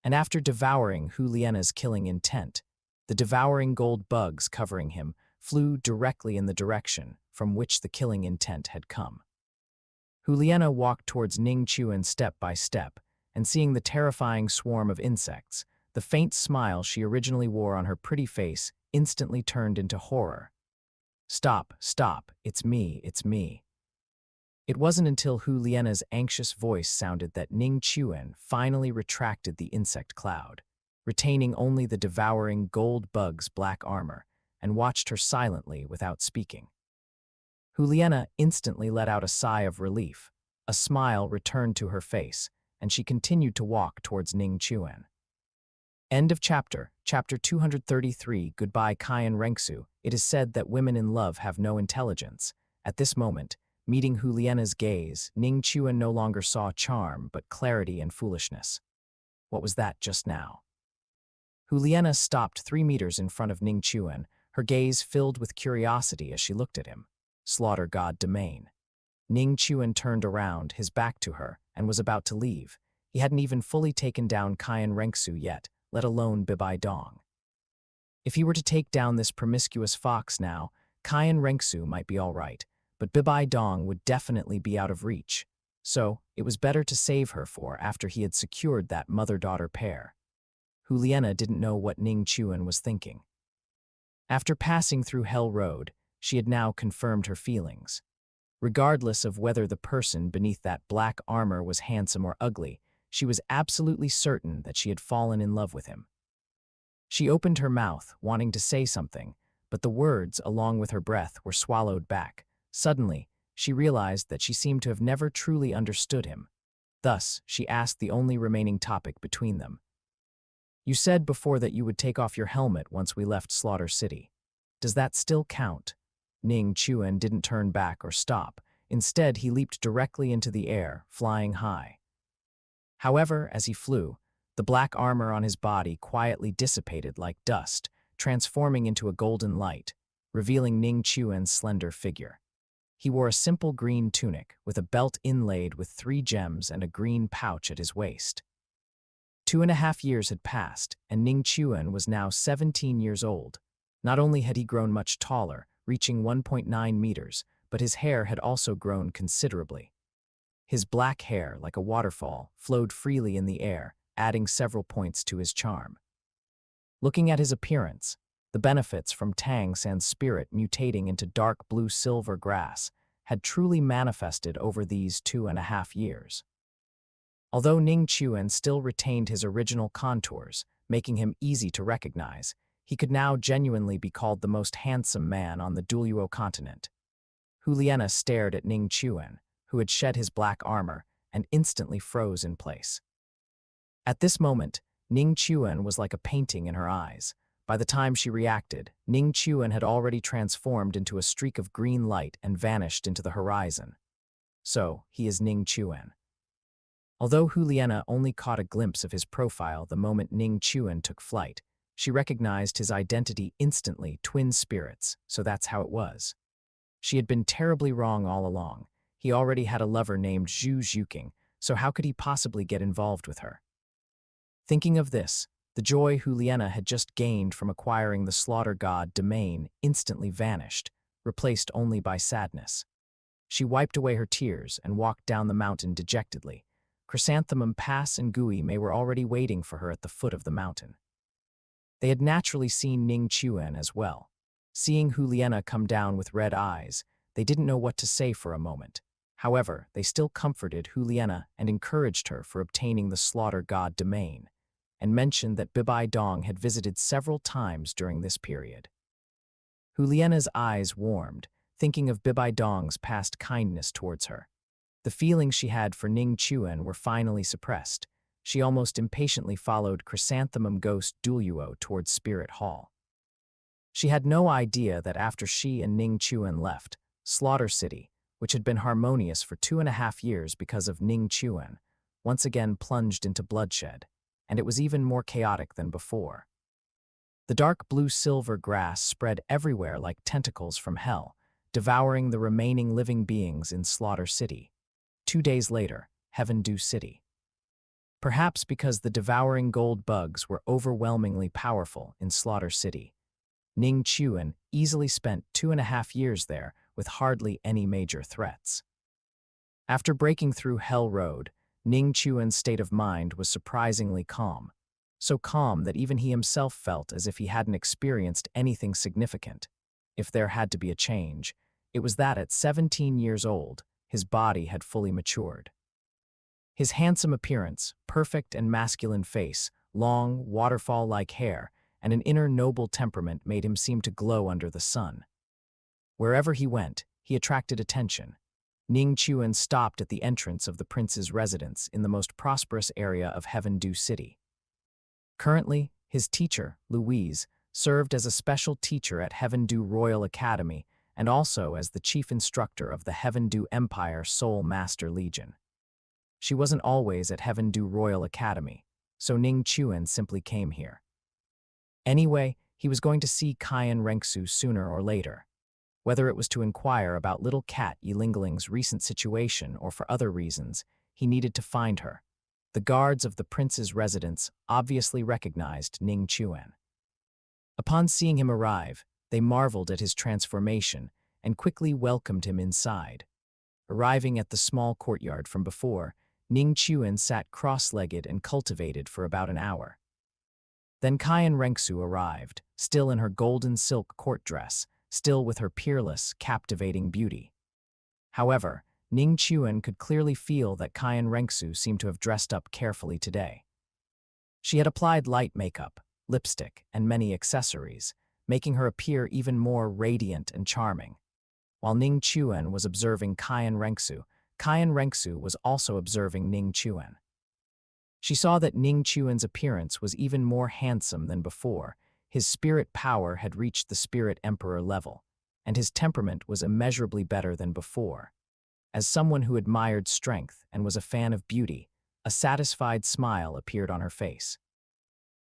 And after devouring Juliana's killing intent, the devouring gold bugs covering him flew directly in the direction from which the killing intent had come. Juliana walked towards Ning Chuan step by step, and seeing the terrifying swarm of insects, the faint smile she originally wore on her pretty face instantly turned into horror. "Stop, stop, it's me, it's me." It wasn't until Juliana's anxious voice sounded that Ning Chuan finally retracted the insect cloud, retaining only the devouring gold bug's black armor, and watched her silently without speaking. Juliana instantly let out a sigh of relief, A smile returned to her face, and she continued to walk towards Ning Chuan. End of chapter. Chapter 233, Goodbye Kaian Renksu. It is said that women in love have no intelligence. At this moment, meeting Huliena's gaze, Ning Chuan no longer saw charm, but clarity and foolishness. What was that just now? Huliena stopped 3 meters in front of Ning Chuan, her gaze filled with curiosity as she looked at him. Slaughter God Domain. Ning Chuan turned around, his back to her, and was about to leave. He hadn't even fully taken down Kaian Renksu yet, let alone Bibai Dong. If he were to take down this promiscuous fox now, Kaian Renksu might be all right, but Bibai Dong would definitely be out of reach. So, it was better to save her for after he had secured that mother-daughter pair. Huliena didn't know what Ning Chuan was thinking. After passing through Hell Road, she had now confirmed her feelings. Regardless of whether the person beneath that black armor was handsome or ugly, she was absolutely certain that she had fallen in love with him. She opened her mouth, wanting to say something, but the words, along with her breath, were swallowed back. Suddenly, she realized that she seemed to have never truly understood him. Thus, she asked the only remaining topic between them. You said before that you would take off your helmet once we left Slaughter City. Does that still count? Ning Chuan didn't turn back or stop. Instead, he leaped directly into the air, flying high. However, as he flew, the black armor on his body quietly dissipated like dust, transforming into a golden light, revealing Ning Chuan's slender figure. He wore a simple green tunic with a belt inlaid with 3 gems and a green pouch at his waist. 2.5 years had passed, and Ning Chuan was now 17 years old. Not only had he grown much taller, reaching 1.9 meters, but his hair had also grown considerably. His black hair, like a waterfall, flowed freely in the air, adding several points to his charm. Looking at his appearance, the benefits from Tang San's spirit mutating into dark blue-silver grass had truly manifested over these 2.5 years. Although Ning Chuan still retained his original contours, making him easy to recognize, he could now genuinely be called the most handsome man on the Douluo Continent. Huliena stared at Ning Chuan, who had shed his black armor, and instantly froze in place. At this moment, Ning Chuan was like a painting in her eyes. By the time she reacted, Ning Chuan had already transformed into a streak of green light and vanished into the horizon. So, he is Ning Chuan. Although Huliena only caught a glimpse of his profile the moment Ning Chuan took flight, she recognized his identity instantly, twin spirits, so that's how it was. She had been terribly wrong all along. He already had a lover named Zhu Zhuking, so how could he possibly get involved with her? Thinking of this, the joy Huliena had just gained from acquiring the slaughter god domain instantly vanished, replaced only by sadness. She wiped away her tears and walked down the mountain dejectedly. Chrysanthemum Pass and Gui Mei were already waiting for her at the foot of the mountain. They had naturally seen Ning Chuan as well. Seeing Huliena come down with red eyes, they didn't know what to say for a moment. However, they still comforted Huliena and encouraged her for obtaining the slaughter god domain, and mentioned that Bibai Dong had visited several times during this period. Huliena's eyes warmed, thinking of Bibai Dong's past kindness towards her. The feelings she had for Ning Chuan were finally suppressed. She almost impatiently followed Chrysanthemum Ghost Douluo towards Spirit Hall. She had no idea that after she and Ning Chuan left, Slaughter City, which had been harmonious for 2.5 years because of Ning Chuan, once again plunged into bloodshed, and it was even more chaotic than before. The dark blue-silver grass spread everywhere like tentacles from hell, devouring the remaining living beings in Slaughter City. 2 days later, Heaven Dew City. Perhaps because the devouring gold bugs were overwhelmingly powerful in Slaughter City, Ning Chuan easily spent 2.5 years there with hardly any major threats. After breaking through Hell Road, Ning Chuan's state of mind was surprisingly calm, so calm that even he himself felt as if he hadn't experienced anything significant. If there had to be a change, it was that at 17 years old, his body had fully matured. His handsome appearance, perfect and masculine face, long, waterfall-like hair, and an inner noble temperament made him seem to glow under the sun. Wherever he went, he attracted attention. Ning Chuan stopped at the entrance of the prince's residence in the most prosperous area of Heavendu City. Currently, his teacher, Louise, served as a special teacher at Heavendu Royal Academy and also as the chief instructor of the Heavendu Empire Soul Master Legion. She wasn't always at Heavendu Royal Academy, so Ning Chuan simply came here. Anyway, he was going to see Kaiyan Renksu sooner or later. Whether it was to inquire about little cat Yilingling's recent situation or for other reasons, he needed to find her. The guards of the prince's residence obviously recognized Ning Chuan. Upon seeing him arrive, they marveled at his transformation and quickly welcomed him inside. Arriving at the small courtyard from before, Ning Chuan sat cross-legged and cultivated for about an hour. Then Kaiyan Renksu arrived, still in her golden silk court dress, still with her peerless, captivating beauty. However, Ning Chuan could clearly feel that Kaiyan Renksu seemed to have dressed up carefully today. She had applied light makeup, lipstick, and many accessories, making her appear even more radiant and charming. While Ning Chuan was observing Kaiyan Renksu was also observing Ning Chuan. She saw that Ning Chuan's appearance was even more handsome than before. His spirit power had reached the spirit emperor level, and his temperament was immeasurably better than before. As someone who admired strength and was a fan of beauty, a satisfied smile appeared on her face.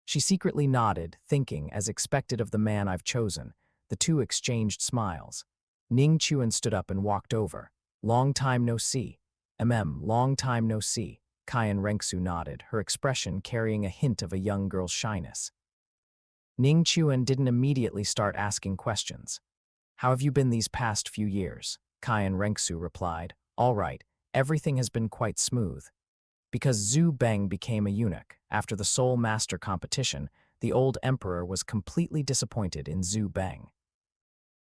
She secretly nodded, thinking, as expected of the man I've chosen. The two exchanged smiles. Ning Chuan stood up and walked over. Long time no see. Long time no see. Kaiyan Renksu nodded, her expression carrying a hint of a young girl's shyness. Ning Chuan didn't immediately start asking questions. How have you been these past few years? Kaiyan Renksu replied. All right, everything has been quite smooth. Because Zhu Beng became a eunuch after the Soul Master competition, the old emperor was completely disappointed in Zhu Beng.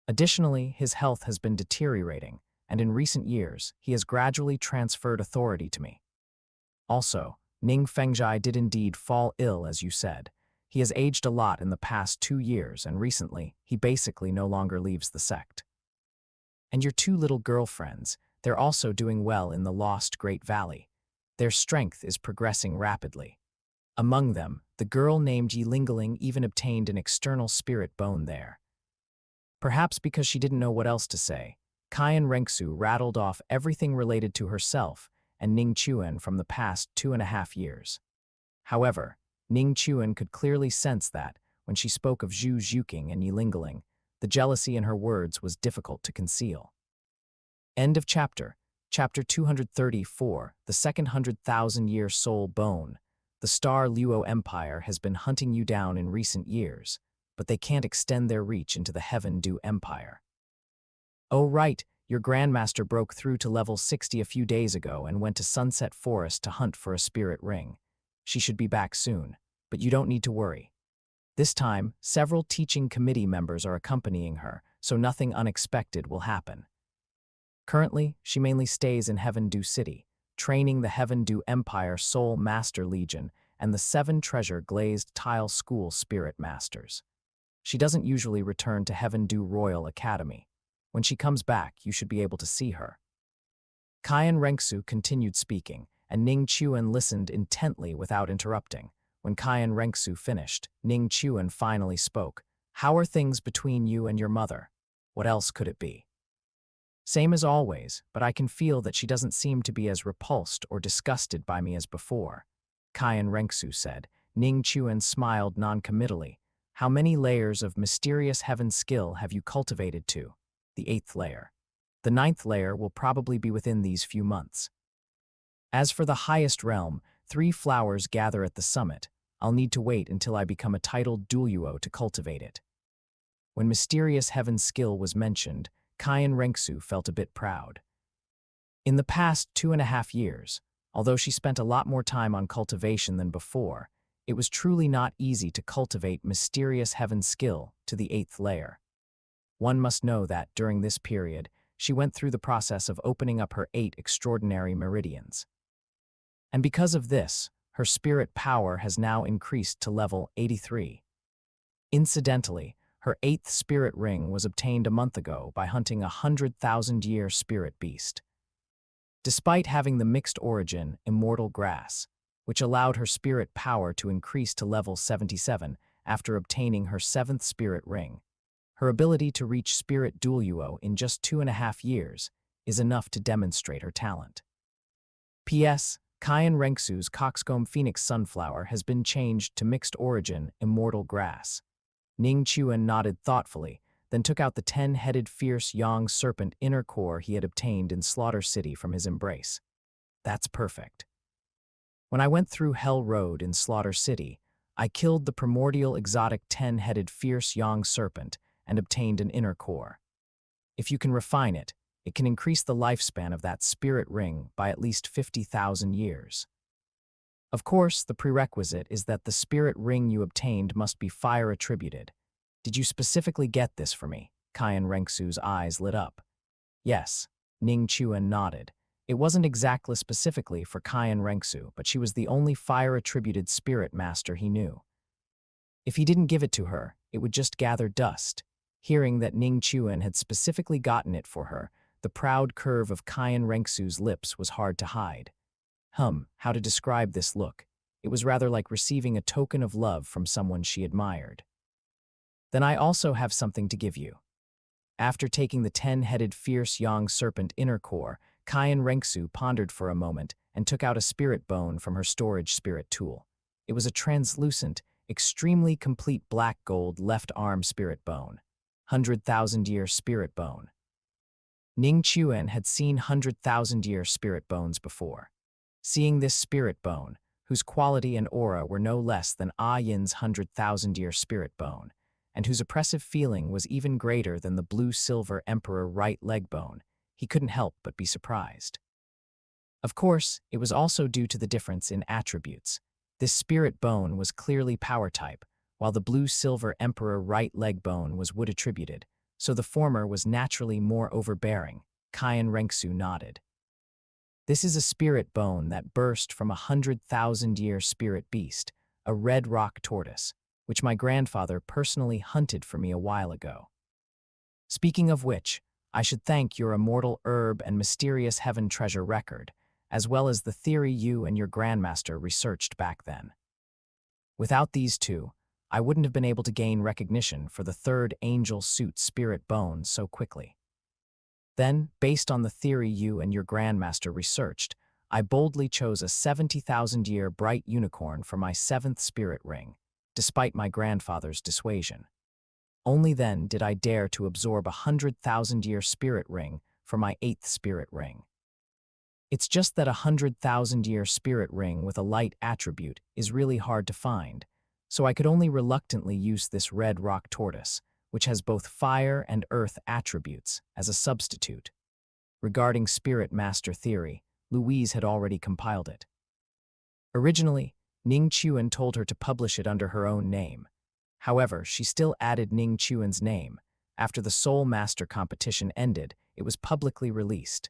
Additionally, his health has been deteriorating, and in recent years, he has gradually transferred authority to me. Also, Ning Fengzhai did indeed fall ill, as you said. He has aged a lot in the past 2 years, and recently, he basically no longer leaves the sect. And your 2 little girlfriends, they're also doing well in the Lost Great Valley. Their strength is progressing rapidly. Among them, the girl named Yilingling even obtained an external spirit bone there. Perhaps because she didn't know what else to say, Kaiyan Renksu rattled off everything related to herself and Ning Chuan from the past 2.5 years. However, Ning Chuan could clearly sense that, when she spoke of Zhu Zhuking and Yilingling, the jealousy in her words was difficult to conceal. End of chapter. Chapter 234, The Second 100,000-Year Soul Bone. The Star Luo Empire has been hunting you down in recent years, but they can't extend their reach into the Heavendu Empire. Oh right, your Grandmaster broke through to level 60 a few days ago and went to Sunset Forest to hunt for a spirit ring. She should be back soon, but you don't need to worry. This time, several teaching committee members are accompanying her, so nothing unexpected will happen. Currently, she mainly stays in Heavendu City, training the Heavendu Empire Soul Master Legion and the 7 treasure glazed tile school spirit masters. She doesn't usually return to Heavendu Royal Academy. When she comes back, you should be able to see her. Kaiyan Renksu continued speaking, and Ning Chuan listened intently without interrupting. When Kaiyan Renksu finished, Ning Chuan finally spoke. How are things between you and your mother? What else could it be? Same as always, but I can feel that she doesn't seem to be as repulsed or disgusted by me as before, Kaiyan Renksu said. Ning Chuan smiled non-committally. How many layers of mysterious heaven skill have you cultivated to? The 8th layer. The 9th layer will probably be within these few months. As for the highest realm, 3 flowers gather at the summit. I'll need to wait until I become a titled Douluo to cultivate it. When mysterious heaven skill was mentioned, Kaiyan Renksu felt a bit proud. In the past 2.5 years, although she spent a lot more time on cultivation than before, it was truly not easy to cultivate mysterious heaven skill to the 8th layer. One must know that, during this period, she went through the process of opening up her 8 extraordinary meridians. And because of this, her spirit power has now increased to level 83. Incidentally, her 8th spirit ring was obtained a month ago by hunting a 100,000-year spirit beast. despite having the mixed origin, immortal grass, which allowed her spirit power to increase to level 77 after obtaining her 7th spirit ring. Her ability to reach Spirit Douluo in just 2.5 years is enough to demonstrate her talent. P.S. Kayan Renksu's coxcomb phoenix sunflower has been changed to mixed origin, immortal grass. Ning Chuan nodded thoughtfully, then took out the 10-headed fierce yang serpent inner core he had obtained in Slaughter City from his embrace. That's perfect. When I went through Hell Road in Slaughter City, I killed the primordial exotic 10-headed fierce yang serpent and obtained an inner core. If you can refine it, it can increase the lifespan of that spirit ring by at least 50,000 years. Of course, the prerequisite is that the spirit ring you obtained must be fire attributed. Did you specifically get this for me? Kayan Renksu's eyes lit up. Yes, Ning Chuan nodded. It wasn't exactly specifically for Kayan Renksu, but she was the only fire-attributed spirit master he knew. If he didn't give it to her, it would just gather dust. Hearing that Ning Chuan had specifically gotten it for her, the proud curve of Kayan Renksu's lips was hard to hide. How to describe this look? It was rather like receiving a token of love from someone she admired. Then I also have something to give you. After taking the 10-headed fierce yang serpent inner core, Kayan Renksu pondered for a moment and took out a spirit bone from her storage spirit tool. It was a translucent, extremely complete black gold left arm spirit bone. 100,000-year spirit bone. Ning Chuan had seen 100,000-year spirit bones before. Seeing this spirit bone, whose quality and aura were no less than Yin's 100,000-year spirit bone, and whose oppressive feeling was even greater than the blue-silver emperor right leg bone, he couldn't help but be surprised. Of course, it was also due to the difference in attributes. This spirit bone was clearly power type, while the blue-silver emperor right leg bone was wood attributed, so the former was naturally more overbearing. Kayan Renksu nodded. This is a spirit bone that burst from a 100,000-year spirit beast, a red rock tortoise, which my grandfather personally hunted for me a while ago. Speaking of which, I should thank your immortal herb and mysterious heaven treasure record, as well as the theory you and your grandmaster researched back then. Without these two, I wouldn't have been able to gain recognition for the third angel suit spirit bone so quickly. Then, based on the theory you and your grandmaster researched, I boldly chose a 70,000-year bright unicorn for my 7th spirit ring, despite my grandfather's dissuasion. Only then did I dare to absorb a 100,000-year spirit ring for my 8th spirit ring. It's just that a 100,000-year spirit ring with a light attribute is really hard to find, so I could only reluctantly use this red rock tortoise, which has both fire and earth attributes, as a substitute. Regarding spirit master theory, Louise had already compiled it. Originally, Ning Chuan told her to publish it under her own name. However, she still added Ning Chuan's name. After the Soul Master competition ended, it was publicly released.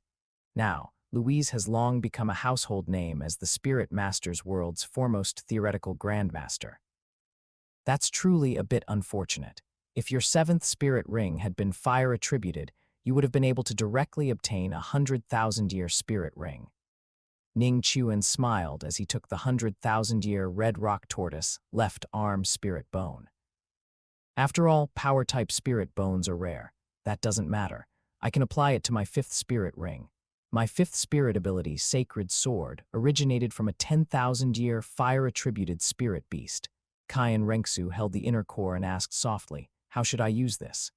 Now, Louise has long become a household name as the Spirit Master's world's foremost theoretical grandmaster. That's truly a bit unfortunate. If your 7th spirit ring had been fire attributed, you would have been able to directly obtain a 100,000-year spirit ring. Ning Chuan smiled as he took the 100,000-year red rock tortoise left arm spirit bone. After all, power-type spirit bones are rare. That doesn't matter. I can apply it to my 5th spirit ring. My 5th spirit ability, Sacred Sword, originated from a 10,000-year fire-attributed spirit beast. Kayan Renksu held the inner core and asked softly, "How should I use this?"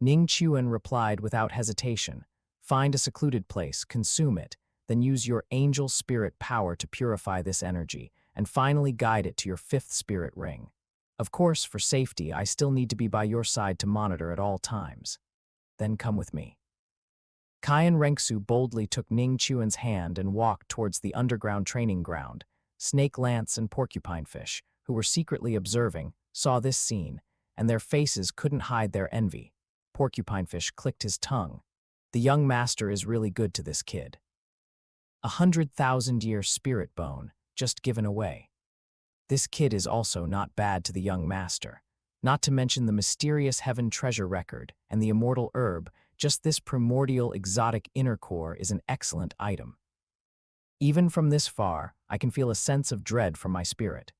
Ning Chuan replied without hesitation, "Find a secluded place, consume it, then use your angel spirit power to purify this energy, and finally guide it to your 5th spirit ring. Of course, for safety, I still need to be by your side to monitor at all times. Then come with me." Kayan Renksu boldly took Ning Chuan's hand and walked towards the underground training ground. Snake Lance and Porcupine Fish, who were secretly observing, saw this scene, and their faces couldn't hide their envy. Porcupine Fish clicked his tongue. The young master is really good to this kid. 100,000-year spirit bone, just given away. This kid is also not bad to the young master. Not to mention the mysterious heaven treasure record and the immortal herb Just this primordial exotic inner core is an excellent item. Even from this far, I can feel a sense of dread from my spirit.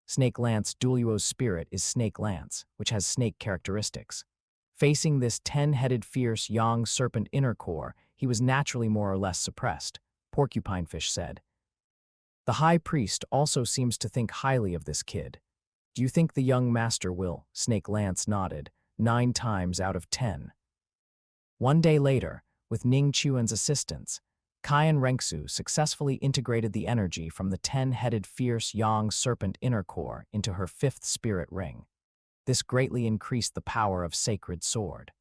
Snake Lance Douluo's spirit is Snake Lance, which has snake characteristics. Facing this 10-headed fierce yang serpent inner core, he was naturally more or less suppressed, Porcupinefish said. The high priest also seems to think highly of this kid. Do you think the young master will? Snake Lance nodded, 9 times out of 10. One day later, with Ning Chuan's assistance, Qian Rengsu successfully integrated the energy from the 10-headed fierce yang serpent inner core into her 5th spirit ring. This greatly increased the power of Sacred Sword.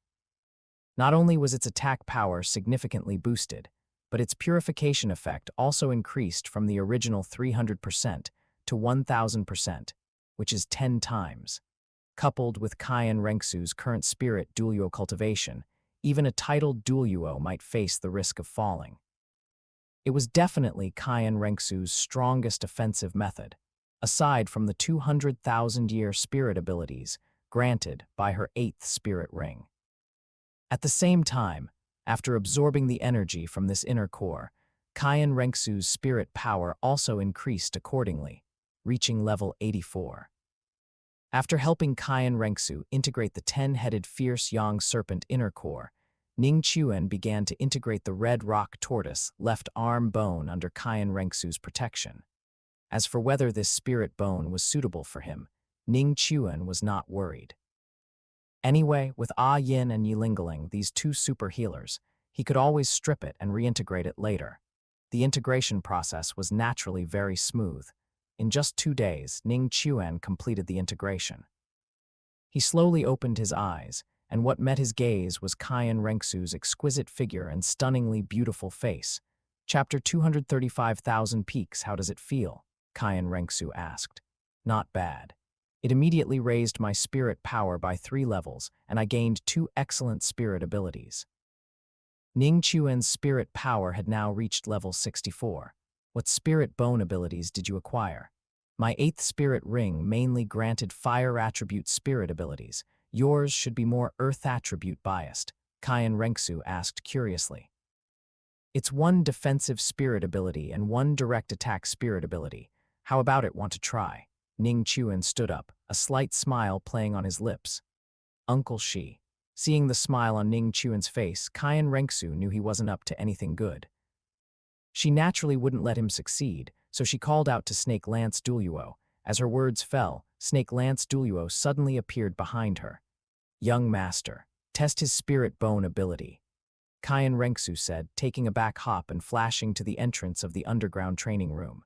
Not only was its attack power significantly boosted, but its purification effect also increased from the original 300% to 1000%, which is 10 times. Coupled with Qian Rengsu's current spirit Douluo cultivation, even a titled Douluo might face the risk of falling. It was definitely Qian Rengsu's strongest offensive method, aside from the 200,000-year spirit abilities granted by her 8th spirit ring. At the same time, after absorbing the energy from this inner core, Qian Rengsu's spirit power also increased accordingly, reaching level 84. After helping Qian Rengsu integrate the 10-headed fierce yang serpent inner core, Ning Chuan began to integrate the red rock tortoise left arm bone under Qian Rengsu's protection. As for whether this spirit bone was suitable for him, Ning Chuan was not worried. Anyway, with Ah Yin and Yilingling, these 2 super healers, he could always strip it and reintegrate it later. The integration process was naturally very smooth. In just 2 days, Ning Chuan completed the integration. He slowly opened his eyes, and what met his gaze was Qian Rengsu's exquisite figure and stunningly beautiful face. Chapter 235,000 Peaks, how does it feel? Qian Rengsu asked. Not bad. It immediately raised my spirit power by 3 levels, and I gained 2 excellent spirit abilities. Ning Chuan's spirit power had now reached level 64. What spirit bone abilities did you acquire? My 8th spirit ring mainly granted fire attribute spirit abilities. Yours should be more earth attribute biased, Qian Rengsu asked curiously. It's 1 defensive spirit ability and 1 direct attack spirit ability. How about it, want to try? Ning Chuan stood up, a slight smile playing on his lips. Uncle Shi. Seeing the smile on Ning Chuan's face, Qian Rengsu knew he wasn't up to anything good. She naturally wouldn't let him succeed, so she called out to Snake Lance Douluo. As her words fell, Snake Lance Douluo suddenly appeared behind her. Young master, test his spirit bone ability, Qian Rengsu said, taking a back hop and flashing to the entrance of the underground training room.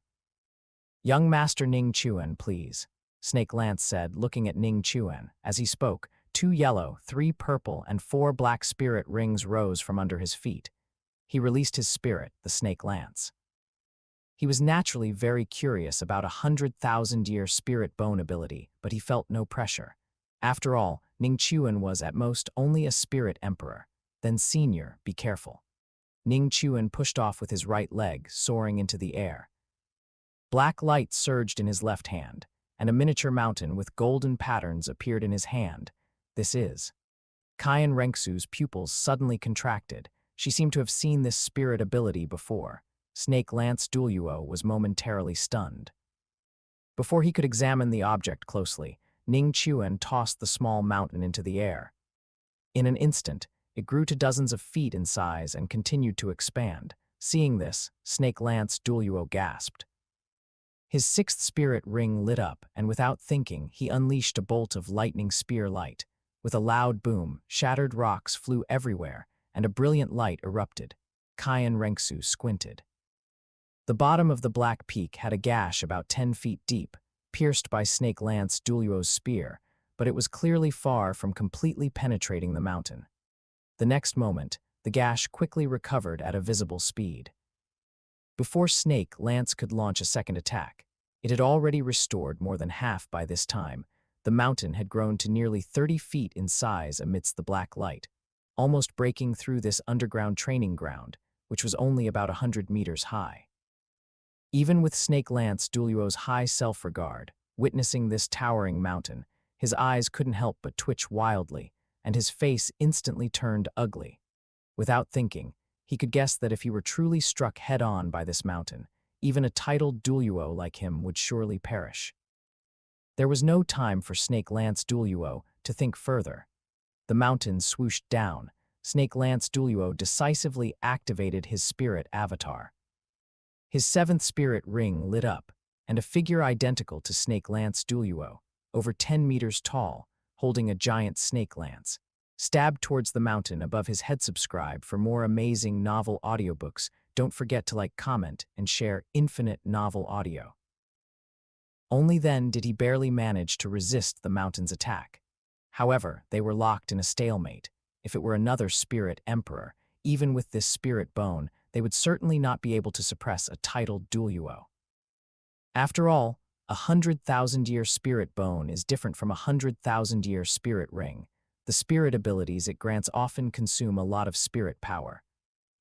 Young master Ning Chuan, please, Snake Lance said, looking at Ning Chuan. As he spoke, 2 yellow, 3 purple, and 4 black spirit rings rose from under his feet. He released his spirit, the Snake Lance. He was naturally very curious about 100,000-year spirit bone ability, but he felt no pressure. After all, Ning Chuan was at most only a spirit emperor. Then senior, be careful. Ning Chuan pushed off with his right leg, soaring into the air. Black light surged in his left hand, and a miniature mountain with golden patterns appeared in his hand. This is. Qian Rengsu's pupils suddenly contracted. She seemed to have seen this spirit ability before. Snake Lance Douluo was momentarily stunned. Before he could examine the object closely, Ning Chuan tossed the small mountain into the air. In an instant, it grew to dozens of feet in size and continued to expand. Seeing this, Snake Lance Douluo gasped. His 6th spirit ring lit up, and without thinking, he unleashed a bolt of lightning spear light. With a loud boom, shattered rocks flew everywhere, and a brilliant light erupted. Qian Rengsu squinted. The bottom of the black peak had a gash about 10 feet deep, pierced by Snake Lance Douluo's spear, but it was clearly far from completely penetrating the mountain. The next moment, the gash quickly recovered at a visible speed. Before Snake Lance could launch a second attack, it had already restored more than half by this time. The mountain had grown to nearly 30 feet in size amidst the black light, almost breaking through this underground training ground, which was only about 100 meters high. Even with Snake Lance Douluo's high self-regard, witnessing this towering mountain, his eyes couldn't help but twitch wildly, and his face instantly turned ugly. Without thinking, he could guess that if he were truly struck head-on by this mountain, even a titled Douluo like him would surely perish. There was no time for Snake Lance Douluo to think further. The mountain swooshed down. Snake Lance Douluo decisively activated his spirit avatar. His seventh spirit ring lit up, and a figure identical to Snake Lance Douluo, over 10 meters tall, holding a giant snake lance, stabbed towards the mountain above his head. Subscribe for more amazing novel audiobooks. Don't forget to like, comment, and share Infinite Novel Audio. Only then did he barely manage to resist the mountain's attack. However, they were locked in a stalemate. If it were another spirit emperor, even with this spirit bone, they would certainly not be able to suppress a titled Douluo. After all, 100,000-year spirit bone is different from 100,000-year spirit ring. The spirit abilities it grants often consume a lot of spirit power.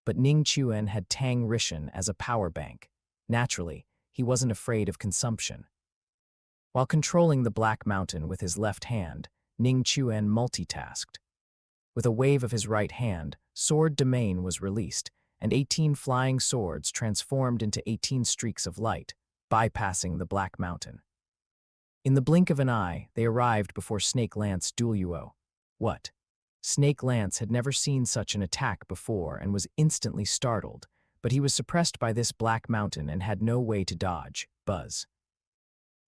But Ning Chuan had Tang Rishan as a power bank. Naturally, he wasn't afraid of consumption. While controlling the Black Mountain with his left hand, Ning Chuan multitasked. With a wave of his right hand, Sword Domain was released, and 18 flying swords transformed into 18 streaks of light, bypassing the Black Mountain. In the blink of an eye, they arrived before Snake Lance Douluo. What? Snake Lance had never seen such an attack before and was instantly startled, but he was suppressed by this Black Mountain and had no way to dodge. Buzz.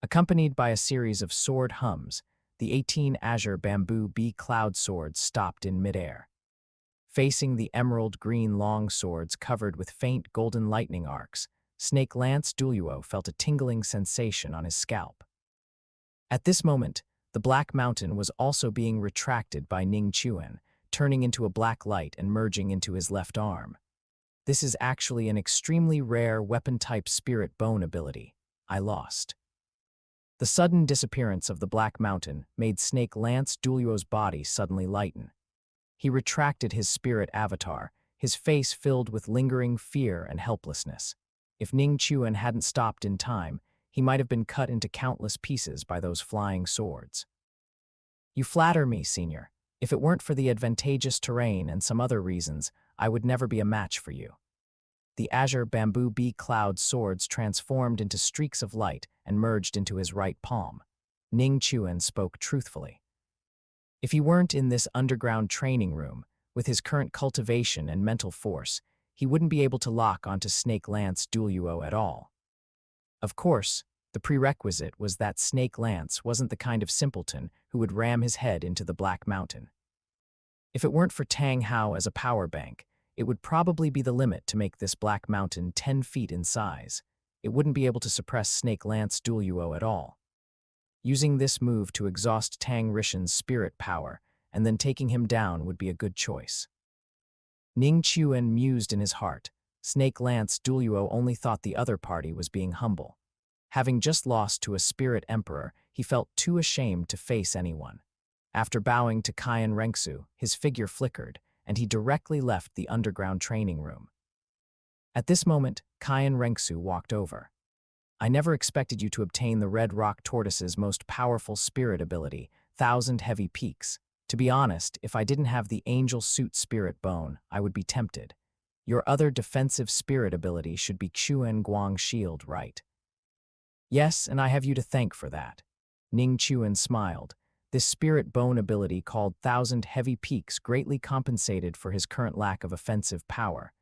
Accompanied by a series of sword hums, the 18 azure bamboo bee cloud swords stopped in midair. Facing the emerald green long swords covered with faint golden lightning arcs, Snake Lance Douluo felt a tingling sensation on his scalp. At this moment, the Black Mountain was also being retracted by Ning Chuan, turning into a black light and merging into his left arm. This is actually an extremely rare weapon-type spirit bone ability. I lost. The sudden disappearance of the Black Mountain made Snake Lance Douluo's body suddenly lighten. He retracted his spirit avatar, his face filled with lingering fear and helplessness. If Ning Chuan hadn't stopped in time, he might have been cut into countless pieces by those flying swords. You flatter me, Senior. If it weren't for the advantageous terrain and some other reasons, I would never be a match for you. The azure bamboo bee cloud swords transformed into streaks of light and merged into his right palm. Ning Chuan spoke truthfully. If he weren't in this underground training room, with his current cultivation and mental force, he wouldn't be able to lock onto Snake Lance Douluo at all. Of course, the prerequisite was that Snake Lance wasn't the kind of simpleton who would ram his head into the Black Mountain. If it weren't for Tang Hao as a power bank, it would probably be the limit to make this Black Mountain 10 feet in size. It wouldn't be able to suppress Snake Lance Douluo at all. Using this move to exhaust Tang Rishan's spirit power and then taking him down would be a good choice. Ning Chuan mused in his heart. Snake Lance Douluo only thought the other party was being humble. Having just lost to a spirit emperor, he felt too ashamed to face anyone. After bowing to Qian Rengsu, his figure flickered, and he directly left the underground training room. At this moment, Qian Rengsu walked over. I never expected you to obtain the Red Rock Tortoise's most powerful spirit ability, 1,000 Heavy Peaks. To be honest, if I didn't have the Angel Suit Spirit Bone, I would be tempted. Your other defensive spirit ability should be Chuan Guang Shield, right? Yes, and I have you to thank for that. Ning Chuan smiled. This spirit bone ability called 1,000 Heavy Peaks greatly compensated for his current lack of offensive power.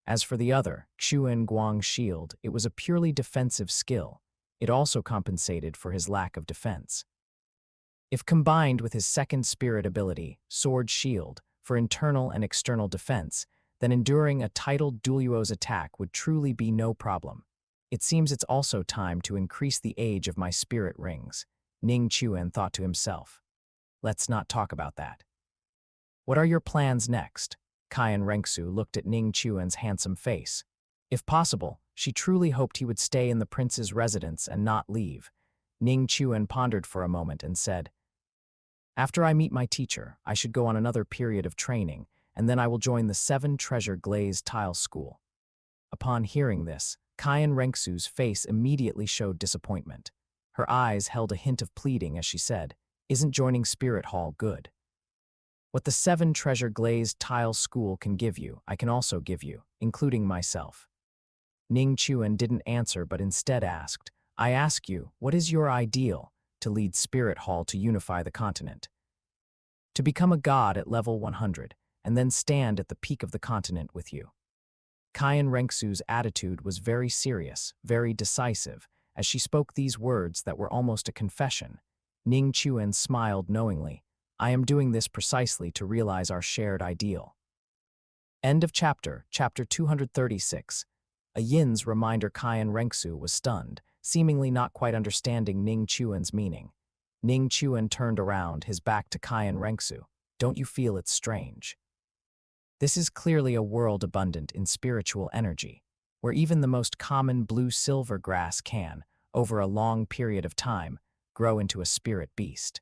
As for the other, Chuan Guang Shield, it was a purely defensive skill. It also compensated for his lack of defense. If combined with his second spirit ability, Sword Shield, for internal and external defense, then enduring a titled Douluo's attack would truly be no problem. It seems it's also time to increase the age of my spirit rings, Ning Chuan thought to himself. Let's not talk about that. What are your plans next? Qian Rengsu looked at Ning Chuan's handsome face. If possible, she truly hoped he would stay in the prince's residence and not leave. Ning Chuan pondered for a moment and said, After I meet my teacher, I should go on another period of training, and then I will join the 7 Treasure Glazed Tile School. Upon hearing this, Qian Rengsu's face immediately showed disappointment. Her eyes held a hint of pleading as she said, Isn't joining Spirit Hall good? What the 7-treasure glazed tile school can give you, I can also give you, including myself. Ning Chuan didn't answer but instead asked, I ask you, what is your ideal to lead Spirit Hall to unify the continent? To become a god at level 100, and then stand at the peak of the continent with you. Kyan Rengsu's attitude was very serious, very decisive. As she spoke these words that were almost a confession, Ning Chuan smiled knowingly. I am doing this precisely to realize our shared ideal. End of chapter 236. A Yin's reminder. Kyan Rengsu was stunned, seemingly not quite understanding Ning Chuan's meaning. Ning Chuan turned around, his back to Kyan Rengsu. Don't you feel it's strange? This is clearly a world abundant in spiritual energy, where even the most common blue-silver grass can, over a long period of time, grow into a spirit beast.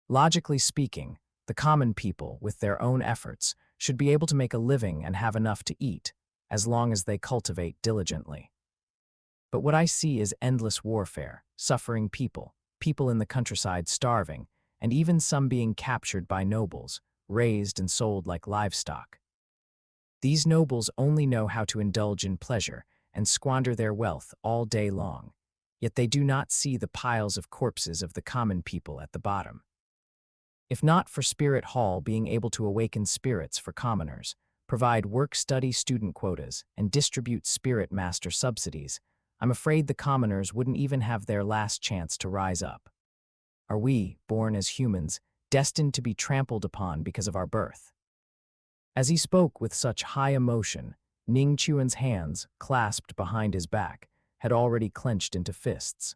Logically speaking, the common people, with their own efforts, should be able to make a living and have enough to eat, as long as they cultivate diligently. But what I see is endless warfare, suffering people in the countryside starving, and even some being captured by nobles, raised and sold like livestock. These nobles only know how to indulge in pleasure and squander their wealth all day long, yet they do not see the piles of corpses of the common people at the bottom. If not for Spirit Hall being able to awaken spirits for commoners, provide work-study student quotas, and distribute spirit master subsidies, I'm afraid the commoners wouldn't even have their last chance to rise up. Are we, born as humans, destined to be trampled upon because of our birth? As he spoke with such high emotion, Ning Chuan's hands, clasped behind his back, had already clenched into fists.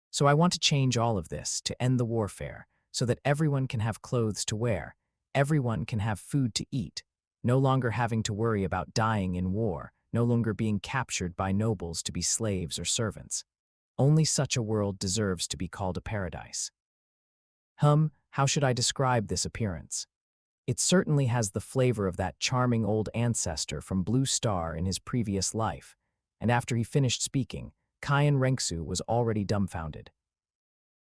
So I want to change all of this, to end the warfare, so that everyone can have clothes to wear, everyone can have food to eat, no longer having to worry about dying in war, no longer being captured by nobles to be slaves or servants. Only such a world deserves to be called a paradise. How should I describe this appearance? It certainly has the flavor of that charming old ancestor from Blue Star in his previous life, and after he finished speaking, Kyan Rengsu was already dumbfounded.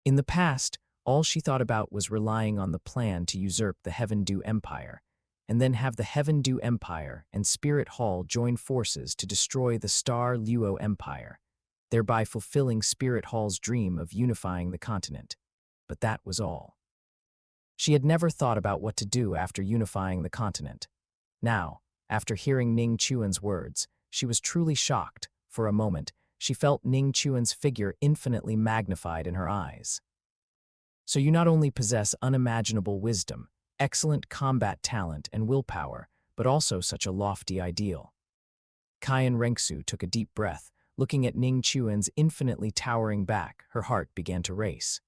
In the past, all she thought about was relying on the plan to usurp the Heaven Dew Empire, and then have the Heaven Dew Empire and Spirit Hall join forces to destroy the Star Luo Empire, thereby fulfilling Spirit Hall's dream of unifying the continent. But that was all. She had never thought about what to do after unifying the continent. Now, after hearing Ning Chuan's words, she was truly shocked. For a moment, she felt Ning Chuan's figure infinitely magnified in her eyes. So you not only possess unimaginable wisdom, excellent combat talent and willpower, but also such a lofty ideal. Kyan Rengsu took a deep breath. Looking at Ning Chuan's infinitely towering back, her heart began to race.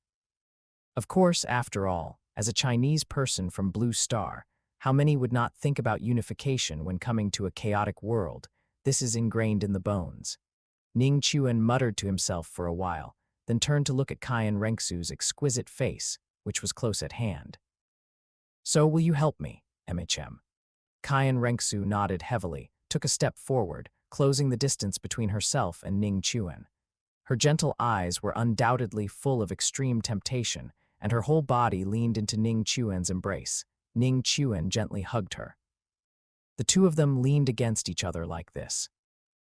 Of course, after all, as a Chinese person from Blue Star, how many would not think about unification when coming to a chaotic world? This is ingrained in the bones. Ning Chuan muttered to himself for a while, then turned to look at Kyan Rengsu's exquisite face, which was close at hand. So will you help me, MHM? Kyan Rengsu nodded heavily, took a step forward, closing the distance between herself and Ning Chuan. Her gentle eyes were undoubtedly full of extreme temptation, and her whole body leaned into Ning Chuan's embrace. Ning Chuan gently hugged her. The two of them leaned against each other like this.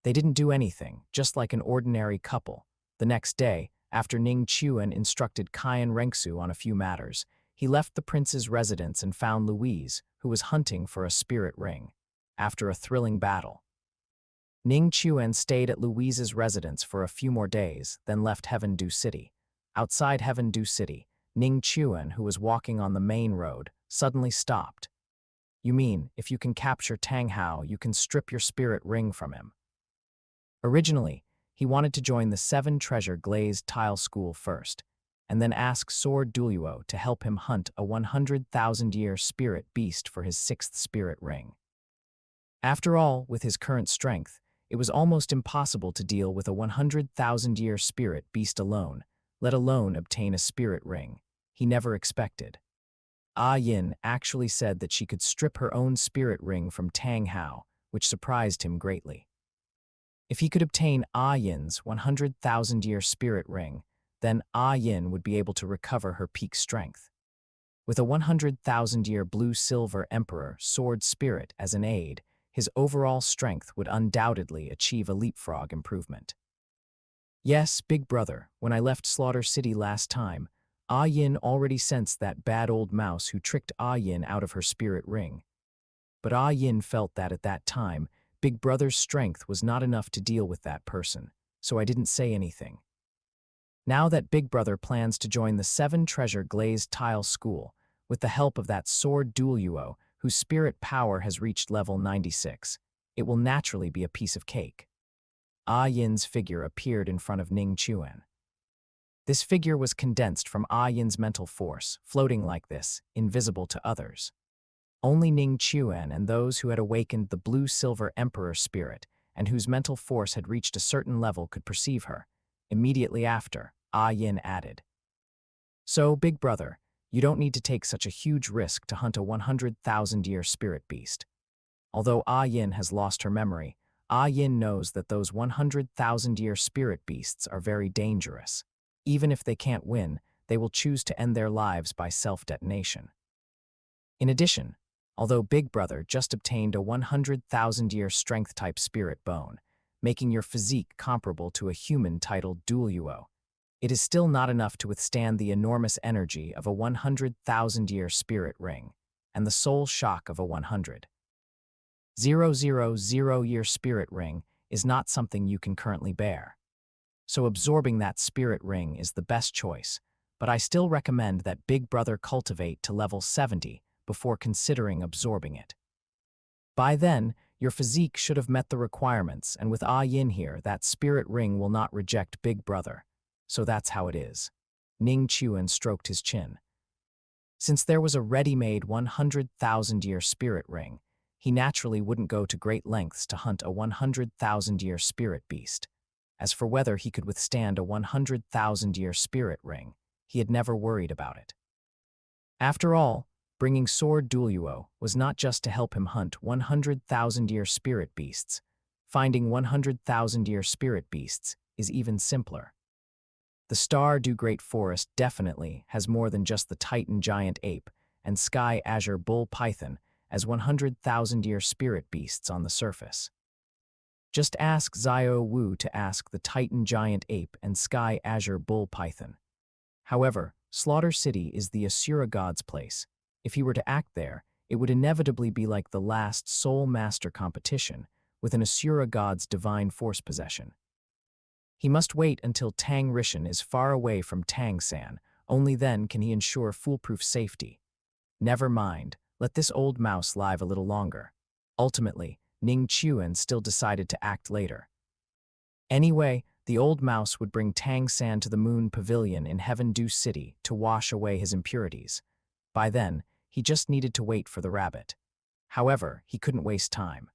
They didn't do anything, just like an ordinary couple. The next day, after Ning Chuan instructed Kyan Rengsu on a few matters, he left the prince's residence and found Louise, who was hunting for a spirit ring. After a thrilling battle, Ning Chuan stayed at Louise's residence for a few more days, then left Heaven Dew City. Outside Heaven Dew City, Ning Chuan, who was walking on the main road, suddenly stopped. You mean, if you can capture Tang Hao, you can strip your spirit ring from him? Originally, he wanted to join the 7-treasure glazed tile school first, and then ask Sword Douluo to help him hunt a 100,000-year spirit beast for his 6th spirit ring. After all, with his current strength, it was almost impossible to deal with a 100,000-year spirit beast alone, let alone obtain a spirit ring. He never expected. Yin actually said that she could strip her own spirit ring from Tang Hao, which surprised him greatly. If he could obtain Yin's 100,000-year spirit ring, then Yin would be able to recover her peak strength. With a 100,000-year blue-silver emperor sword spirit as an aid, his overall strength would undoubtedly achieve a leapfrog improvement. Yes, Big Brother, when I left Slaughter City last time, Ah Yin already sensed that bad old mouse who tricked Ah Yin out of her spirit ring. But Ah Yin felt that at that time, Big Brother's strength was not enough to deal with that person, so I didn't say anything. Now that Big Brother plans to join the 7-treasure glazed tile school, with the help of that sword Douluo, whose spirit power has reached level 96, it will naturally be a piece of cake. Ah Yin's figure appeared in front of Ning Chuan. This figure was condensed from Ah Yin's mental force, floating like this, invisible to others. Only Ning Chuan and those who had awakened the blue-silver emperor spirit and whose mental force had reached a certain level could perceive her. Immediately after, Ah Yin added, "So, Big Brother, you don't need to take such a huge risk to hunt a 100,000-year spirit beast." Although Ah Yin has lost her memory, Ah Yin knows that those 100,000-year spirit beasts are very dangerous. Even if they can't win, they will choose to end their lives by self-detonation. In addition, although Big Brother just obtained a 100,000-year strength-type spirit bone, making your physique comparable to a human titled Douluo, it is still not enough to withstand the enormous energy of a 100,000-year spirit ring and the soul shock of a 100,000-year spirit ring is not something you can currently bear. So absorbing that spirit ring is the best choice, but I still recommend that Big Brother cultivate to level 70 before considering absorbing it. By then, your physique should have met the requirements, and with Ah Yin here, that spirit ring will not reject Big Brother. So that's how it is. Ning Chuan stroked his chin. Since there was a ready-made 100,000-year spirit ring, he naturally wouldn't go to great lengths to hunt a 100,000-year spirit beast. As for whether he could withstand a 100,000-year spirit ring, he had never worried about it. After all, bringing Sword Douluo was not just to help him hunt 100,000-year spirit beasts. Finding 100,000-year spirit beasts is even simpler. The Star Do Great Forest definitely has more than just the Titan Giant Ape and Sky Azure Bull Python as 100,000-year spirit beasts on the surface. Just ask Xiao Wu to ask the Titan Giant Ape and Sky Azure Bull Python. However, Slaughter City is the Asura god's place. If he were to act there, it would inevitably be like the last Soul Master competition with an Asura god's divine force possession. He must wait until Tang Rishan is far away from Tang San, only then can he ensure foolproof safety. Never mind, let this old mouse live a little longer. Ultimately, Ning Chuan still decided to act later. Anyway, the old mouse would bring Tang San to the Moon Pavilion in Heaven Dew City to wash away his impurities. By then, he just needed to wait for the rabbit. However, he couldn't waste time.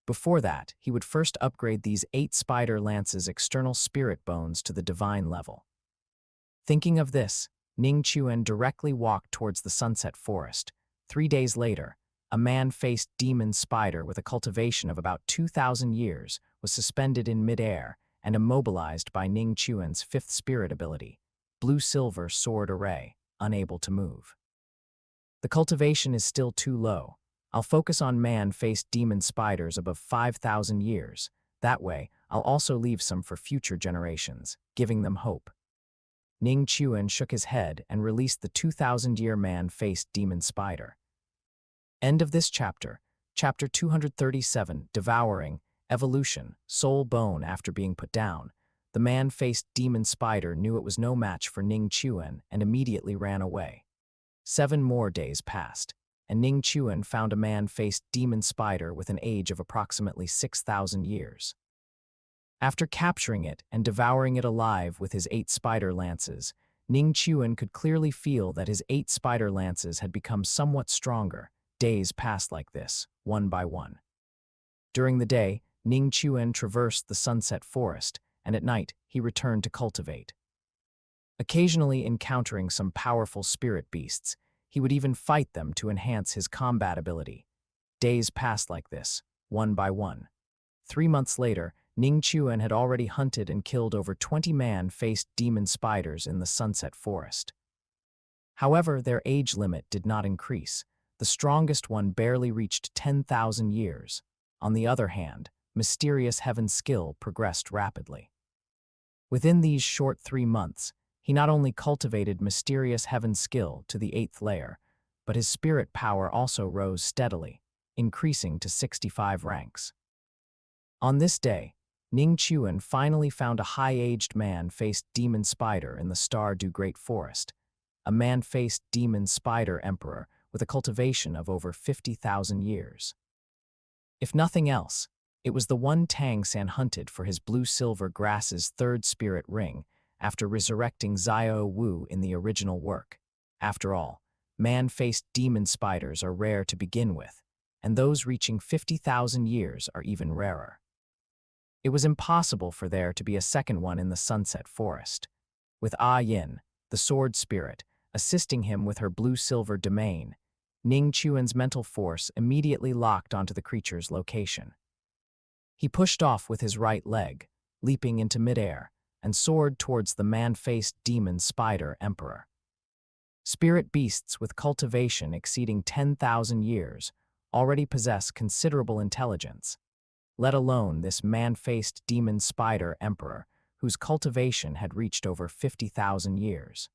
Before that, he would first upgrade these 8 spider lances external spirit bones to the divine level. Thinking of this, Ning Chuan directly walked towards the Sunset Forest. 3 days later, a man-faced demon spider with a cultivation of about 2,000 years was suspended in mid-air and immobilized by Ning Chuan's 5th spirit ability, Blue-Silver Sword Array, unable to move. The cultivation is still too low. I'll focus on man-faced demon spiders above 5,000 years. That way, I'll also leave some for future generations, giving them hope. Ning Chuan shook his head and released the 2,000-year man-faced demon spider. End of this chapter. Chapter 237, Devouring, Evolution, Soul Bone. After being put down, the man-faced demon spider knew it was no match for Ning Chuan and immediately ran away. 7 more days passed, and Ning Chuan found a man-faced demon spider with an age of approximately 6,000 years. After capturing it and devouring it alive with his 8 spider lances, Ning Chuan could clearly feel that his 8 spider lances had become somewhat stronger. Days passed like this, one by one. During the day, Ning Chuan traversed the Sunset Forest, and at night he returned to cultivate. Occasionally encountering some powerful spirit beasts, he would even fight them to enhance his combat ability. Days passed like this, one by one. 3 months later, Ning Chuan had already hunted and killed over 20 man-faced demon spiders in the Sunset Forest. However, their age limit did not increase. The strongest one barely reached 10,000 years. On the other hand, Mysterious Heaven's skill progressed rapidly. Within these short 3 months, he not only cultivated Mysterious Heaven's skill to the 8th layer, but his spirit power also rose steadily, increasing to 65 ranks. On this day, Ning Chuan finally found a high-aged man-faced demon spider in the Stardew Great Forest, a man-faced demon spider emperor with a cultivation of over 50,000 years. If nothing else, it was the one Tang San hunted for his blue-silver grass's 3rd spirit ring after resurrecting Xiao Wu in the original work. After all, man-faced demon spiders are rare to begin with, and those reaching 50,000 years are even rarer. It was impossible for there to be a second one in the Sunset Forest. With Yin, the sword spirit, assisting him with her blue-silver domain, Ning Chuan's mental force immediately locked onto the creature's location. He pushed off with his right leg, leaping into midair, and soared towards the man-faced demon spider emperor. Spirit beasts with cultivation exceeding 10,000 years already possess considerable intelligence, let alone this man-faced demon spider emperor whose cultivation had reached over 50,000 years.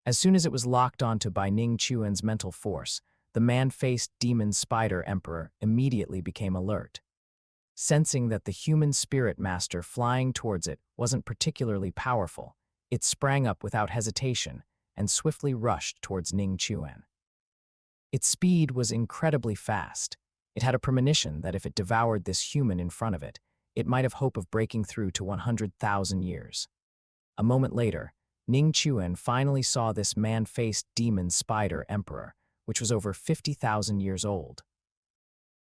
As soon as it was locked onto by Ning Chuan's mental force, the man-faced demon spider emperor immediately became alert. Sensing that the human spirit master flying towards it wasn't particularly powerful, it sprang up without hesitation and swiftly rushed towards Ning Chuan. Its speed was incredibly fast. It had a premonition that if it devoured this human in front of it, it might have hope of breaking through to 100,000 years. A moment later, Ning Chuan finally saw this man-faced demon spider emperor, which was over 50,000 years old.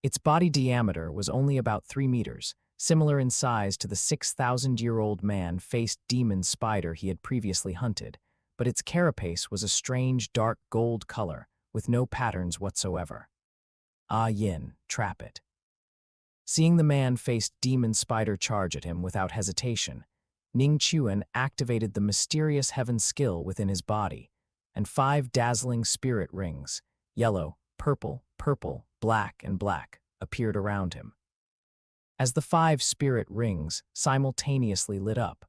Its body diameter was only about 3 meters, similar in size to the 6,000-year-old man-faced demon spider he had previously hunted, but its carapace was a strange dark gold color with no patterns whatsoever. Yin, trap it. Seeing the man-faced demon spider charge at him without hesitation, Ning Chuan activated the Mysterious Heaven skill within his body, and 5 dazzling spirit rings, yellow, purple, black, and black, appeared around him. As the 5 spirit rings simultaneously lit up,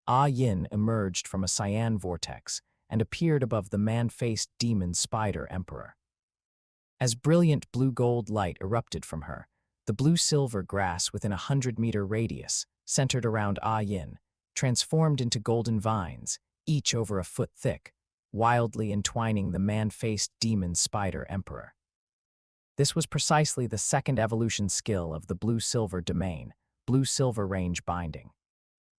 Yin emerged from a cyan vortex and appeared above the man-faced demon spider emperor. As brilliant blue-gold light erupted from her, the blue-silver grass within a 100-meter radius, centered around Yin, transformed into golden vines, each over a foot thick, wildly entwining the man-faced demon spider emperor. This was precisely the 2nd evolution skill of the blue-silver domain, blue-silver range binding.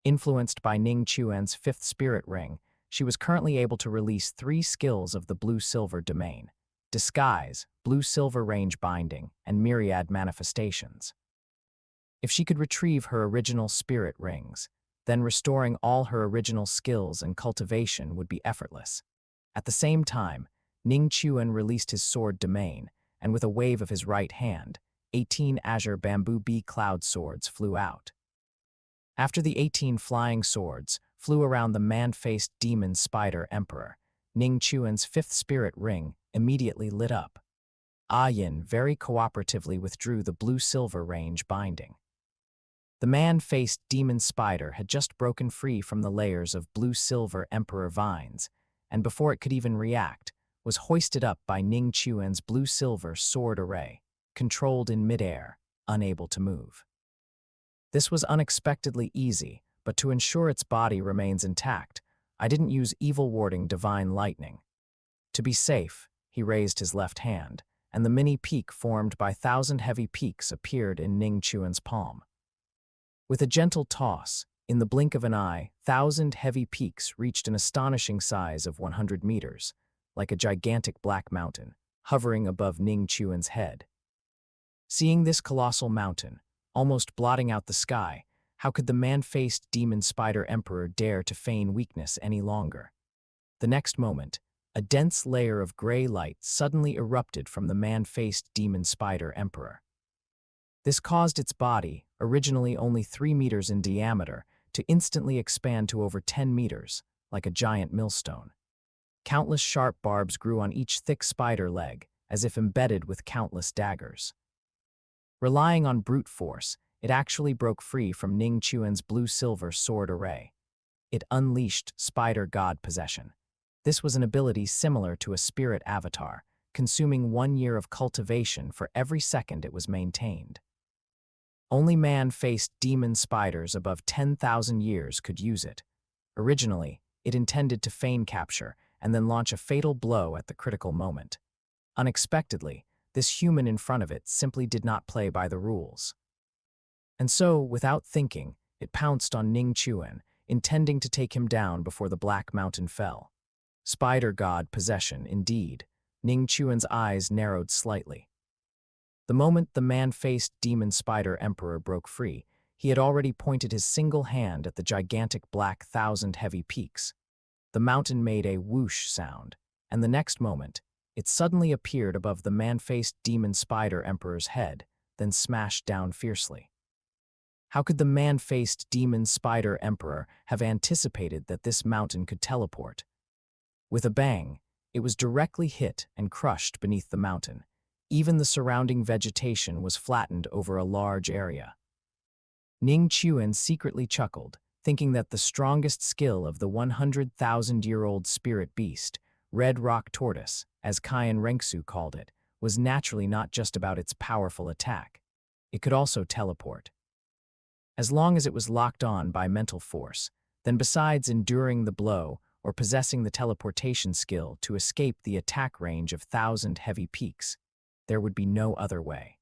Influenced by Ning Chuan's 5th spirit ring, she was currently able to release 3 skills of the blue-silver domain: disguise, blue-silver range binding, and myriad manifestations. If she could retrieve her original spirit rings, then restoring all her original skills and cultivation would be effortless. At the same time, Ning Chuan released his sword domain, and with a wave of his right hand, 18 azure bamboo bee cloud swords flew out. After the 18 flying swords flew around the man-faced demon spider emperor, Ning Chuan's 5th spirit ring immediately lit up. Yin very cooperatively withdrew the blue-silver range binding. The man-faced demon spider had just broken free from the layers of blue-silver emperor vines, and before it could even react, was hoisted up by Ning Chuan's blue-silver sword array, controlled in midair, unable to move. This was unexpectedly easy, but to ensure its body remains intact, I didn't use evil-warding divine lightning. To be safe, he raised his left hand, and the mini peak formed by 1,000 heavy peaks appeared in Ning Chuan's palm. With a gentle toss, in the blink of an eye, 1,000 heavy peaks reached an astonishing size of 100 meters, like a gigantic black mountain, hovering above Ning Chuan's head. Seeing this colossal mountain, almost blotting out the sky, how could the man-faced demon spider emperor dare to feign weakness any longer? The next moment, a dense layer of gray light suddenly erupted from the man-faced demon spider emperor. This caused its body, originally only 3 meters in diameter, to instantly expand to over 10 meters, like a giant millstone. Countless sharp barbs grew on each thick spider leg, as if embedded with countless daggers. Relying on brute force, it actually broke free from Ning Chuan's blue-silver sword array. It unleashed spider god possession. This was an ability similar to a spirit avatar, consuming 1 year of cultivation for every second it was maintained. Only man-faced demon spiders above 10,000 years could use it. Originally, it intended to feign capture and then launch a fatal blow at the critical moment. Unexpectedly, this human in front of it simply did not play by the rules. And so, without thinking, it pounced on Ning Chuan, intending to take him down before the Black Mountain fell. Spider god possession, indeed. Ning Chuan's eyes narrowed slightly. The moment the man-faced demon spider emperor broke free, he had already pointed his single hand at the gigantic black thousand-heavy peaks. The mountain made a whoosh sound, and the next moment, it suddenly appeared above the man-faced demon spider emperor's head, then smashed down fiercely. How could the man-faced demon spider emperor have anticipated that this mountain could teleport? With a bang, it was directly hit and crushed beneath the mountain. Even the surrounding vegetation was flattened over a large area. Ning Chuan secretly chuckled, thinking that the strongest skill of the 100,000-year-old spirit beast, Red Rock Tortoise, as Kyan Renksu called it, was naturally not just about its powerful attack. It could also teleport. As long as it was locked on by mental force, then besides enduring the blow or possessing the teleportation skill to escape the attack range of 1,000 heavy peaks, there would be no other way.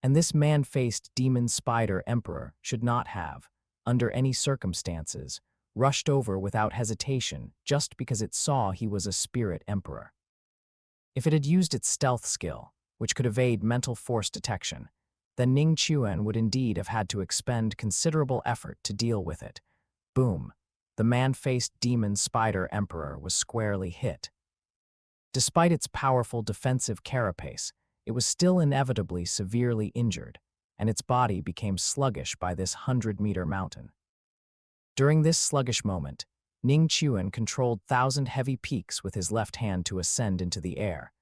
And this man-faced demon spider emperor should not have, under any circumstances, rushed over without hesitation just because it saw he was a spirit emperor. If it had used its stealth skill, which could evade mental force detection, then Ning Chuan would indeed have had to expend considerable effort to deal with it. Boom! The man-faced demon spider emperor was squarely hit. Despite its powerful defensive carapace, it was still inevitably severely injured, and its body became sluggish by this 100-meter mountain. During this sluggish moment, Ning Chuan controlled 1,000 heavy peaks with his left hand to ascend into the air,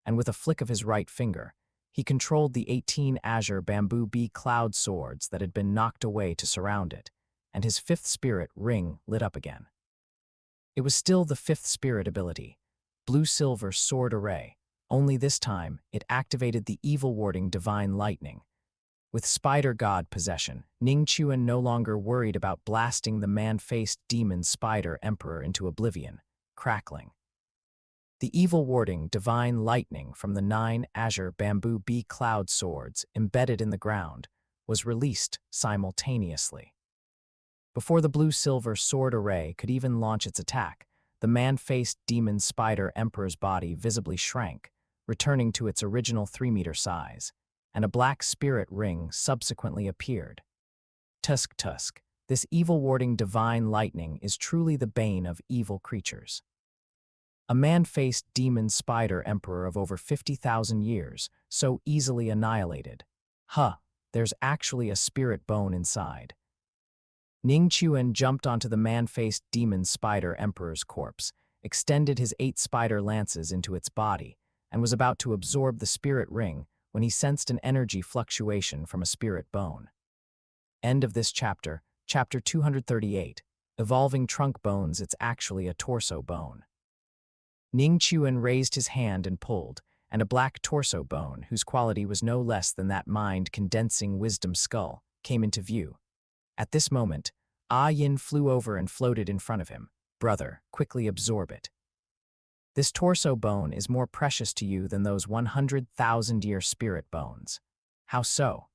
and with a flick of his right finger, he controlled the 18 azure bamboo bee cloud swords that had been knocked away to surround it, and his fifth spirit ring lit up again. It was still the fifth spirit ability, blue-silver sword array, only this time it activated the evil-warding divine lightning. With spider god possession, Ning Chuan no longer worried about blasting the man-faced demon spider emperor into oblivion, crackling. The evil-warding divine lightning from the 9 azure bamboo bee cloud swords embedded in the ground was released simultaneously. Before the blue-silver sword array could even launch its attack, the man-faced demon spider emperor's body visibly shrank, returning to its original 3-meter size, and a black spirit ring subsequently appeared. Tusk, this evil-warding divine lightning is truly the bane of evil creatures. A man-faced demon spider emperor of over 50,000 years, so easily annihilated. There's actually a spirit bone inside. Ning Chuan jumped onto the man-faced demon spider emperor's corpse, extended his 8 spider lances into its body, and was about to absorb the spirit ring when he sensed an energy fluctuation from a spirit bone. End of this chapter, chapter 238. Evolving trunk bones, it's actually a torso bone. Ning Chuan raised his hand and pulled, and a black torso bone, whose quality was no less than that mind-condensing wisdom skull, came into view. At this moment, Yin flew over and floated in front of him. Brother, quickly absorb it. This torso bone is more precious to you than those 100,000-year spirit bones. How so?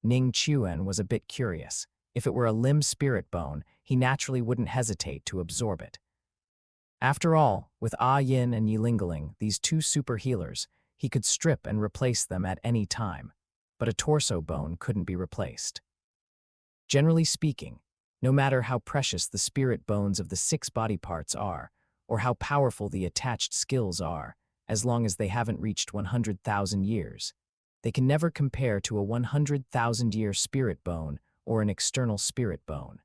Ning Chuan was a bit curious. If it were a limb spirit bone, he naturally wouldn't hesitate to absorb it. After all, with Yin and Yilingaling, these 2 super healers, he could strip and replace them at any time, but a torso bone couldn't be replaced. Generally speaking, no matter how precious the spirit bones of the 6 body parts are, or how powerful the attached skills are, as long as they haven't reached 100,000 years, they can never compare to a 100,000-year spirit bone or an external spirit bone.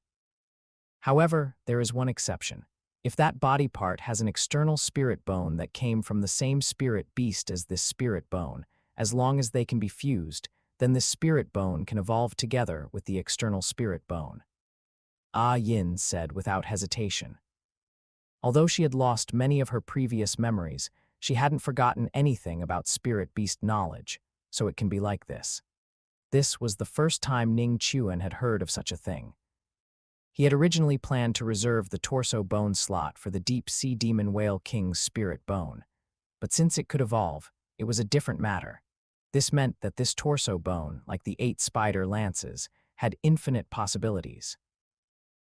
However, there is one exception. If that body part has an external spirit bone that came from the same spirit beast as this spirit bone, as long as they can be fused, then this spirit bone can evolve together with the external spirit bone. Ah Yin said without hesitation. Although she had lost many of her previous memories, she hadn't forgotten anything about spirit beast knowledge, so it can be like this. This was the first time Ning Chuan had heard of such a thing. He had originally planned to reserve the torso bone slot for the deep sea demon whale king's spirit bone, but since it could evolve, it was a different matter. This meant that this torso bone, like the 8 spider lances, had infinite possibilities.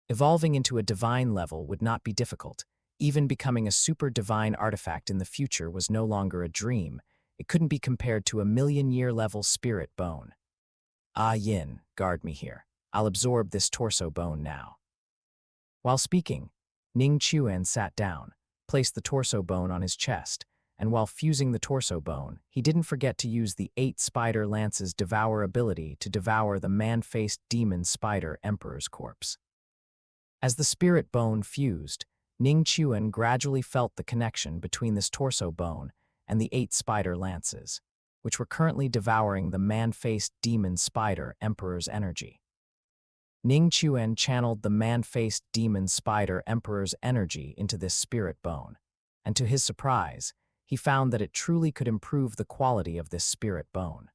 Evolving into a divine level would not be difficult. Even becoming a super divine artifact in the future was no longer a dream. It couldn't be compared to a million-year level spirit bone. Ah Yin, guard me here. I'll absorb this torso bone now. While speaking, Ning Chuan sat down, placed the torso bone on his chest, and while fusing the torso bone, he didn't forget to use the 8 spider lance's devour ability to devour the man-faced demon spider emperor's corpse. As the spirit bone fused, Ning Chuan gradually felt the connection between this torso bone and the 8 spider lances, which were currently devouring the man-faced demon spider emperor's energy. Ning Chuan channeled the man-faced demon spider emperor's energy into this spirit bone, and to his surprise, he found that it truly could improve the quality of this spirit bone.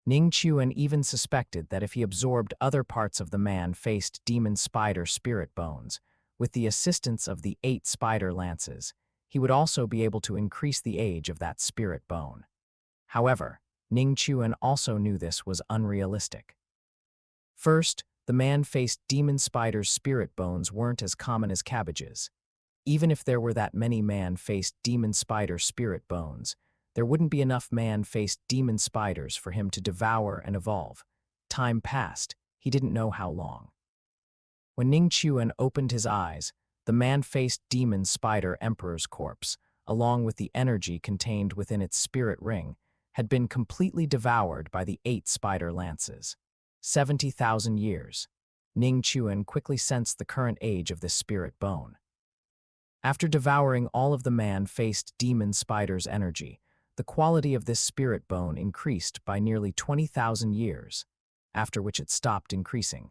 Ning Chuan even suspected that if he absorbed other parts of the man-faced demon spider spirit bones, with the assistance of the 8 spider lances, he would also be able to increase the age of that spirit bone. However, Ning Chuan also knew this was unrealistic. First, the man-faced demon spider's spirit bones weren't as common as cabbages. Even if there were that many man-faced demon spider spirit bones, there wouldn't be enough man-faced demon spiders for him to devour and evolve. Time passed, he didn't know how long. When Ning Chuan opened his eyes, the man-faced demon spider emperor's corpse, along with the energy contained within its spirit ring, had been completely devoured by the 8 spider lances. 70,000 years. Ning Chuan quickly sensed the current age of this spirit bone. After devouring all of the man-faced demon spider's energy, the quality of this spirit bone increased by nearly 20,000 years, after which it stopped increasing,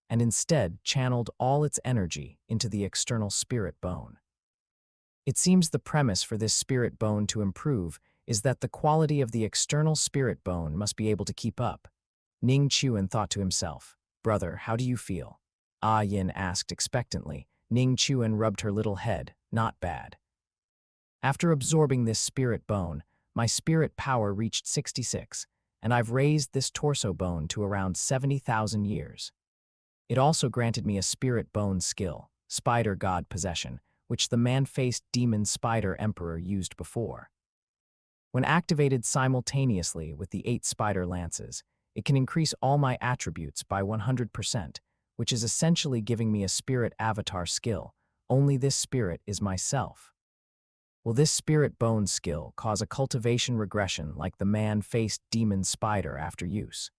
and instead channeled all its energy into the external spirit bone. It seems the premise for this spirit bone to improve is that the quality of the external spirit bone must be able to keep up. Ning Chuan thought to himself, "Brother, how do you feel?" Ah Yin asked expectantly. Ning Chuan rubbed her little head. "Not bad. After absorbing this spirit bone, my spirit power reached 66, and I've raised this torso bone to around 70,000 years. It also granted me a spirit bone skill, spider god possession, which the man-faced demon spider emperor used before. When activated simultaneously with the 8 spider lances, it can increase all my attributes by 100%, which is essentially giving me a spirit avatar skill. Only this spirit is myself. Will this spirit bone skill cause a cultivation regression like the man-faced demon spider after use?"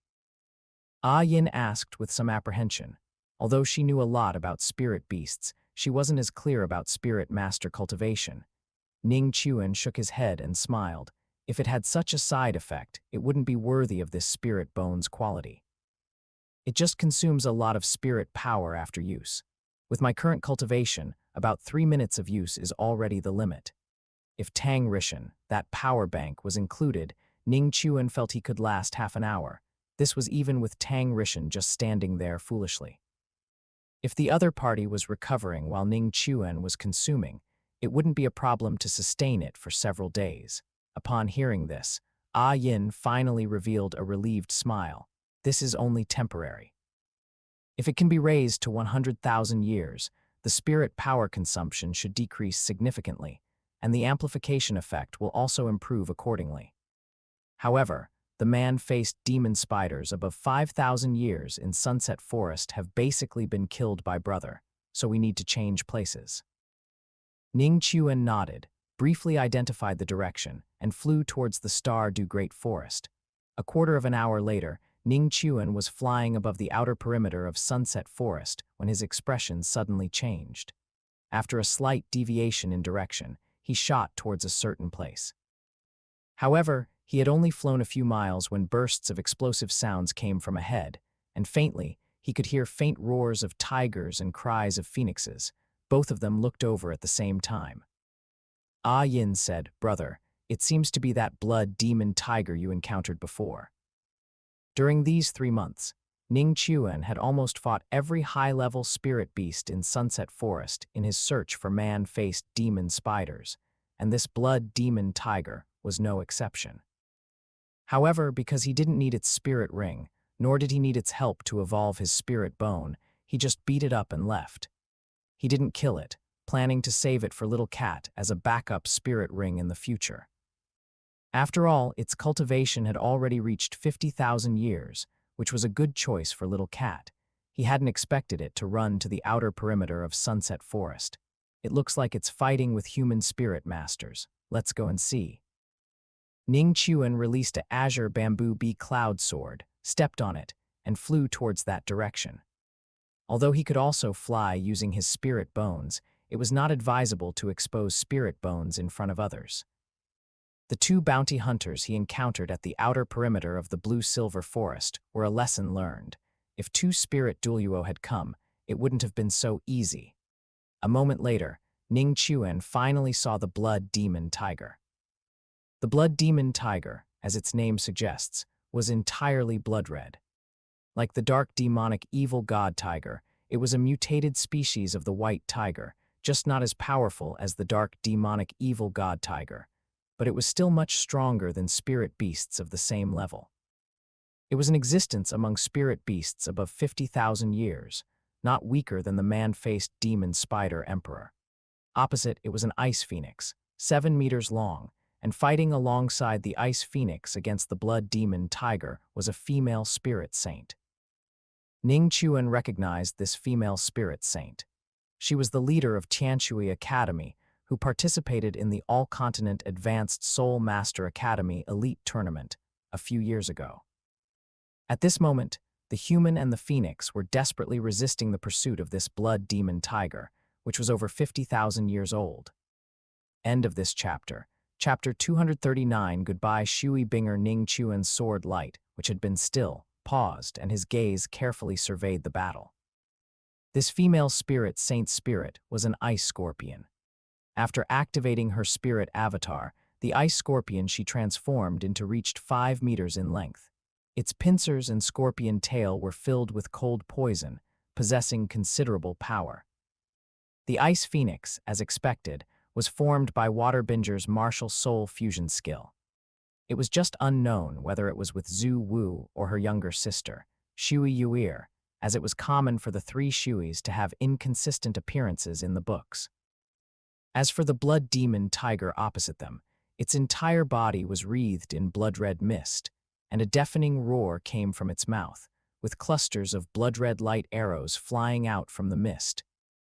Ah Yin asked with some apprehension. Although she knew a lot about spirit beasts, she wasn't as clear about spirit master cultivation. Ning Chuan shook his head and smiled. If it had such a side effect, it wouldn't be worthy of this spirit bone's quality. It just consumes a lot of spirit power after use. With my current cultivation, about 3 minutes of use is already the limit. If Tang Rishan, that power bank, was included, Ning Chuan felt he could last half an hour. This was even with Tang Rishan just standing there foolishly. If the other party was recovering while Ning Chuan was consuming, it wouldn't be a problem to sustain it for several days. Upon hearing this, Ah Yin finally revealed a relieved smile. This is only temporary. If it can be raised to 100,000 years, the spirit power consumption should decrease significantly, and the amplification effect will also improve accordingly. However, the man-faced demon spiders above 5,000 years in Sunset Forest have basically been killed by Brother, so we need to change places. Ning Chuan nodded, briefly identified the direction, and flew towards the Star-Du Great Forest. A quarter of an hour later, Ning Chuan was flying above the outer perimeter of Sunset Forest when his expression suddenly changed. After a slight deviation in direction, he shot towards a certain place. However, he had only flown a few miles when bursts of explosive sounds came from ahead, and faintly, he could hear faint roars of tigers and cries of phoenixes. Both of them looked over at the same time. Ah Yin said, "Brother, it seems to be that blood demon tiger you encountered before." During these 3 months, Ning Chuan had almost fought every high-level spirit beast in Sunset Forest in his search for man-faced demon spiders, and this blood demon tiger was no exception. However, because he didn't need its spirit ring, nor did he need its help to evolve his spirit bone, he just beat it up and left. He didn't kill it, planning to save it for Little Cat as a backup spirit ring in the future. After all, its cultivation had already reached 50,000 years, which was a good choice for Little Cat. He hadn't expected it to run to the outer perimeter of Sunset Forest. It looks like it's fighting with human spirit masters. Let's go and see. Ning Chuan released a azure bamboo bee cloud sword, stepped on it, and flew towards that direction. Although he could also fly using his spirit bones, it was not advisable to expose spirit bones in front of others. The 2 bounty hunters he encountered at the outer perimeter of the blue-silver forest were a lesson learned. If 2 spirit Douluo had come, it wouldn't have been so easy. A moment later, Ning Chuan finally saw the blood demon tiger. The blood demon tiger, as its name suggests, was entirely blood-red. Like the dark demonic evil god tiger, it was a mutated species of the white tiger, just not as powerful as the dark demonic evil god tiger, but it was still much stronger than spirit beasts of the same level. It was in existence among spirit beasts above 50,000 years, not weaker than the man-faced demon spider emperor. Opposite, it was an ice phoenix, 7 meters long, and fighting alongside the ice phoenix against the blood demon tiger was a female spirit saint. Ning Chuan recognized this female spirit saint. She was the leader of Tianshui Academy, who participated in the All-Continent Advanced Soul Master Academy Elite Tournament a few years ago. At this moment, the human and the phoenix were desperately resisting the pursuit of this blood demon tiger, which was over 50,000 years old. End of this chapter. Chapter 239. Goodbye. Shui Binger. Ning Chuan's sword light, which had been still, paused, and his gaze carefully surveyed the battle. This female spirit saint spirit was an ice scorpion. After activating her spirit avatar, the ice scorpion she transformed into reached 5 meters in length. Its pincers and scorpion tail were filled with cold poison, possessing considerable power. The ice phoenix, as expected, was formed by Waterbinger's martial soul fusion skill. It was just unknown whether it was with Zhu Wu or her younger sister, Shui Yuir, as it was common for the 3 Shuis to have inconsistent appearances in the books. As for the blood demon tiger opposite them, its entire body was wreathed in blood-red mist, and a deafening roar came from its mouth, with clusters of blood-red light arrows flying out from the mist.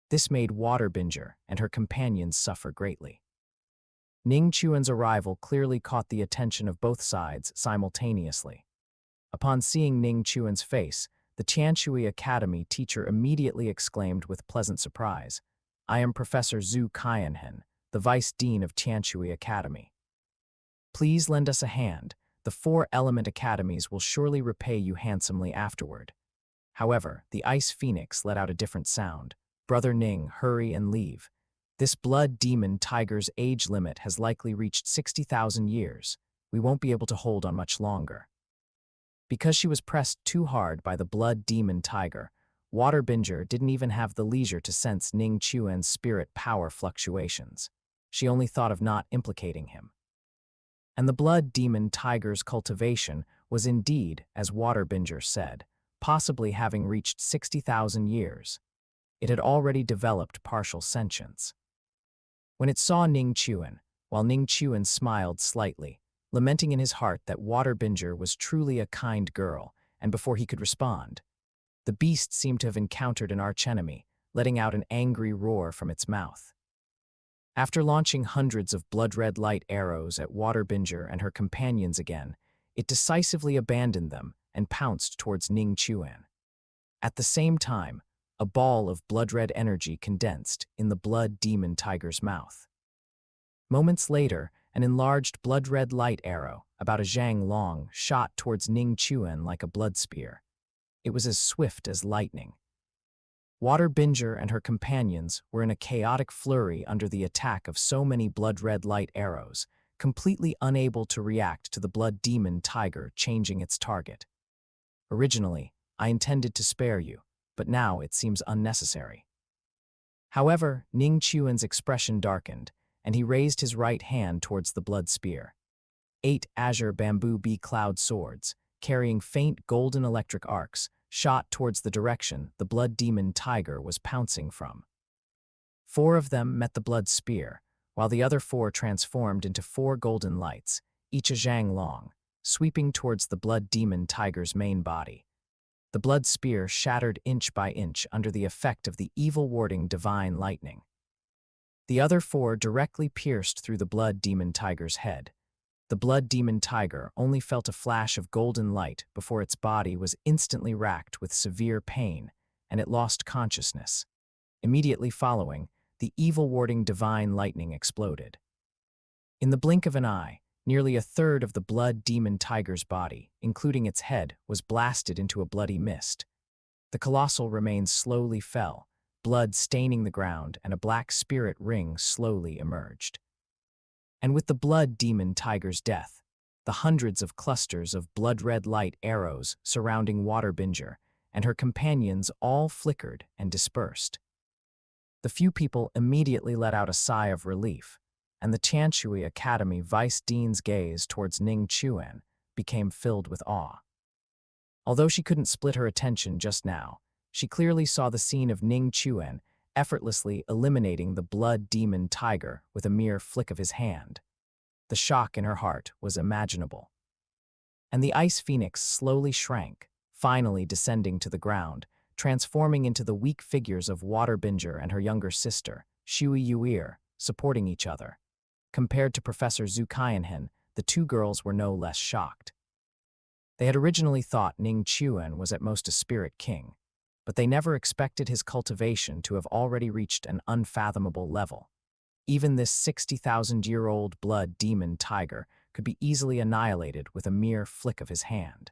This made Waterbinger and her companions suffer greatly. Ning Chuan's arrival clearly caught the attention of both sides simultaneously. Upon seeing Ning Chuan's face, the Tianshui Academy teacher immediately exclaimed with pleasant surprise, "I am Professor Zhu Qianhen, the Vice Dean of Tianshui Academy. Please lend us a hand. The 4 element academies will surely repay you handsomely afterward." However, the ice phoenix let out a different sound. "Brother Ning, hurry and leave. This blood demon tiger's age limit has likely reached 60,000 years. We won't be able to hold on much longer." Because she was pressed too hard by the blood demon tiger, Waterbinger didn't even have the leisure to sense Ning Chuan's spirit power fluctuations. She only thought of not implicating him. And the blood demon tiger's cultivation was indeed, as Waterbinger said, possibly having reached 60,000 years. It had already developed partial sentience. When it saw Ning Chuan, while Ning Chuan smiled slightly, lamenting in his heart that Waterbinger was truly a kind girl, and before he could respond, the beast seemed to have encountered an archenemy, letting out an angry roar from its mouth. After launching hundreds of blood-red light arrows at Waterbinger and her companions again, it decisively abandoned them and pounced towards Ning Chuan. At the same time, a ball of blood-red energy condensed in the blood demon tiger's mouth. Moments later, an enlarged blood-red light arrow, about a zhang long, shot towards Ning Chuan like a blood spear. It was as swift as lightning. Water Binger and her companions were in a chaotic flurry under the attack of so many blood-red light arrows, completely unable to react to the blood demon tiger changing its target. Originally, I intended to spare you, but now it seems unnecessary. However, Ning Chuan's expression darkened, and he raised his right hand towards the blood spear. 8 azure bamboo bee cloud swords, carrying faint golden electric arcs, shot towards the direction the blood demon tiger was pouncing from. 4 of them met the blood spear, while the other 4 transformed into 4 golden lights, each a zhang long, sweeping towards the blood demon tiger's main body. The blood spear shattered inch by inch under the effect of the evil-warding divine lightning. The other 4 directly pierced through the blood demon tiger's head. The blood demon tiger only felt a flash of golden light before its body was instantly racked with severe pain, and it lost consciousness. Immediately following, the evil-warding divine lightning exploded. In the blink of an eye, nearly a third of the blood demon tiger's body, including its head, was blasted into a bloody mist. The colossal remains slowly fell, blood staining the ground, and a black spirit ring slowly emerged. And with the blood demon tiger's death, the hundreds of clusters of blood-red light arrows surrounding Water Binger and her companions all flickered and dispersed. The few people immediately let out a sigh of relief, and the Tianshui Academy Vice Dean's gaze towards Ning Chuan became filled with awe. Although she couldn't split her attention just now, she clearly saw the scene of Ning Chuan effortlessly eliminating the blood demon tiger with a mere flick of his hand. The shock in her heart was imaginable. And the ice phoenix slowly shrank, finally descending to the ground, transforming into the weak figures of Water Binger and her younger sister, Shui Yuir, supporting each other. Compared to Professor Zhu Qianhen, the 2 girls were no less shocked. They had originally thought Ning Chuan was at most a spirit king, but they never expected his cultivation to have already reached an unfathomable level. Even this 60,000-year-old blood demon tiger could be easily annihilated with a mere flick of his hand.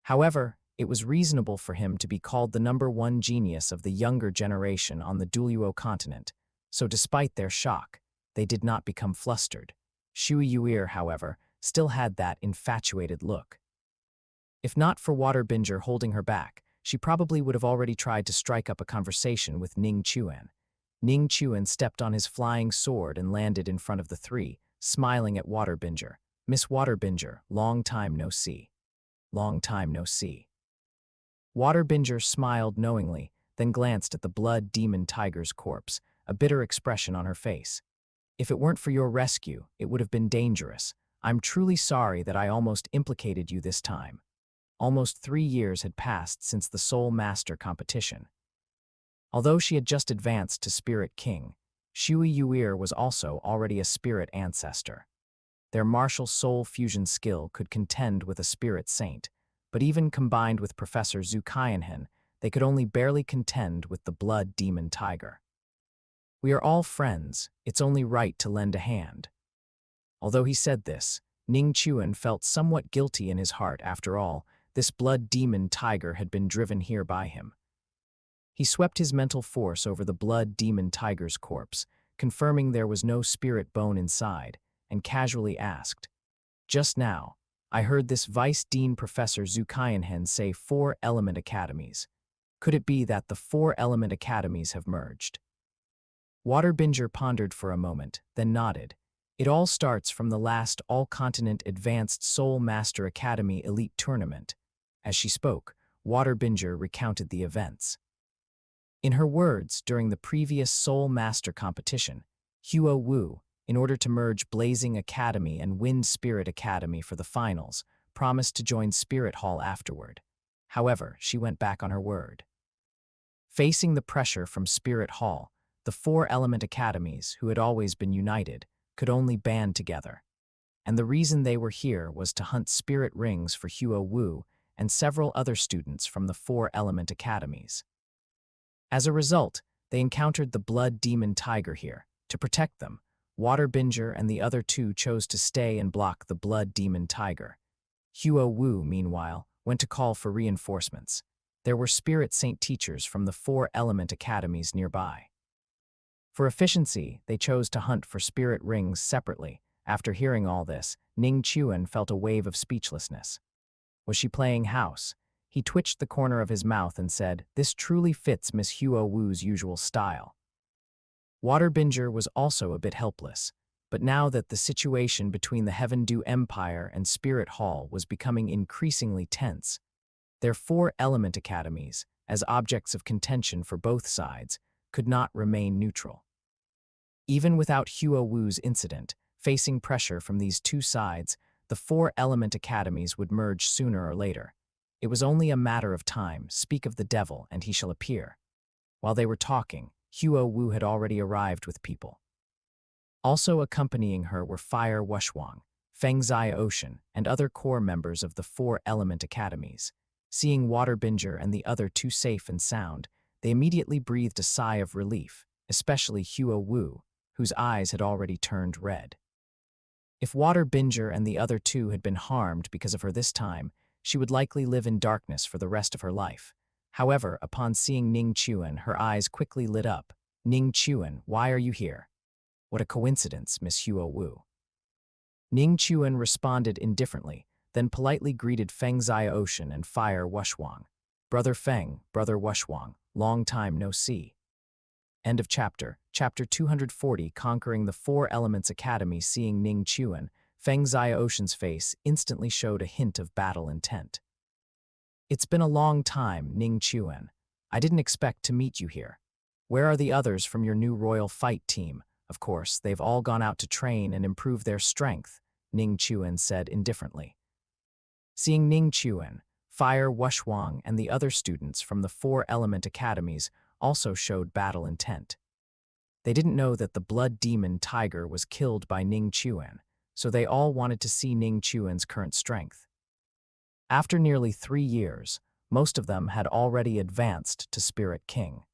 However, it was reasonable for him to be called the #1 genius of the younger generation on the Douluo Continent, so despite their shock, they did not become flustered. Shui Yuir, however, still had that infatuated look. If not for Water Binger holding her back, she probably would have already tried to strike up a conversation with Ning Chuan. Ning Chuan stepped on his flying sword and landed in front of the 3, smiling at Water Binger. "Miss Water Binger, long time no see. Long time no see." Water Binger smiled knowingly, then glanced at the blood demon tiger's corpse, a bitter expression on her face. "If it weren't for your rescue, it would have been dangerous. I'm truly sorry that I almost implicated you this time." Almost 3 years had passed since the Soul Master competition. Although she had just advanced to Spirit King, Shui Yuir was also already a spirit ancestor. Their martial soul fusion skill could contend with a spirit saint, but even combined with Professor Zhu Qianhen, they could only barely contend with the blood demon tiger. "We are all friends, it's only right to lend a hand." Although he said this, Ning Chuan felt somewhat guilty in his heart. After all, this blood demon tiger had been driven here by him. He swept his mental force over the blood demon tiger's corpse, confirming there was no spirit bone inside, and casually asked, "Just now, I heard this Vice Dean Professor Zhu Qianhen say 4 element academies. Could it be that the 4 element academies have merged?" Water Binger pondered for a moment, then nodded. "It all starts from the last All-Continent Advanced Soul Master Academy Elite Tournament." As she spoke, Water Binger recounted the events. In her words, during the previous Soul Master competition, Huo Wu, in order to merge Blazing Academy and Wind Spirit Academy for the finals, promised to join Spirit Hall afterward. However, she went back on her word. Facing the pressure from Spirit Hall, the 4 element academies, who had always been united, could only band together. And the reason they were here was to hunt spirit rings for Huo Wu and several other students from the 4 element academies. As a result, they encountered the blood demon tiger here. To protect them, Waterbinger and the other two chose to stay and block the blood demon tiger. Huo Wu, meanwhile, went to call for reinforcements. There were spirit saint teachers from the 4 element academies nearby. For efficiency, they chose to hunt for spirit rings separately. After hearing all this, Ning Chuan felt a wave of speechlessness. Was she playing house? He twitched the corner of his mouth and said, "This truly fits Miss Huo Wu's usual style." Waterbinger was also a bit helpless, but now that the situation between the Heaven Dew Empire and Spirit Hall was becoming increasingly tense, their 4 element academies, as objects of contention for both sides, could not remain neutral. Even without Huo Wu's incident, facing pressure from these 2 sides, the 4 element academies would merge sooner or later. It was only a matter of time. Speak of the devil, and he shall appear. While they were talking, Huo Wu had already arrived with people. Also accompanying her were Fire Wushwang, Fengzai Ocean, and other core members of the 4 element academies. Seeing Waterbinger and the other 2 safe and sound, they immediately breathed a sigh of relief, especially Huo Wu, whose eyes had already turned red. If Waterbinger and the other 2 had been harmed because of her this time, she would likely live in darkness for the rest of her life. However, upon seeing Ning Chuan, her eyes quickly lit up. "Ning Chuan, why are you here?" "What a coincidence, Miss Huo Wu." Ning Chuan responded indifferently, then politely greeted Fengzai Ocean and Fire Wushwang. "Brother Feng, Brother Wushwang, long time no see." End of chapter. Chapter 240, Conquering the 4 Elements Academy. Seeing Ning Chuan, Fengzai Ocean's face instantly showed a hint of battle intent. "It's been a long time, Ning Chuan. I didn't expect to meet you here. Where are the others from your new royal fight team? Of course, they've all gone out to train and improve their strength," Ning Chuan said indifferently. Seeing Ning Chuan, Fire Wushwang and the other students from the 4 element academies also showed battle intent. They didn't know that the blood demon tiger was killed by Ning Chuan, so they all wanted to see Ning Chuan's current strength. After nearly 3 years, most of them had already advanced to Spirit King.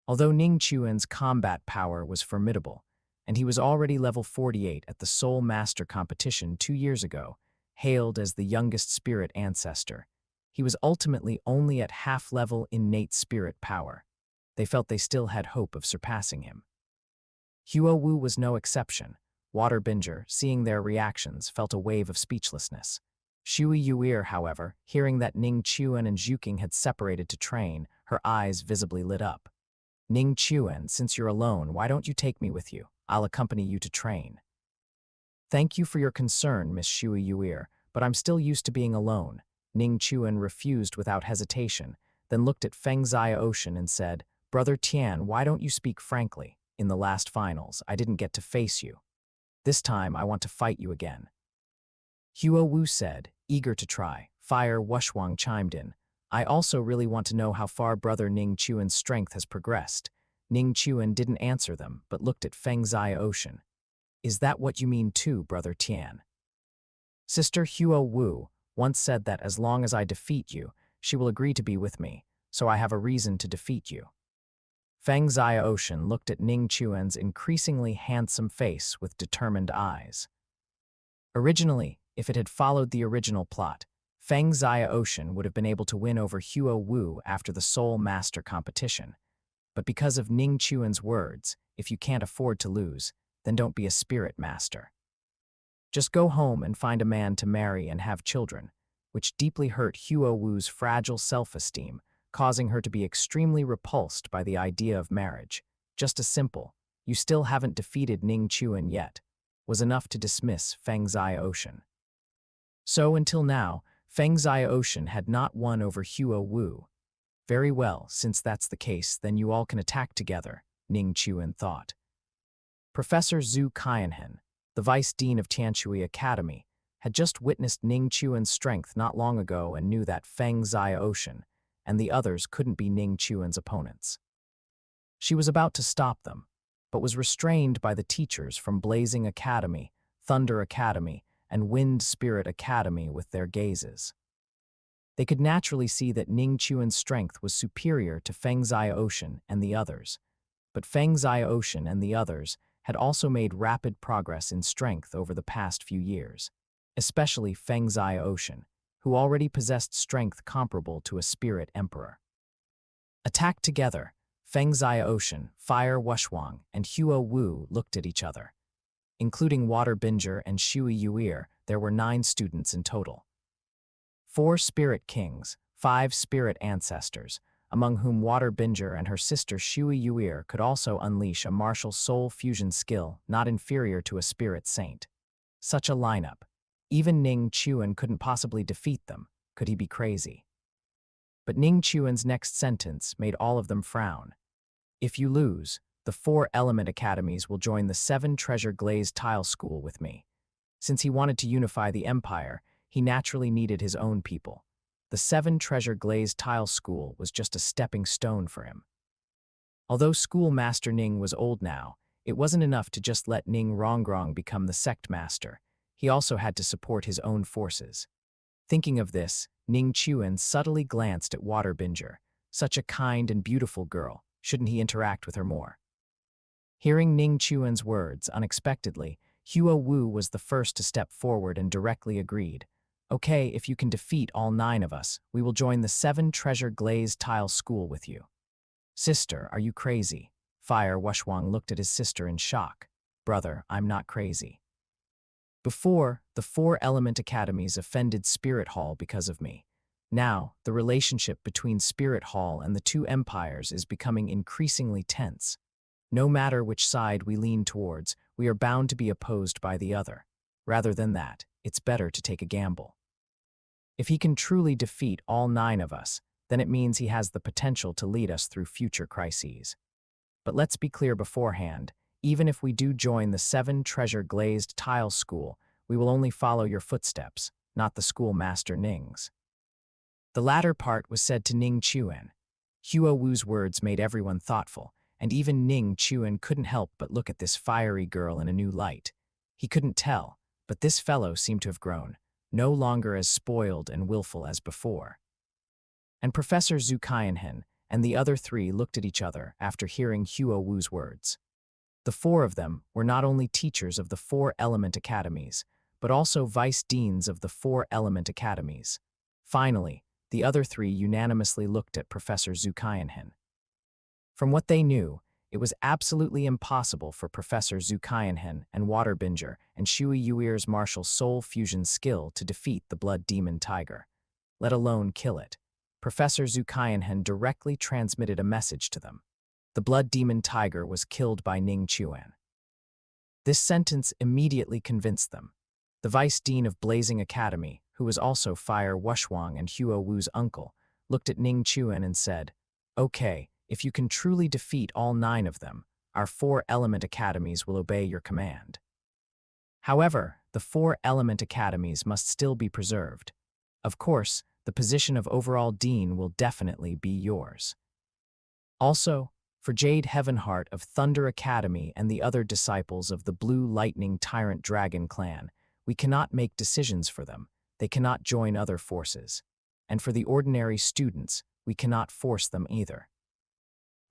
Although Ning Chuan's combat power was formidable, and he was already level 48 at the Soul Master competition 2 years ago, hailed as the youngest spirit ancestor, he was ultimately only at half-level innate spirit power. They felt they still had hope of surpassing him. Huo Wu was no exception. Waterbinger, seeing their reactions, felt a wave of speechlessness. Shui Yuir, however, hearing that Ning Chuan and Zhuking had separated to train, her eyes visibly lit up. "Ning Chuan, since you're alone, why don't you take me with you? I'll accompany you to train." "Thank you for your concern, Miss Shui Yuir, but I'm still used to being alone." Ning Chuan refused without hesitation, then looked at Fengzai Ocean and said, "Brother Tian, why don't you speak frankly? In the last finals, I didn't get to face you. This time, I want to fight you again." Huo Wu said, eager to try. Fire Wushwang chimed in, "I also really want to know how far Brother Ning Chuan's strength has progressed." Ning Chuan didn't answer them, but looked at Fengzai Ocean. "Is that what you mean too, Brother Tian?" Sister Huo Wu once said that as long as I defeat you, she will agree to be with me, so I have a reason to defeat you. Fengzai Ocean looked at Ning Chuan's increasingly handsome face with determined eyes. Originally, if it had followed the original plot, Fengzai Ocean would have been able to win over Huo Wu after the Soul Master competition. But because of Ning Chuan's words, if you can't afford to lose, then don't be a spirit master. Just go home and find a man to marry and have children, which deeply hurt Huo Wu's fragile self-esteem, causing her to be extremely repulsed by the idea of marriage. Just a simple, "You still haven't defeated Ning Chuan yet," was enough to dismiss Fengzai Ocean. So until now, Fengzai Ocean had not won over Huo Wu. "Very well, since that's the case, then you all can attack together," Ning Chuan thought. Professor Zhu Qianhen, the Vice Dean of Tianshui Academy, had just witnessed Ning Chuan's strength not long ago and knew that Fengzai Ocean and the others couldn't be Ning Chuan's opponents. She was about to stop them, but was restrained by the teachers from Blazing Academy, Thunder Academy, and Wind Spirit Academy with their gazes. They could naturally see that Ning Chuan's strength was superior to Feng Ocean and the others. But Feng Ocean and the others had also made rapid progress in strength over the past few years, especially Feng Ocean, who already possessed strength comparable to a spirit emperor. Attacked together, Feng Ocean, Fire Wushwang, and Huo Wu looked at each other. Including Water Binger and Shui Yuir, there were 9 students in total. 4 spirit kings, 5 spirit ancestors, among whom Water Binger and her sister Shui Yuir could also unleash a martial soul fusion skill not inferior to a spirit saint. Such a lineup. Even Ning Chuan couldn't possibly defeat them. Could he be crazy? But Ning Chuan's next sentence made all of them frown. If you lose, the 4 element academies will join the 7 treasure glazed tile school with me. Since he wanted to unify the empire, he naturally needed his own people. The 7 treasure glazed tile school was just a stepping stone for him. Although schoolmaster Ning was old now, it wasn't enough to just let Ning Rongrong become the sect master. He also had to support his own forces. Thinking of this, Ning Chuan subtly glanced at Water Binger. Such a kind and beautiful girl, shouldn't he interact with her more? Hearing Ning Chuan's words unexpectedly, Huo Wu was the first to step forward and directly agreed. Okay, if you can defeat all 9 of us, we will join the 7 treasure glazed tile school with you. Sister, are you crazy? Fire Wushwang looked at his sister in shock. Brother, I'm not crazy. Before, the 4 element academies offended Spirit Hall because of me. Now, the relationship between Spirit Hall and the 2 empires is becoming increasingly tense. No matter which side we lean towards, we are bound to be opposed by the other. Rather than that, it's better to take a gamble. If he can truly defeat all 9 of us, then it means he has the potential to lead us through future crises. But let's be clear beforehand, even if we do join the 7 treasure glazed tile school, we will only follow your footsteps, not the schoolmaster Ning's. The latter part was said to Ning Chuan. Huo Wu's words made everyone thoughtful, and even Ning Chuan couldn't help but look at this fiery girl in a new light. He couldn't tell, but this fellow seemed to have grown, no longer as spoiled and willful as before. And Professor Zhu Qianhen and the other 3 looked at each other after hearing Huo Wu's words. The 4 of them were not only teachers of the 4 element academies, but also vice deans of the 4 element academies. Finally, the other 3 unanimously looked at Professor Zhu Qianhen. From what they knew, it was absolutely impossible for Professor Zhu Qianhen and Water Binger and Shui Yuir's martial soul fusion skill to defeat the blood demon tiger, let alone kill it. Professor Zhu Qianhen directly transmitted a message to them. The blood demon tiger was killed by Ning Chuan. This sentence immediately convinced them. The vice dean of Blazing Academy, who was also Fire Wushwang and Huo Wu's uncle, looked at Ning Chuan and said, "Okay, if you can truly defeat all 9 of them, our 4 element academies will obey your command. However, the 4 element academies must still be preserved. Of course, the position of overall dean will definitely be yours. Also, for Jade Heavenheart of Thunder Academy and the other disciples of the Blue Lightning Tyrant Dragon clan, we cannot make decisions for them. They cannot join other forces. And for the ordinary students, we cannot force them either.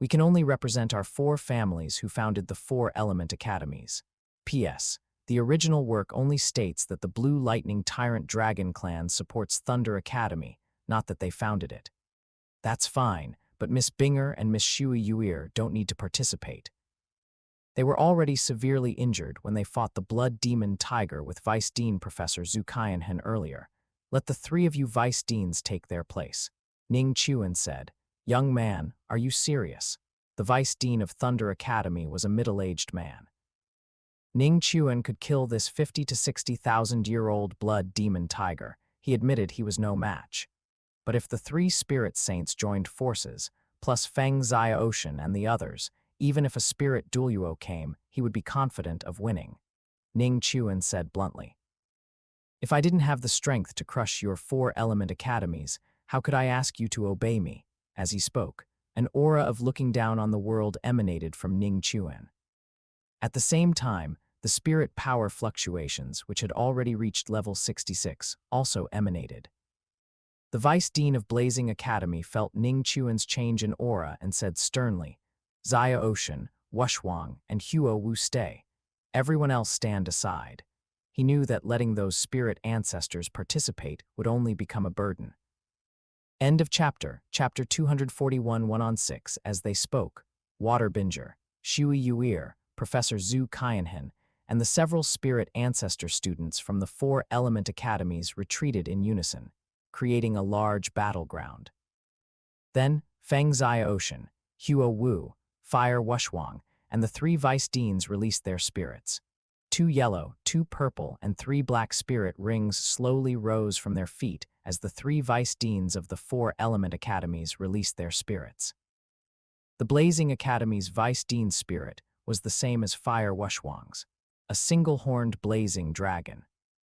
We can only represent our 4 families who founded the 4 element academies. P.S. The original work only states that the Blue Lightning Tyrant Dragon clan supports Thunder Academy, not that they founded it. That's fine, but Miss Binger and Miss Shui Yuir don't need to participate. They were already severely injured when they fought the Blood Demon Tiger with Vice Dean Professor Zhu Qianhen earlier. Let the 3 of you Vice Deans take their place. Ning Chuan said, "Young man, are you serious?" The Vice Dean of Thunder Academy was a middle-aged man. Ning Chuan could kill this 50 to 60,000-year-old Blood Demon Tiger. He admitted he was no match. But if the 3 Spirit Saints joined forces, plus Feng Ocean and the others, even if a Spirit Douluo came, he would be confident of winning. Ning Chuan said bluntly. If I didn't have the strength to crush your 4 element academies, how could I ask you to obey me? As he spoke, an aura of looking down on the world emanated from Ning Chuan. At the same time, the spirit power fluctuations, which had already reached level 66, also emanated. The vice dean of Blazing Academy felt Ning Chuan's change in aura and said sternly, "Xia Ocean, Wushwang, and Huo Wu stay. Everyone else stand aside." He knew that letting those spirit ancestors participate would only become a burden. End of chapter. Chapter 241 1-on-6. As they spoke, Waterbinger, Shui Yuir, Professor Zhu Qianhen, and the several spirit ancestor students from the 4 element academies retreated in unison, creating a large battleground. Then, Feng Xia Ocean, Huo Wu, Fire Wushwang, and the 3 vice deans released their spirits. 2 yellow, 2 purple, and 3 black spirit rings slowly rose from their feet as the 3 vice deans of the 4 element academies released their spirits. The Blazing Academy's vice dean spirit was the same as Fire Wushwang's, a single-horned blazing dragon.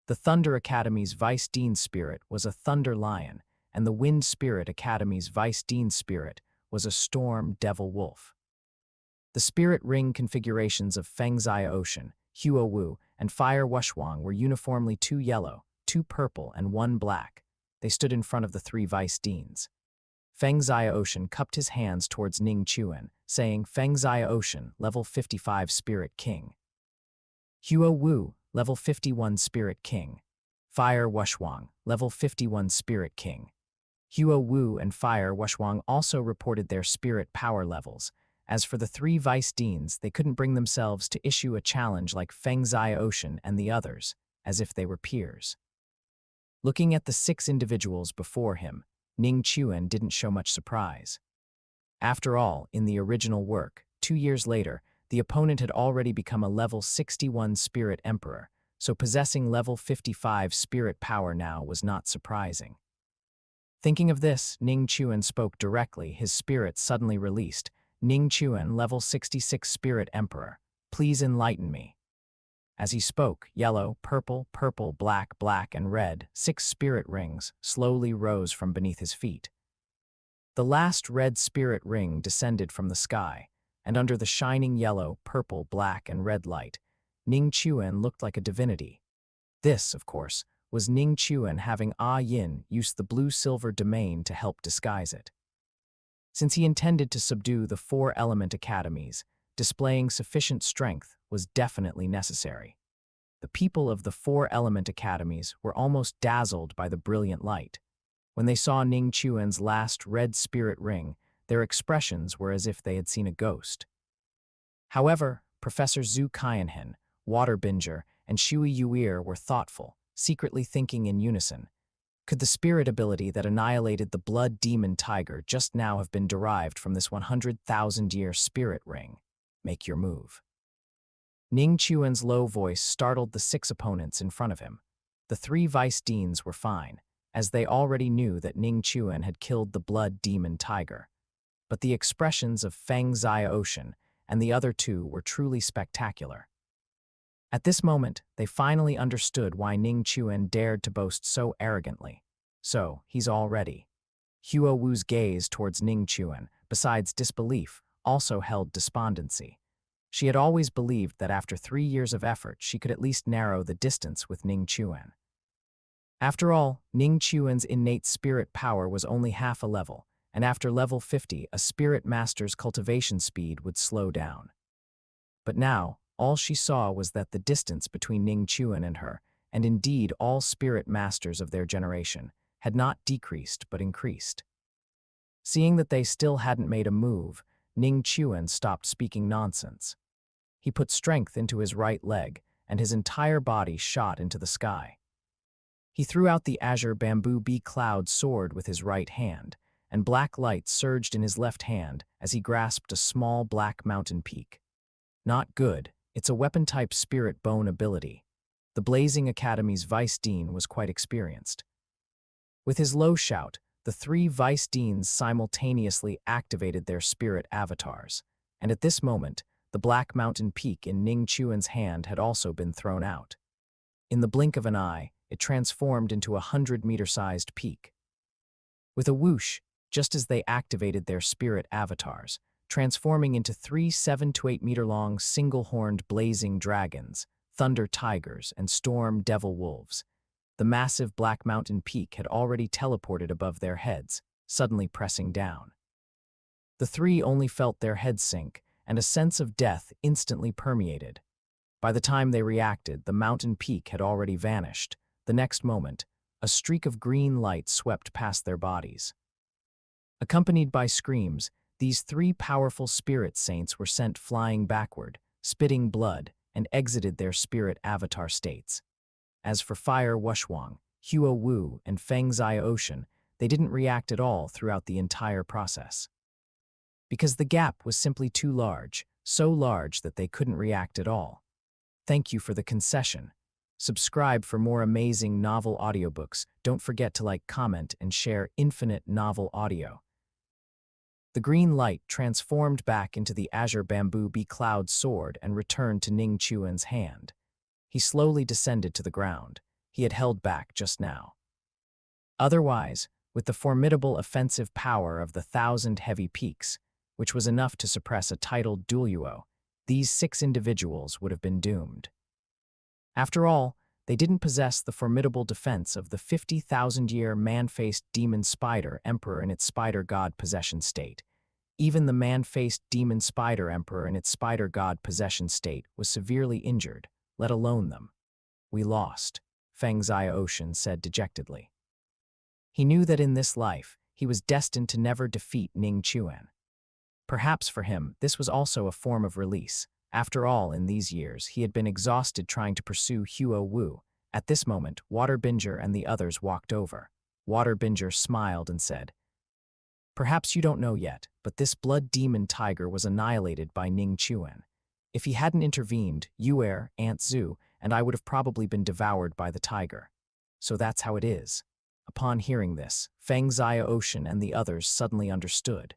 The Thunder Academy's vice dean spirit was a thunder lion, and the Wind Spirit Academy's vice dean spirit was a storm devil wolf. The spirit ring configurations of Feng Xia Ocean, Huo Wu, and Fire Wushwang were uniformly 2 yellow, 2 purple, and 1 black. They stood in front of the 3 vice deans. Feng Xia Ocean cupped his hands towards Ning Chuan, saying, "Feng Xia Ocean, level 55 Spirit King. Huo Wu, level 51 Spirit King. Fire Wushwang, level 51 Spirit King." Huo Wu and Fire Wushwang also reported their spirit power levels. As for the 3 vice deans, they couldn't bring themselves to issue a challenge like Feng Xia Ocean and the others, as if they were peers. Looking at the 6 individuals before him, Ning Chuan didn't show much surprise. After all, in the original work, 2 years later, the opponent had already become a level 61 Spirit Emperor, so possessing level 55 spirit power now was not surprising. Thinking of this, Ning Chuan spoke directly, his spirit suddenly released. "Ning Chuan, level 66 Spirit Emperor, please enlighten me." As he spoke, yellow, purple, purple, black, black, and red, 6 spirit rings slowly rose from beneath his feet. The last red spirit ring descended from the sky, and under the shining yellow, purple, black, and red light, Ning Chuan looked like a divinity. This, of course, was Ning Chuan having Yin use the blue-silver domain to help disguise it. Since he intended to subdue the 4 element academies, displaying sufficient strength was definitely necessary. The people of the 4 element academies were almost dazzled by the brilliant light. When they saw Ning Chuan's last red spirit ring, their expressions were as if they had seen a ghost. However, Professor Zhu Qianhen, Waterbinger, and Shui Yuir were thoughtful, secretly thinking in unison. Could the spirit ability that annihilated the blood demon tiger just now have been derived from this 100,000-year spirit ring? Make your move. Ning Chuan's low voice startled the 6 opponents in front of him. The 3 vice deans were fine, as they already knew that Ning Chuan had killed the blood demon tiger. But the expressions of Feng Xia Ocean and the other 2 were truly spectacular. At this moment, they finally understood why Ning Chuan dared to boast so arrogantly. So, he's all ready. Huo Wu's gaze towards Ning Chuan, besides disbelief, also held despondency. She had always believed that after 3 years of effort, she could at least narrow the distance with Ning Chuan. After all, Ning Chuan's innate spirit power was only half a level, and after level 50, a spirit master's cultivation speed would slow down. But now, all she saw was that the distance between Ning Chuan and her, and indeed all spirit masters of their generation, had not decreased but increased. Seeing that they still hadn't made a move, Ning Chuan stopped speaking nonsense. He put strength into his right leg, and his entire body shot into the sky. He threw out the azure bamboo bee cloud sword with his right hand, and black light surged in his left hand as he grasped a small black mountain peak. Not good. It's a weapon-type spirit bone ability. The Blazing Academy's vice dean was quite experienced. With his low shout, the 3 vice deans simultaneously activated their spirit avatars, and at this moment, the black mountain peak in Ning Chuan's hand had also been thrown out. In the blink of an eye, it transformed into a 100-meter-sized peak. With a whoosh, just as they activated their spirit avatars, transforming into 3 7 to 8 meter long single-horned blazing dragons, thunder tigers, and storm devil wolves. The massive Black Mountain peak had already teleported above their heads, suddenly pressing down. The three only felt their heads sink, and a sense of death instantly permeated. By the time they reacted, the mountain peak had already vanished. The next moment, a streak of green light swept past their bodies. Accompanied by screams, these three powerful spirit saints were sent flying backward, spitting blood, and exited their spirit avatar states. As for Fire Wushwang, Huo Wu, and Feng Zia Ocean, they didn't react at all throughout the entire process. Because the gap was simply too large, so large that they couldn't react at all. Thank you for the concession. Subscribe for more amazing novel audiobooks. Don't forget to like, comment, and share Infinite Novel Audio. The green light transformed back into the azure bamboo bee cloud sword and returned to Ning Chuan's hand. He slowly descended to the ground. He had held back just now. Otherwise, with the formidable offensive power of the 1,000 heavy peaks, which was enough to suppress a titled Douluo, these 6 individuals would have been doomed. After all, they didn't possess the formidable defense of the 50,000-year man-faced demon spider emperor in its spider god possession state. Even the man-faced demon spider emperor in its spider god possession state was severely injured, let alone them. We lost, Feng Zia Ocean said dejectedly. He knew that in this life, he was destined to never defeat Ning Chuan. Perhaps for him, this was also a form of release. After all, in these years, he had been exhausted trying to pursue Huo Wu. At this moment, Waterbinger and the others walked over. Waterbinger smiled and said, "Perhaps you don't know yet, but this blood demon tiger was annihilated by Ning Chuan. If he hadn't intervened, Yuer, Aunt Zhu, and I would have probably been devoured by the tiger. So that's how it is." Upon hearing this, Feng Zia Ocean and the others suddenly understood.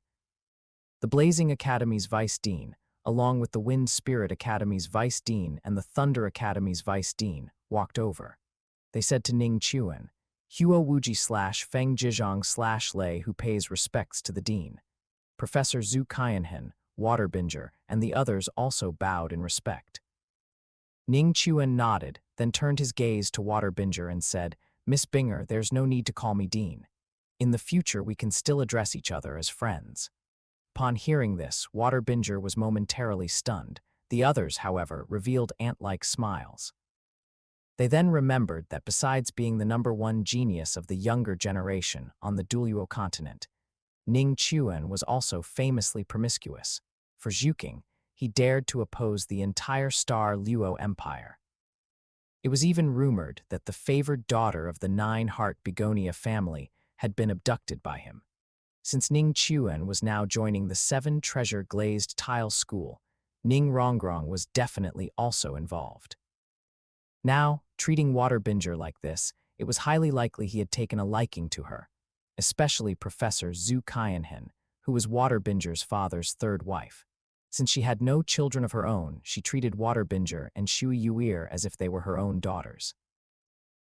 The Blazing Academy's Vice Dean, along with the Wind Spirit Academy's Vice Dean and the Thunder Academy's Vice Dean, walked over. They said to Ning Chuan, "Huo Wuji / Feng Zhizhong / Lei, who pays respects to the Dean." Professor Zhu Qianhen, Waterbinger, and the others also bowed in respect. Ning Chuan nodded, then turned his gaze to Waterbinger and said, "Miss Binger, there's no need to call me Dean. In the future, we can still address each other as friends." Upon hearing this, Waterbinger was momentarily stunned. The others, however, revealed ant-like smiles. They then remembered that besides being the #1 genius of the younger generation on the Douluo Continent, Ning Chuan was also famously promiscuous. For Zhuking, he dared to oppose the entire Star Luo Empire. It was even rumored that the favored daughter of the 9-heart begonia family had been abducted by him. Since Ning Chuan was now joining the 7-treasure glazed tile school, Ning Rongrong was definitely also involved. Now, treating Waterbinger like this, it was highly likely he had taken a liking to her, especially Professor Zhu Qianhen, who was Waterbinger's father's 3rd wife. Since she had no children of her own, she treated Waterbinger and Shui Yuer as if they were her own daughters.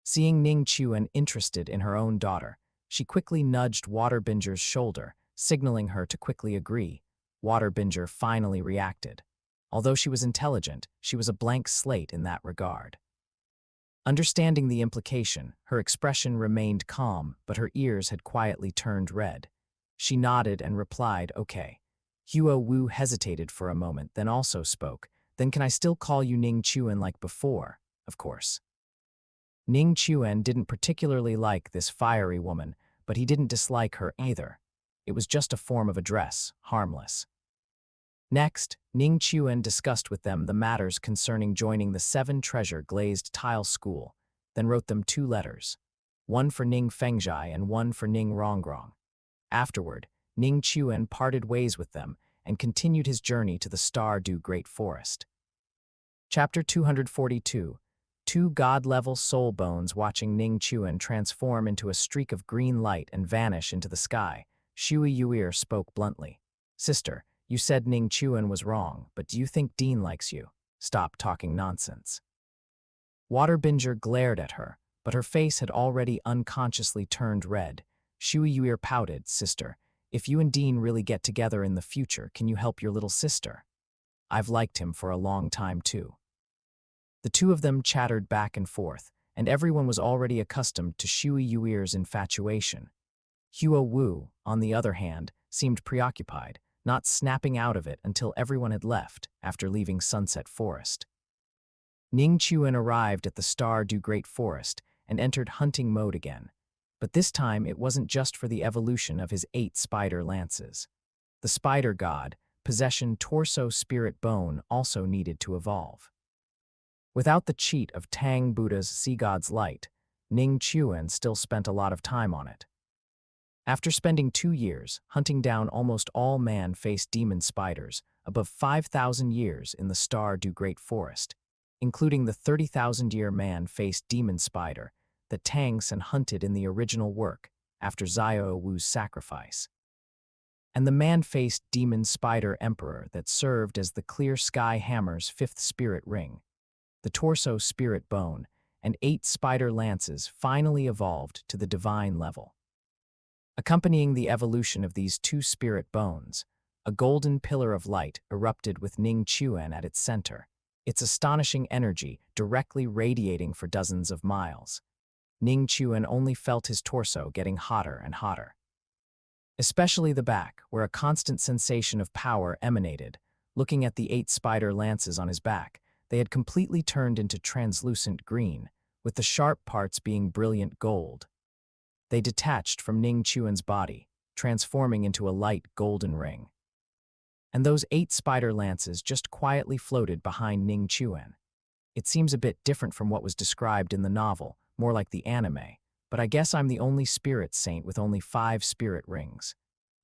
Seeing Ning Chuan interested in her own daughter, she quickly nudged Waterbinger's shoulder, signaling her to quickly agree. Waterbinger finally reacted. Although she was intelligent, she was a blank slate in that regard. Understanding the implication, her expression remained calm, but her ears had quietly turned red. She nodded and replied, "Okay." Huo Wu hesitated for a moment, then also spoke. "Then can I still call you Ning Chuan like before?" "Of course." Ning Chuan didn't particularly like this fiery woman, but he didn't dislike her either. It was just a form of address, harmless. Next, Ning Chuan discussed with them the matters concerning joining the 7-treasure glazed tile school, then wrote them 2 letters, one for Ning Fengzhai and one for Ning Rongrong. Afterward, Ning Chuan parted ways with them and continued his journey to the Stardew Great Forest. Chapter 242. 2 god-level soul bones watching Ning Chuan transform into a streak of green light and vanish into the sky. Shui Yuer spoke bluntly. "Sister, you said Ning Chuan was wrong, but do you think Dean likes you? Stop talking nonsense." Waterbinger glared at her, but her face had already unconsciously turned red. Shui Yuer pouted, "Sister, if you and Dean really get together in the future, can you help your little sister? I've liked him for a long time too." The two of them chattered back and forth, and everyone was already accustomed to Shui Yuir's infatuation. Huo Wu, on the other hand, seemed preoccupied, not snapping out of it until everyone had left after leaving Sunset Forest. Ning Chuan arrived at the Stardew Great Forest and entered hunting mode again, but this time it wasn't just for the evolution of his 8 spider lances. The spider god, possession torso spirit bone, also needed to evolve. Without the cheat of Tang Buddha's Sea God's Light, Ning Chuan still spent a lot of time on it. After spending 2 years hunting down almost all man-faced demon spiders, above 5,000 years in the Stardew Great Forest, including the 30,000-year man-faced demon spider that Tang Sen hunted in the original work after Xiao Wu's sacrifice, and the man-faced demon spider emperor that served as the Clear Sky Hammer's 5th spirit ring, the torso spirit bone, and 8 spider lances finally evolved to the divine level. Accompanying the evolution of these 2 spirit bones, a golden pillar of light erupted with Ning Chuan at its center, its astonishing energy directly radiating for dozens of miles. Ning Chuan only felt his torso getting hotter and hotter. Especially the back, where a constant sensation of power emanated. Looking at the 8 spider lances on his back, they had completely turned into translucent green, with the sharp parts being brilliant gold. They detached from Ning Chuan's body, transforming into a light golden ring. And those 8 spider lances just quietly floated behind Ning Chuan. It seems a bit different from what was described in the novel, more like the anime, but I guess I'm the only spirit saint with only 5 spirit rings.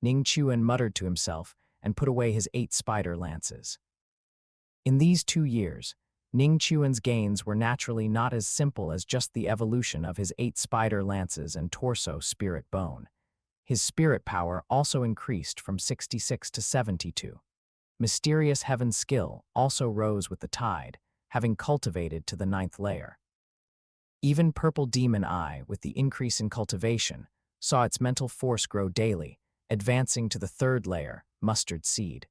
Ning Chuan muttered to himself and put away his 8 spider lances. In these 2 years, Ning Chuan's gains were naturally not as simple as just the evolution of his 8 spider lances and torso spirit bone. His spirit power also increased from 66 to 72. Mysterious Heaven skill also rose with the tide, having cultivated to the 9th layer. Even Purple Demon Eye, with the increase in cultivation, saw its mental force grow daily, advancing to the 3rd layer, Mustard Seed.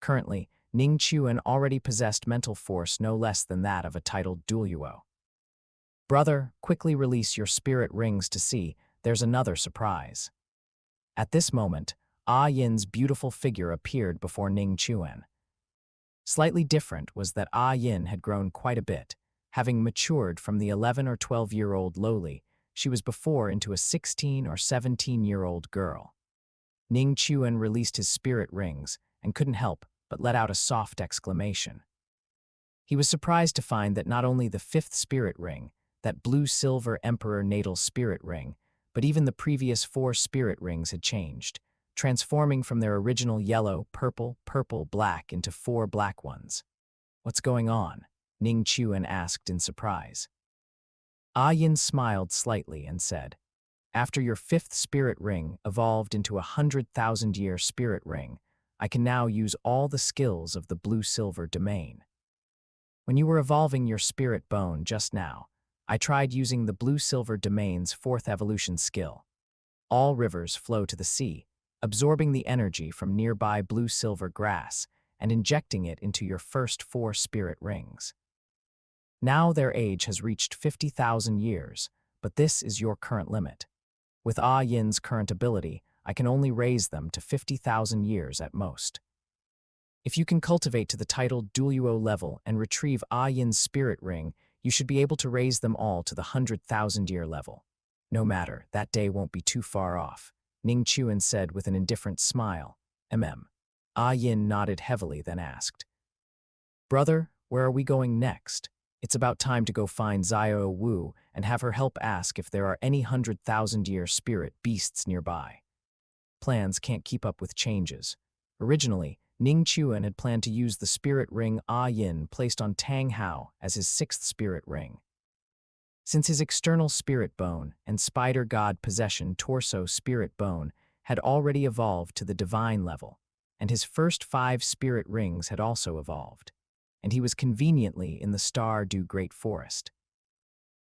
Currently, Ning Chuan already possessed mental force no less than that of a titled Douluo. Brother, quickly release your spirit rings to see, there's another surprise. At this moment, Ah Yin's beautiful figure appeared before Ning Chuan. Slightly different was that Ah Yin had grown quite a bit. Having matured from the 11 or 12-year-old lowly, she was before into a 16 or 17-year-old girl. Ning Chuan released his spirit rings and couldn't help but let out a soft exclamation. He was surprised to find that not only the 5th spirit ring, that blue-silver Emperor Natal spirit ring, but even the previous 4 spirit rings had changed, transforming from their original yellow, purple, black into 4 black ones. What's going on? Ning Chuan asked in surprise. Ah Yin smiled slightly and said, after your 5th spirit ring evolved into a 100,000-year spirit ring, I can now use all the skills of the blue-silver domain. When you were evolving your spirit bone just now, I tried using the blue-silver domain's 4th evolution skill. All rivers flow to the sea, absorbing the energy from nearby blue-silver grass and injecting it into your first 4 spirit rings. Now their age has reached 50,000 years, but this is your current limit. With Ah Yin's current ability, I can only raise them to 50,000 years at most. If you can cultivate to the titled Douluo level and retrieve Ah Yin's spirit ring, you should be able to raise them all to the 100,000-year level. No matter, that day won't be too far off, Ning Chuan said with an indifferent smile. Ah Yin nodded heavily, then asked, Brother, where are we going next? It's about time to go find Xiao Wu and have her help ask if there are any 100,000-year spirit beasts nearby. Plans can't keep up with changes. Originally, Ning Chuan had planned to use the spirit ring Ah Yin placed on Tang Hao as his 6th spirit ring. Since his external spirit bone and spider god possession torso spirit bone had already evolved to the divine level, and his first 5 spirit rings had also evolved, and he was conveniently in the Stardew Great Forest.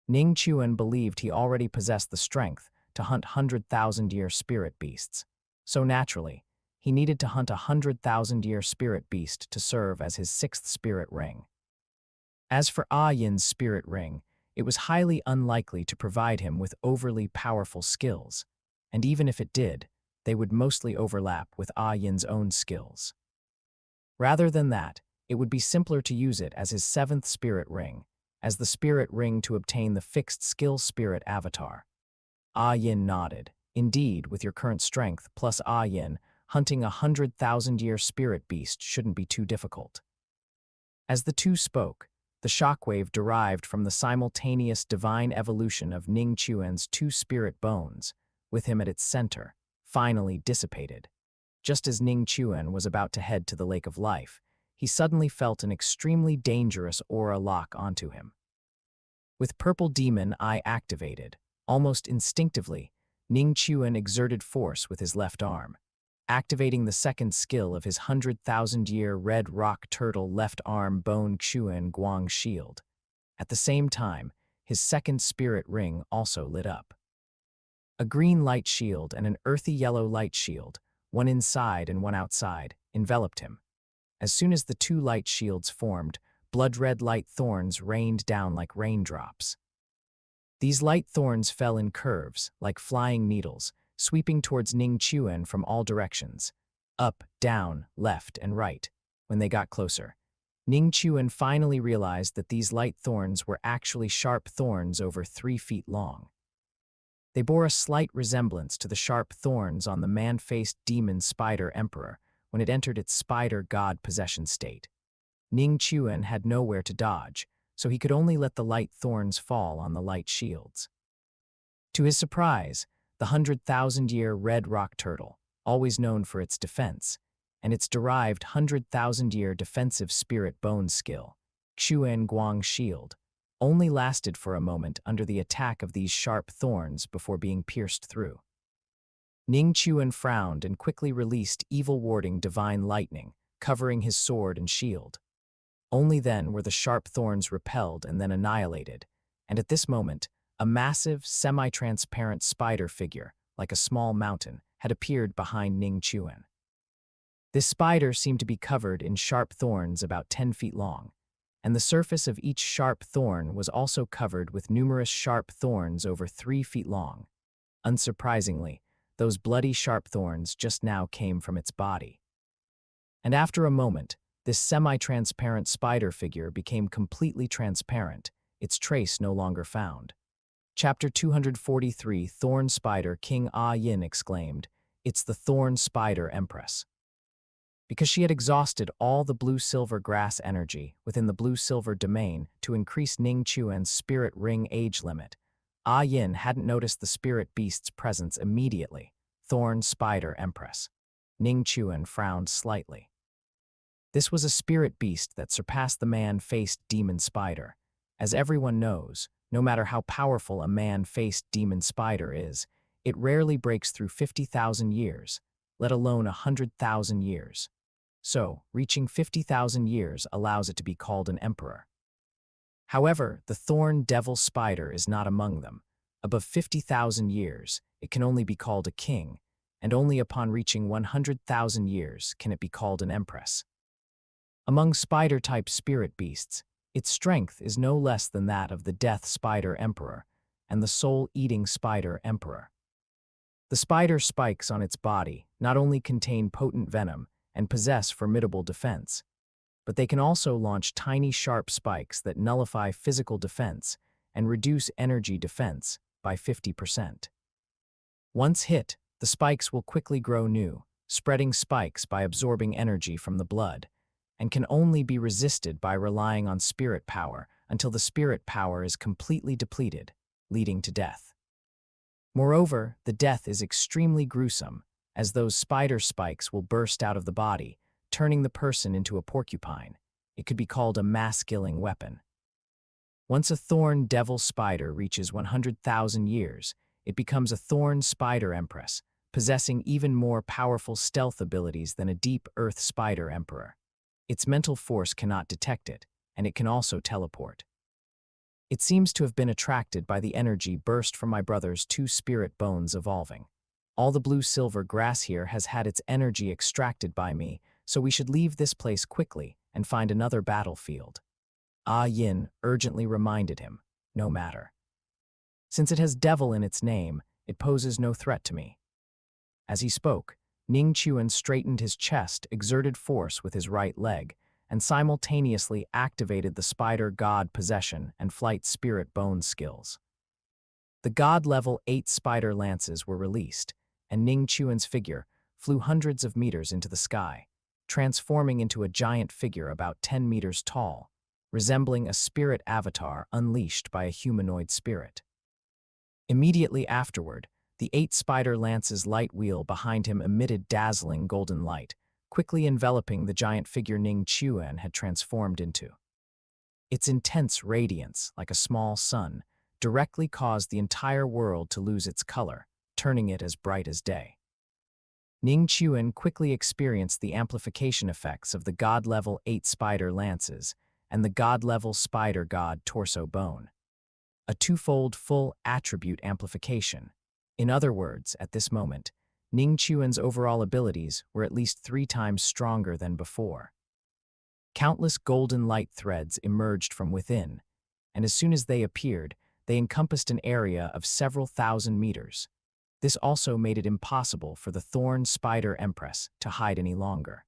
Ning Chuan believed he already possessed the strength to hunt 100,000-year spirit beasts. So naturally, he needed to hunt a 100,000-year spirit beast to serve as his 6th spirit ring. As for Ah Yin's spirit ring, it was highly unlikely to provide him with overly powerful skills, and even if it did, they would mostly overlap with Yin's own skills. Rather than that, it would be simpler to use it as his seventh spirit ring, as the spirit ring to obtain the fixed skill spirit avatar. Yin nodded. Indeed, with your current strength plus Yin, hunting 100,000-year spirit beast shouldn't be too difficult. As the two spoke, the shockwave derived from the simultaneous divine evolution of Ning Chuan's two spirit bones, with him at its center, finally dissipated. Just as Ning Chuan was about to head to the Lake of Life, he suddenly felt an extremely dangerous aura lock onto him. With Purple Demon Eye activated, almost instinctively, Ning Chuan exerted force with his left arm, activating the second skill of his 100,000-year red rock turtle left arm bone Chuan Guang shield. At the same time, his second spirit ring also lit up. A green light shield and an earthy yellow light shield, one inside and one outside, enveloped him. As soon as the two light shields formed, blood-red light thorns rained down like raindrops. These light thorns fell in curves, like flying needles, sweeping towards Ning Chuan from all directions, up, down, left, and right. When they got closer, Ning Chuan finally realized that these light thorns were actually sharp thorns over 3 feet long. They bore a slight resemblance to the sharp thorns on the man-faced demon spider emperor when it entered its spider god possession state. Ning Chuan had nowhere to dodge, so he could only let the light thorns fall on the light shields. To his surprise, the 100,000-year red rock turtle, always known for its defense, and its derived 100,000-year defensive spirit bone skill, Chuan Guang shield, only lasted for a moment under the attack of these sharp thorns before being pierced through. Ning Chuan frowned and quickly released evil-warding divine lightning, covering his sword and shield. Only then were the sharp thorns repelled and then annihilated, and at this moment, a massive, semi-transparent spider figure, like a small mountain, had appeared behind Ning Chuan. This spider seemed to be covered in sharp thorns about 10 feet long, and the surface of each sharp thorn was also covered with numerous sharp thorns over 3 feet long. Unsurprisingly, those bloody sharp thorns just now came from its body. And after a moment, this semi-transparent spider figure became completely transparent, its trace no longer found. Chapter 243, Thorn Spider. King Yin exclaimed, "It's the Thorn Spider Empress." Because she had exhausted all the blue-silver grass energy within the blue-silver domain to increase Ning Chuan's spirit ring age limit, Yin hadn't noticed the spirit beast's presence immediately. Thorn Spider Empress. Ning Chuan frowned slightly. This was a spirit beast that surpassed the man-faced demon spider. As everyone knows, no matter how powerful a man-faced demon spider is, it rarely breaks through 50,000 years, let alone 100,000 years. So, reaching 50,000 years allows it to be called an emperor. However, the thorn devil spider is not among them. Above 50,000 years, it can only be called a king, and only upon reaching 100,000 years can it be called an empress. Among spider-type spirit beasts, its strength is no less than that of the death spider emperor and the soul-eating spider emperor. The spider spikes on its body not only contain potent venom and possess formidable defense, but they can also launch tiny sharp spikes that nullify physical defense and reduce energy defense by 50%. Once hit, the spikes will quickly grow new, spreading spikes by absorbing energy from the blood, and can only be resisted by relying on spirit power until the spirit power is completely depleted, leading to death. Moreover, the death is extremely gruesome, as those spider spikes will burst out of the body, turning the person into a porcupine. It could be called a mass-killing weapon. Once a thorn devil spider reaches 100,000 years, it becomes a thorn spider empress, possessing even more powerful stealth abilities than a deep earth spider emperor. Its mental force cannot detect it, and it can also teleport. It seems to have been attracted by the energy burst from my brother's 2 spirit bones evolving. All the blue-silver grass here has had its energy extracted by me, so we should leave this place quickly and find another battlefield. Yin urgently reminded him, no matter. Since it has devil in its name, it poses no threat to me." As he spoke, Ning Chuan straightened his chest, exerted force with his right leg, and simultaneously activated the spider god possession and flight spirit bone skills. The god-level 8 spider lances were released, and Ning Chuan's figure flew hundreds of meters into the sky, transforming into a giant figure about 10 meters tall, resembling a spirit avatar unleashed by a humanoid spirit. Immediately afterward, the 8 spider lances light wheel behind him emitted dazzling golden light, quickly enveloping the giant figure Ning Chuan had transformed into. Its intense radiance, like a small sun, directly caused the entire world to lose its color, turning it as bright as day. Ning Chuan quickly experienced the amplification effects of the god-level 8 spider lances and the god-level spider god torso bone. A twofold full attribute amplification. In other words, at this moment, Ning Chuan's overall abilities were at least 3 times stronger than before. Countless golden light threads emerged from within, and as soon as they appeared, they encompassed an area of several thousand meters. This also made it impossible for the Thorn Spider Empress to hide any longer.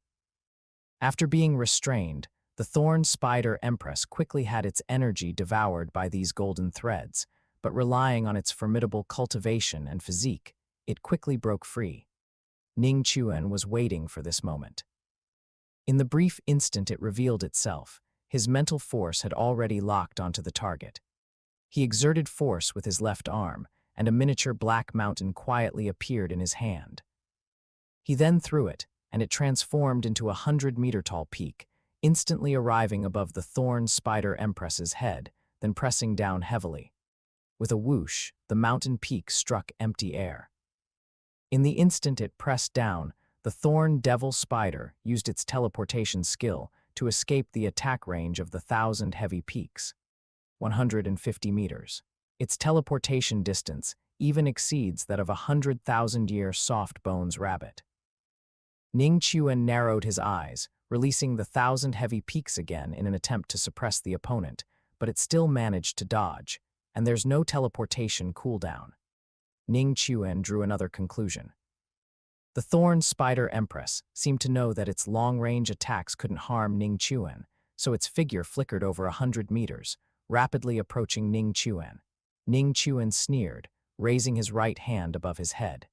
After being restrained, the Thorn Spider Empress quickly had its energy devoured by these golden threads, but relying on its formidable cultivation and physique, it quickly broke free. Ning Chuan was waiting for this moment. In the brief instant it revealed itself, his mental force had already locked onto the target. He exerted force with his left arm, and a miniature black mountain quietly appeared in his hand. He then threw it, and it transformed into a 100-meter-tall peak, instantly arriving above the Thorn Spider Empress's head, then pressing down heavily. With a whoosh, the mountain peak struck empty air. In the instant it pressed down, the Thorn Devil Spider used its teleportation skill to escape the attack range of the 1,000 heavy peaks. 150 meters. Its teleportation distance even exceeds that of a 100,000-year soft bones rabbit. Ning Chuan narrowed his eyes, releasing the 1,000 heavy peaks again in an attempt to suppress the opponent, but it still managed to dodge, and there's no teleportation cooldown. Ning Chuan drew another conclusion. The Thorn Spider Empress seemed to know that its long-range attacks couldn't harm Ning Chuan, so its figure flickered over 100 meters, rapidly approaching Ning Chuan. Ning Chuan sneered, raising his right hand above his head.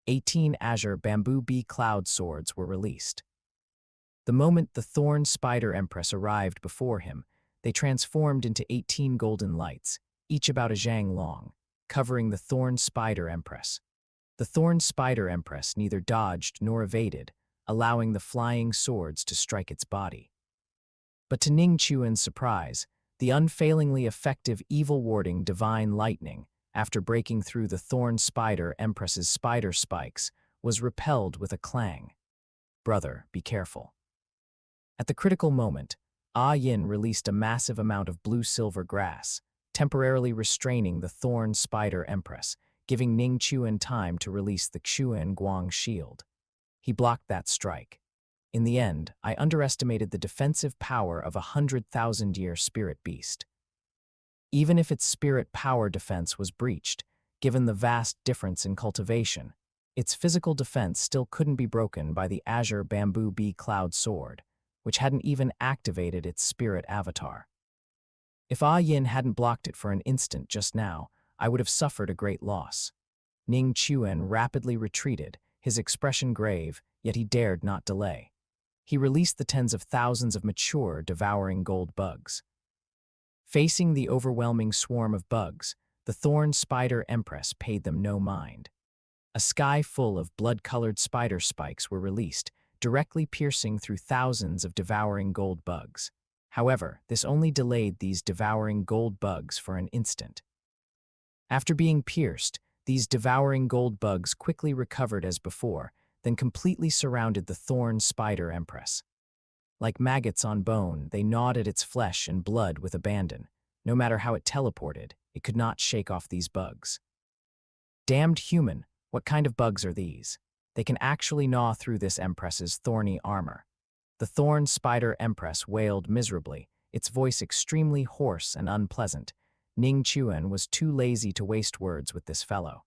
18 azure bamboo bee cloud swords were released. The moment the Thorn Spider Empress arrived before him, they transformed into 18 golden lights, each about a zhang long, covering the Thorn Spider Empress. The Thorn Spider Empress neither dodged nor evaded, allowing the flying swords to strike its body. But to Ning Chuan's surprise, the unfailingly effective evil-warding Divine Lightning, after breaking through the Thorn Spider Empress's spider spikes, was repelled with a clang. "Brother, be careful." At the critical moment, Yin released a massive amount of blue-silver grass, temporarily restraining the Thorn Spider Empress, giving Ning Chuan time to release the Xuan Guang shield. He blocked that strike. In the end, I underestimated the defensive power of a 100,000-year spirit beast. Even if its spirit power defense was breached, given the vast difference in cultivation, its physical defense still couldn't be broken by the azure bamboo bee cloud sword, which hadn't even activated its spirit avatar. If Yin hadn't blocked it for an instant just now, I would have suffered a great loss. Ning Chuan rapidly retreated, his expression grave, yet he dared not delay. He released the tens of thousands of mature, devouring gold bugs. Facing the overwhelming swarm of bugs, the Thorn Spider Empress paid them no mind. A sky full of blood-colored spider spikes were released, directly piercing through thousands of devouring gold bugs. However, this only delayed these devouring gold bugs for an instant. After being pierced, these devouring gold bugs quickly recovered as before, then completely surrounded the Thorn Spider Empress. Like maggots on bone, they gnawed at its flesh and blood with abandon. No matter how it teleported, it could not shake off these bugs. Damned human, what kind of bugs are these? They can actually gnaw through this Empress's thorny armor. The Thorn Spider Empress wailed miserably, its voice extremely hoarse and unpleasant, Ning Chuan was too lazy to waste words with this fellow.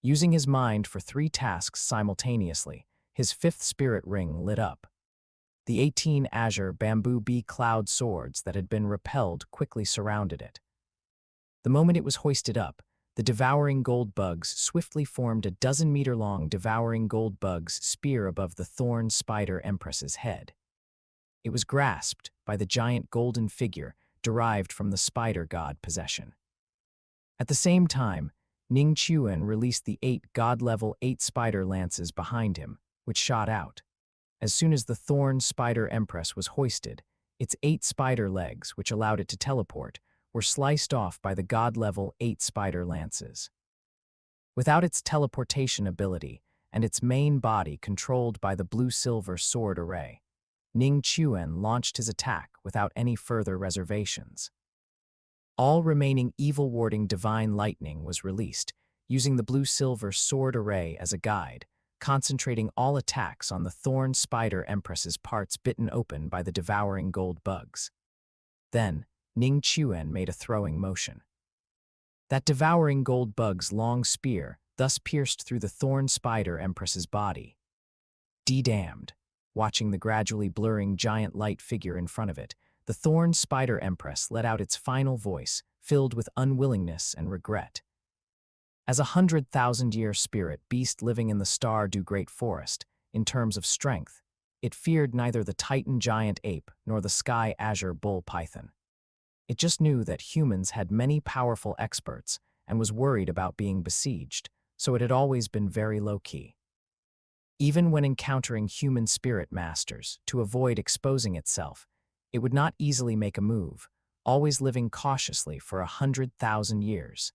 Using his mind for 3 tasks simultaneously, his 5th spirit ring lit up. The 18 azure bamboo bee cloud swords that had been repelled quickly surrounded it. The moment it was hoisted up, the devouring gold bugs swiftly formed a 12-meter-long devouring gold bug's spear above the thorn spider empress's head. It was grasped by the giant golden figure derived from the spider god possession. At the same time, Ning Chuan released the 8 god-level 8 spider lances behind him, which shot out. As soon as the thorn spider empress was hoisted, its 8 spider legs, which allowed it to teleport, were sliced off by the god-level 8 spider lances. Without its teleportation ability and its main body controlled by the blue-silver sword array, Ning Chuan launched his attack without any further reservations. All remaining evil-warding divine lightning was released, using the blue-silver sword array as a guide, concentrating all attacks on the thorn spider empress's parts bitten open by the devouring gold bugs. Then, Ning Chuan made a throwing motion. That devouring gold bug's long spear thus pierced through the thorn spider empress's body. D-damned. Watching the gradually blurring giant light figure in front of it, the thorn spider empress let out its final voice, filled with unwillingness and regret. As a 100,000-year spirit beast living in the Star-Do Great Forest, in terms of strength, it feared neither the Titan giant ape nor the sky azure bull python. It just knew that humans had many powerful experts and was worried about being besieged, so it had always been very low-key. Even when encountering human spirit masters, to avoid exposing itself, it would not easily make a move, always living cautiously for 100,000 years.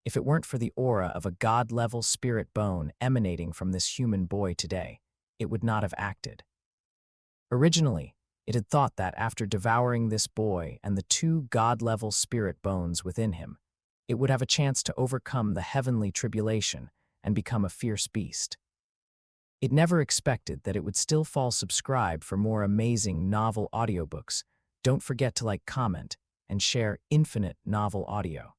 If it weren't for the aura of a god-level spirit bone emanating from this human boy today, it would not have acted. Originally, it had thought that after devouring this boy and the 2 god-level spirit bones within him, it would have a chance to overcome the heavenly tribulation and become a fierce beast. It never expected that it would still fall subscribe for more amazing novel audiobooks. Don't forget to like, comment, and share infinite novel audio.